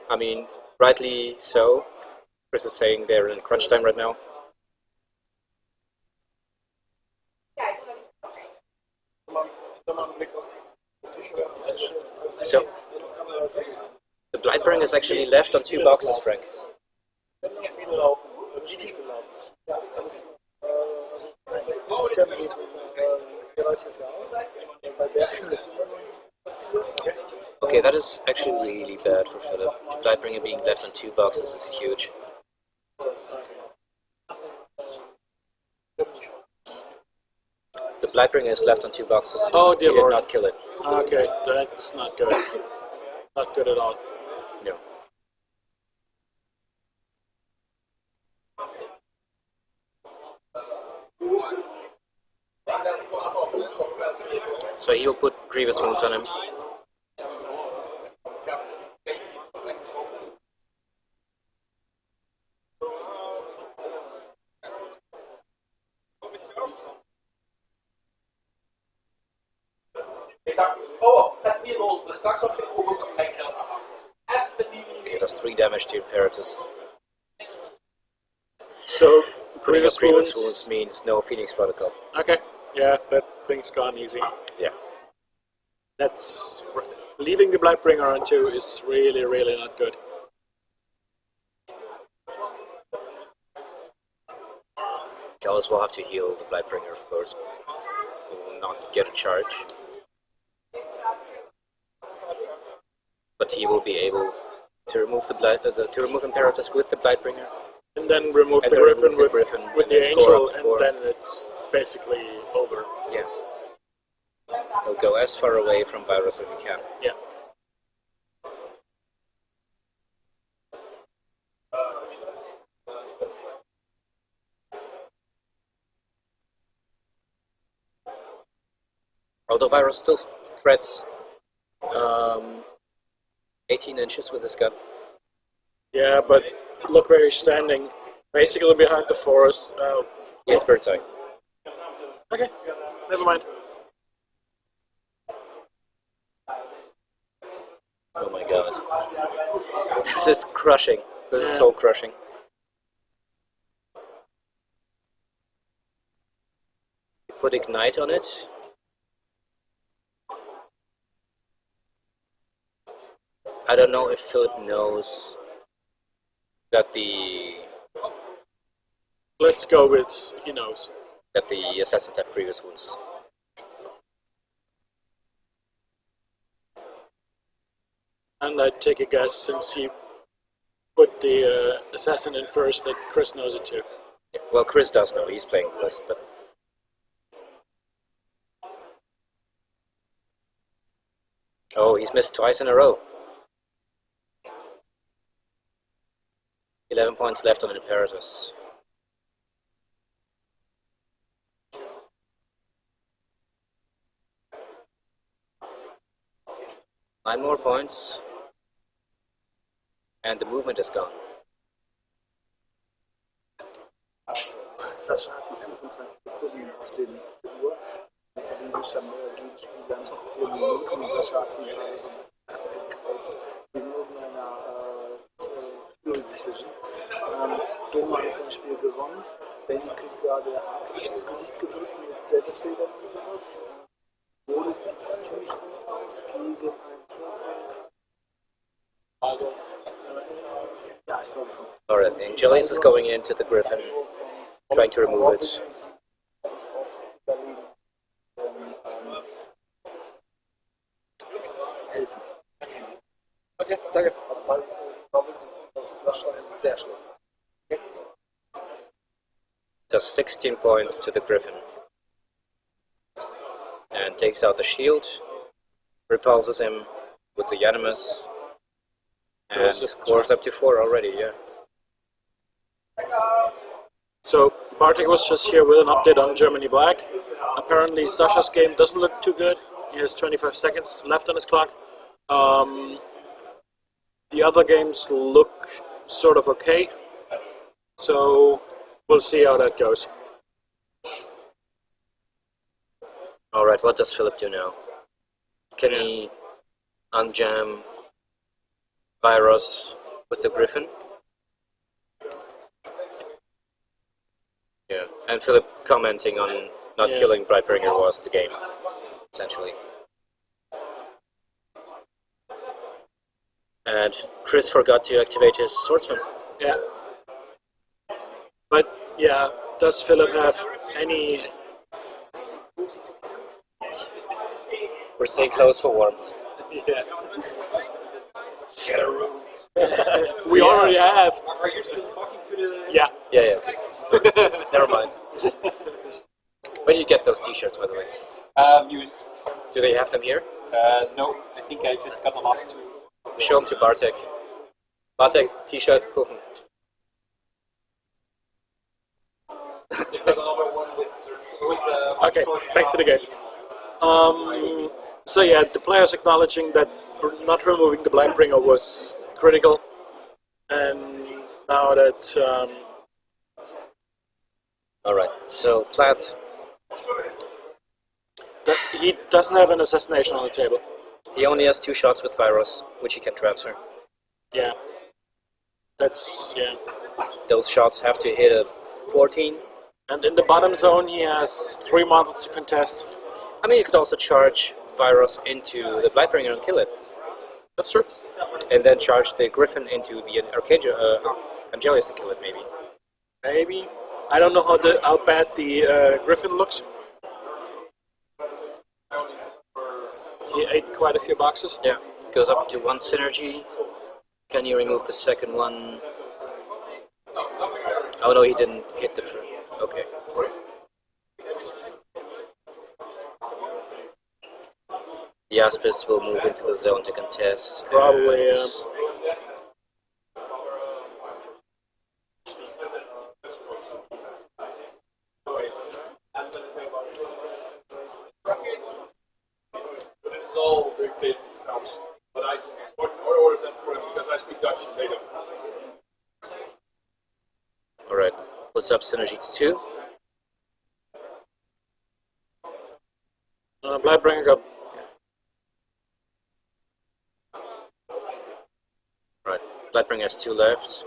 Speaker 1: I mean, rightly so. Chris is saying they're in crunch time right now. So, the Blightbringer is actually left on 2 boxes, Frank. Okay, that is actually really bad for Philip. The Blightbringer being left on 2 boxes is huge. The Blightbringer is left on 2 boxes.
Speaker 2: Oh, dear
Speaker 1: He did
Speaker 2: Lord.
Speaker 1: not kill it.
Speaker 2: Okay, that's not good. Not good at all.
Speaker 1: No. he'll put grievous wounds on him. He does 3 damage to Imperatus.
Speaker 2: So,
Speaker 1: Putting up
Speaker 2: grievous
Speaker 1: grievous
Speaker 2: wounds.
Speaker 1: wounds means no Phoenix Protocol.
Speaker 2: Okay, yeah, that thing's gone easy.
Speaker 1: Yeah.
Speaker 2: That's leaving the Blightbringer on 2 is really, really not good.
Speaker 1: Gallus will have to heal the Blightbringer, of course. He will not get a charge. But he will be able to remove to remove Imperatus with the Blightbringer.
Speaker 2: And then remove
Speaker 1: And
Speaker 2: the
Speaker 1: then
Speaker 2: Griffin
Speaker 1: remove the
Speaker 2: with,
Speaker 1: Griffin
Speaker 2: with
Speaker 1: and
Speaker 2: the
Speaker 1: then score
Speaker 2: Angel,
Speaker 1: up to
Speaker 2: and
Speaker 1: 4.
Speaker 2: then it's basically over.
Speaker 1: Yeah. He'll go as far away from Virus as he can.
Speaker 2: Yeah.
Speaker 1: Although Virus still threats 18 inches with his gun.
Speaker 2: Yeah, but look where he's standing. Basically behind the forest.
Speaker 1: Yes, bird's eye.
Speaker 2: Okay, never mind.
Speaker 1: Oh my god. This is crushing. This is soul crushing. Put Ignite on it. I don't know if Philip knows that the
Speaker 2: Let's go with he knows.
Speaker 1: assassins have grievous wounds.
Speaker 2: And I'd take a guess, since he put the assassin in first, that Chris knows it too.
Speaker 1: Yeah, well, Chris does know. He's playing close, but oh, he's missed twice in a row. 11 points left on Imperatus. Nine more points. And the movement is gone.
Speaker 3: Also, Sascha hat noch 25 Sekunden auf der Uhr. Italienisch haben Gegenspieler noch 4 Minuten und Sascha hat ihn gerade so ein bisschen abgekauft wegen irgendeiner Fuel Decision. Doma hat sein Spiel gewonnen. Benny kriegt gerade Haken ins Gesicht gedrückt mit Davis-Feder oder sowas. Moritz sieht ziemlich gut aus gegen einen Circle. Also, ja, ich glaube schon.
Speaker 1: Alright, Angelis is going into the Griffin, trying to remove it.
Speaker 3: Helfen.
Speaker 2: Okay, danke.
Speaker 3: Also bald Sascha sind sehr schlecht.
Speaker 1: Does 16 points to the Griffin. And takes out the shield, repulses him with the Animus, and scores up to 4 already, yeah.
Speaker 2: So, Bartek was just here with an update on Germany Black. Apparently, Sasha's game doesn't look too good. He has 25 seconds left on his clock. The other games look sort of okay. So, we'll see how that goes.
Speaker 1: Alright, what does Philip do now? Can he unjam Virus with the Griffin? Yeah, and Philip commenting on not killing Brightbringer was the game, essentially. And Chris forgot to activate his swordsman.
Speaker 2: Yeah. But, yeah, does Philip have any...
Speaker 1: We're staying close for warmth.
Speaker 2: Yeah. We already have.
Speaker 6: Are you still talking to the...
Speaker 2: Yeah.
Speaker 1: Yeah. Never mind. Where do you get those t-shirts, by the way?
Speaker 6: News.
Speaker 1: Do they have them here?
Speaker 6: No, I think I just got the last 2.
Speaker 1: Show them to Bartek. Bartek, t-shirt, gucken.
Speaker 6: They got another one with
Speaker 2: Okay, back to the game. So yeah, the players acknowledging that not removing the Blightbringer was critical, and now that
Speaker 1: All right. So Platt,
Speaker 2: that he doesn't have an assassination on the table.
Speaker 1: he only has 2 shots with Virus, which he can transfer.
Speaker 2: Yeah, that's yeah.
Speaker 1: Those shots have to hit at 14.
Speaker 2: And in the bottom zone, he has 3 models to contest.
Speaker 1: I mean, you could also charge Virus into the Blightbringer and kill it,
Speaker 2: That's true.
Speaker 1: and then charge the Griffin into the Angelius and kill it, maybe.
Speaker 2: Maybe. I don't know how bad the Griffin looks. He ate quite a few boxes.
Speaker 1: Yeah, goes up to 1 synergy. Can you remove the second one? Oh no, he didn't hit the first. Okay. The Aspis will move into the zone to contest.
Speaker 2: Probably.
Speaker 5: It's all big paid themselves, but I ordered them for him because I speak Dutch and they don't.
Speaker 1: Alright, puts up synergy to 2.
Speaker 2: Blightbringer got.
Speaker 1: Right, Blightbringer has 2 left.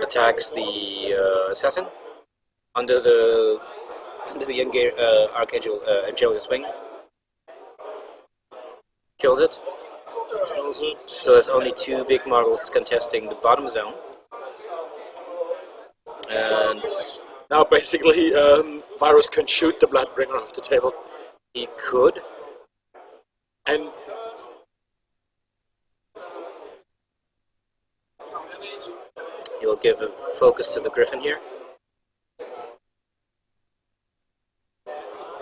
Speaker 1: Attacks the assassin under the Archangel Angelius wing. Kills it. So there's only 2 big models contesting the bottom zone. And
Speaker 2: Now basically, Virus can shoot the Blightbringer off the table.
Speaker 1: he could.
Speaker 2: And
Speaker 1: He will give a focus to the Griffin here.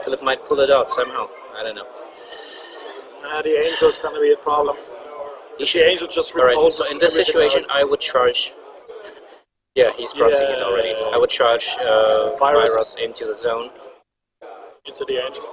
Speaker 1: Philip might pull it out somehow. I don't know.
Speaker 2: the Angel's going to be a problem. The Angel just
Speaker 1: Alright,
Speaker 2: repulses
Speaker 1: so in this
Speaker 2: everything
Speaker 1: situation,
Speaker 2: out.
Speaker 1: I would charge. Yeah, he's crossing it already. I would charge Virus into the zone.
Speaker 2: Into the Angel.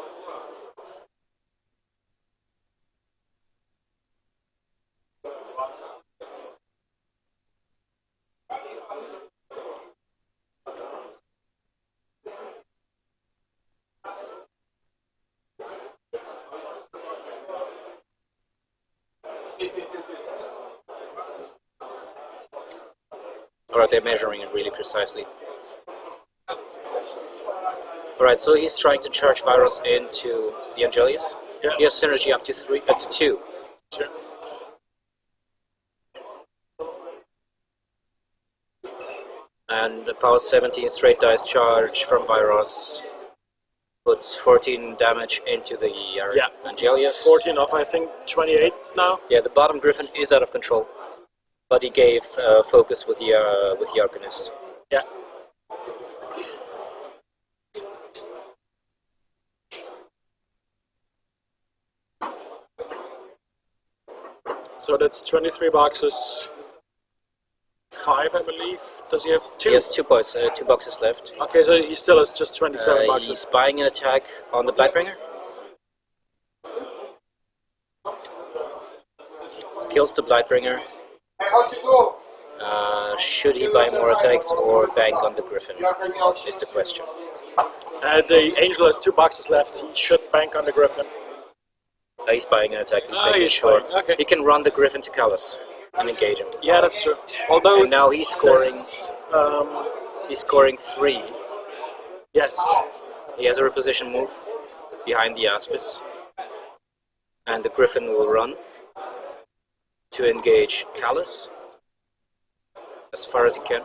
Speaker 1: Alright, they're measuring it really precisely. Alright, so he's trying to charge Virus into the Angelius.
Speaker 2: Yeah.
Speaker 1: He has synergy up to 2.
Speaker 2: Sure.
Speaker 1: And the power 17 straight dice charge from Virus puts 14 damage into the Angelius.
Speaker 2: 14 off, I think, 28 now.
Speaker 1: Yeah, the bottom Griffin is out of control, but he gave focus with the Arcanist.
Speaker 2: Yeah. So that's 23 boxes. 5, I believe. Does he have 2?
Speaker 1: He has 2 boxes left.
Speaker 2: Okay, so he still has just 27 boxes.
Speaker 1: He's buying an attack on the Blightbringer. Kills the Blightbringer.
Speaker 5: Hey, how'd you go?
Speaker 1: Should he buy more attacks or bank on the Griffin? Is the question.
Speaker 2: The Angel has 2 boxes left. He should bank on the Griffin.
Speaker 1: He's buying an attack. He's making
Speaker 2: he's
Speaker 1: sure.
Speaker 2: buying, okay.
Speaker 1: He can run the Griffin to Callus and engage him.
Speaker 2: Yeah, that's true. Although
Speaker 1: And now he's scoring.
Speaker 2: that's,
Speaker 1: He's scoring 3.
Speaker 2: yes.
Speaker 1: He has a reposition move behind the Aspis, and the Griffin will run to engage Callus as far as he can.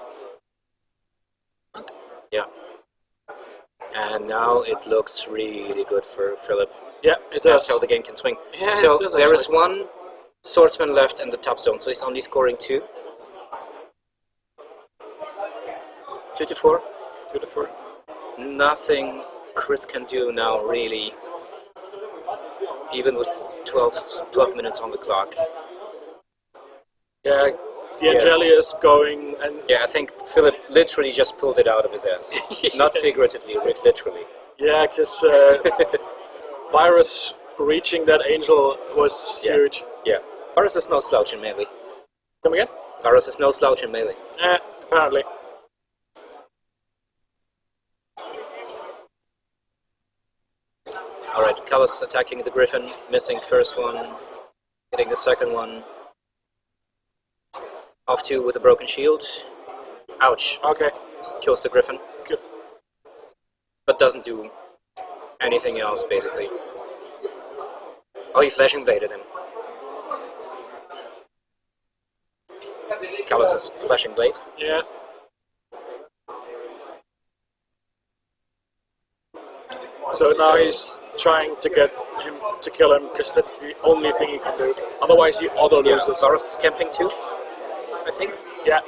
Speaker 1: Yeah. And now it looks really good for Philip.
Speaker 2: Yeah, it
Speaker 1: That's
Speaker 2: does.
Speaker 1: how the game can swing.
Speaker 2: Yeah,
Speaker 1: so
Speaker 2: it does
Speaker 1: there is
Speaker 2: actually.
Speaker 1: 1 swordsman left in the top zone, so he's only scoring 2. 2 to 4.
Speaker 2: Beautiful.
Speaker 1: Nothing Chris can do now, really, even with 12 minutes on the clock.
Speaker 2: Yeah, the Angelia is going, and
Speaker 1: Yeah, I think Philip literally just pulled it out of his ass. Not figuratively, literally.
Speaker 2: yeah, because Virus reaching that angel was
Speaker 1: Yeah.
Speaker 2: huge.
Speaker 1: Yeah. Varus is no slouch in melee.
Speaker 2: Come again?
Speaker 1: Varus is no slouch in melee.
Speaker 2: Apparently.
Speaker 1: Alright, Callus attacking the Griffin, missing first one, hitting the second one. Off 2 with a broken shield. Ouch.
Speaker 2: Okay.
Speaker 1: Kills the Griffin.
Speaker 2: Good.
Speaker 1: But doesn't do anything else, basically. Oh, he flashing bladed him. Callus's flashing blade.
Speaker 2: Yeah. So now he's trying to get him to kill him because that's the only thing he can do. Otherwise, he auto
Speaker 1: Yeah,
Speaker 2: loses.
Speaker 1: Varus is camping too, I think.
Speaker 2: Yeah.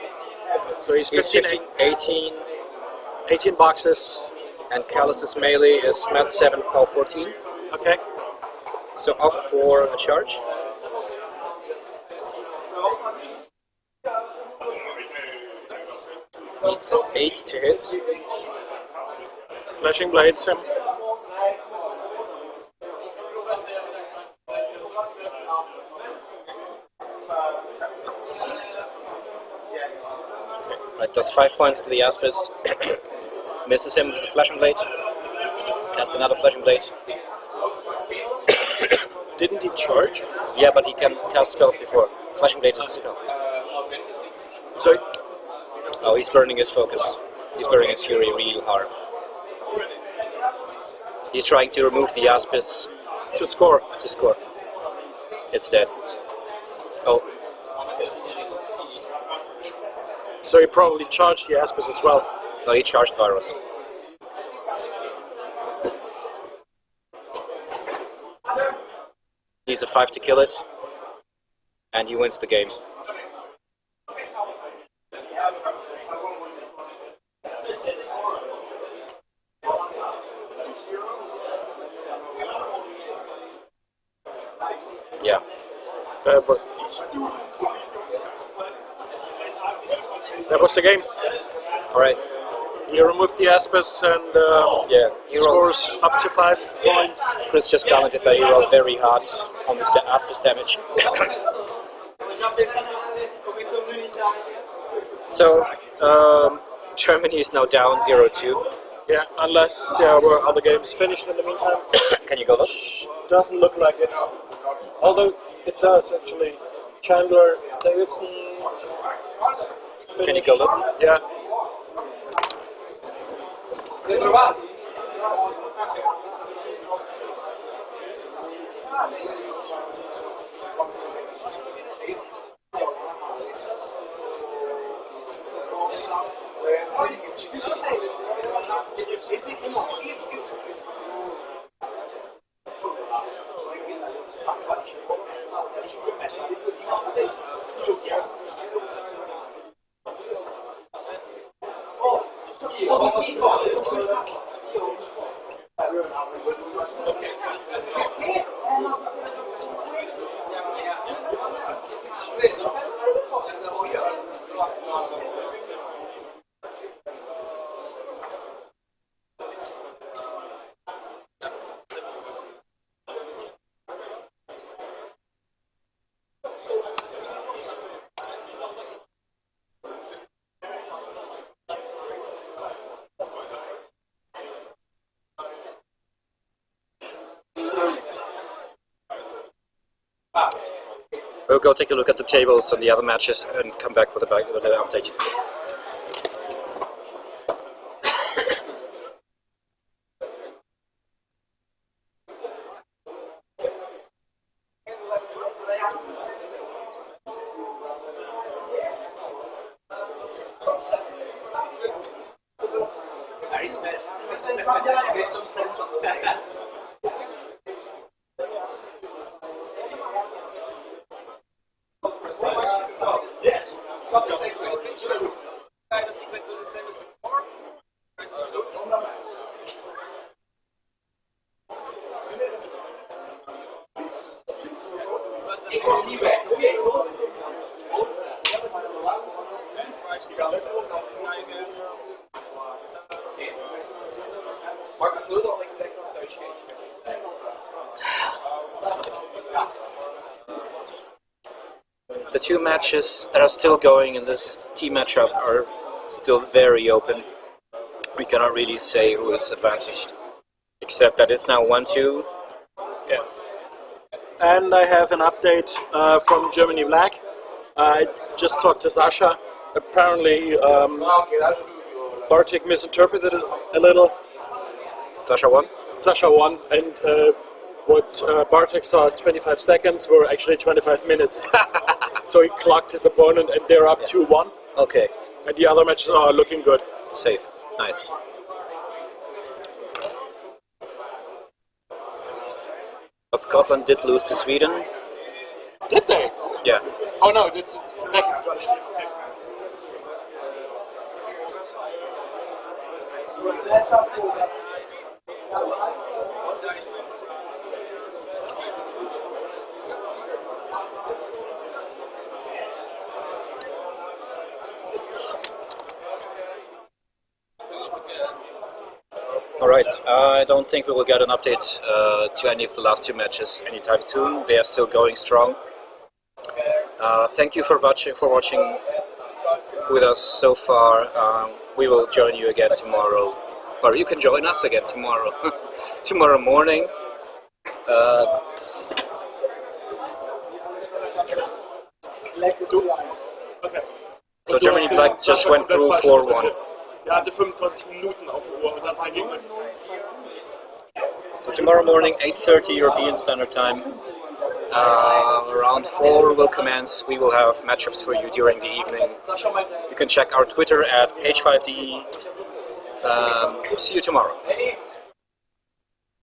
Speaker 2: So he's 15, 18 boxes.
Speaker 1: And Callus's melee is math 7, power 14.
Speaker 2: Okay.
Speaker 1: So off for a charge. Needs an 8 to hit.
Speaker 2: Flashing blades him.
Speaker 1: Right, does 5 points to the Aspis. Misses him with the flashing blade. Casts another flashing blade.
Speaker 2: Didn't he charge?
Speaker 1: Yeah, but he can cast spells before. Flashing blade is a spell.
Speaker 2: So
Speaker 1: Oh, he's burning his focus. He's burning his fury real hard. He's trying to remove the Aspis
Speaker 2: to score.
Speaker 1: to score. It's dead. Oh,
Speaker 2: So he probably charged the Aspis as well.
Speaker 1: no, he charged Varus. He's a 5 to kill it. And he wins the game. Yeah.
Speaker 2: But that was the game.
Speaker 1: Alright.
Speaker 2: He removed the Aspis and
Speaker 1: Yeah. He rolled.
Speaker 2: scores up to 5 points.
Speaker 1: Chris just commented that he rolled very hard on the Aspis damage. So, Germany is now down 0-2.
Speaker 2: Yeah, unless there were other games finished in the meantime.
Speaker 1: Can you go look?
Speaker 2: Doesn't look like it. Although it does actually. Chandler Davidson.
Speaker 1: Can you go look?
Speaker 2: Yeah.
Speaker 1: We'll go take a look at the tables on the other matches and come back with an update. the two matches that are still going in this team matchup are still very open. We cannot really say who is advantaged, except that it's now 1-2. Yeah.
Speaker 2: And I have an update from Germany Black. I just talked to Sasha. Apparently, Bartek misinterpreted it a little.
Speaker 1: Sasha won?
Speaker 2: Sasha won, and what Bartek saw as 25 seconds were actually 25 minutes. So he clocked his opponent, and they're up 2-1.
Speaker 1: Okay.
Speaker 2: And the other matches are looking good.
Speaker 1: Safe. Nice. But Scotland did lose to Sweden.
Speaker 6: Did they?
Speaker 1: Yeah.
Speaker 6: Oh no, it's second Scottish game.
Speaker 1: Alright, I don't think we will get an update to any of the last two matches anytime soon. They are still going strong. Thank you for watching with us so far. We will join you again tomorrow, or you can join us again tomorrow. Tomorrow morning.
Speaker 2: Okay.
Speaker 1: So Germany Black just went through 4-1.
Speaker 2: Er hatte 25 Minuten auf der Uhr und das dagegen.
Speaker 1: So tomorrow morning, 8:30 European Standard Time. Round 4 will commence. We will have matchups for you during the evening. You can check our Twitter at H5DE. See you tomorrow.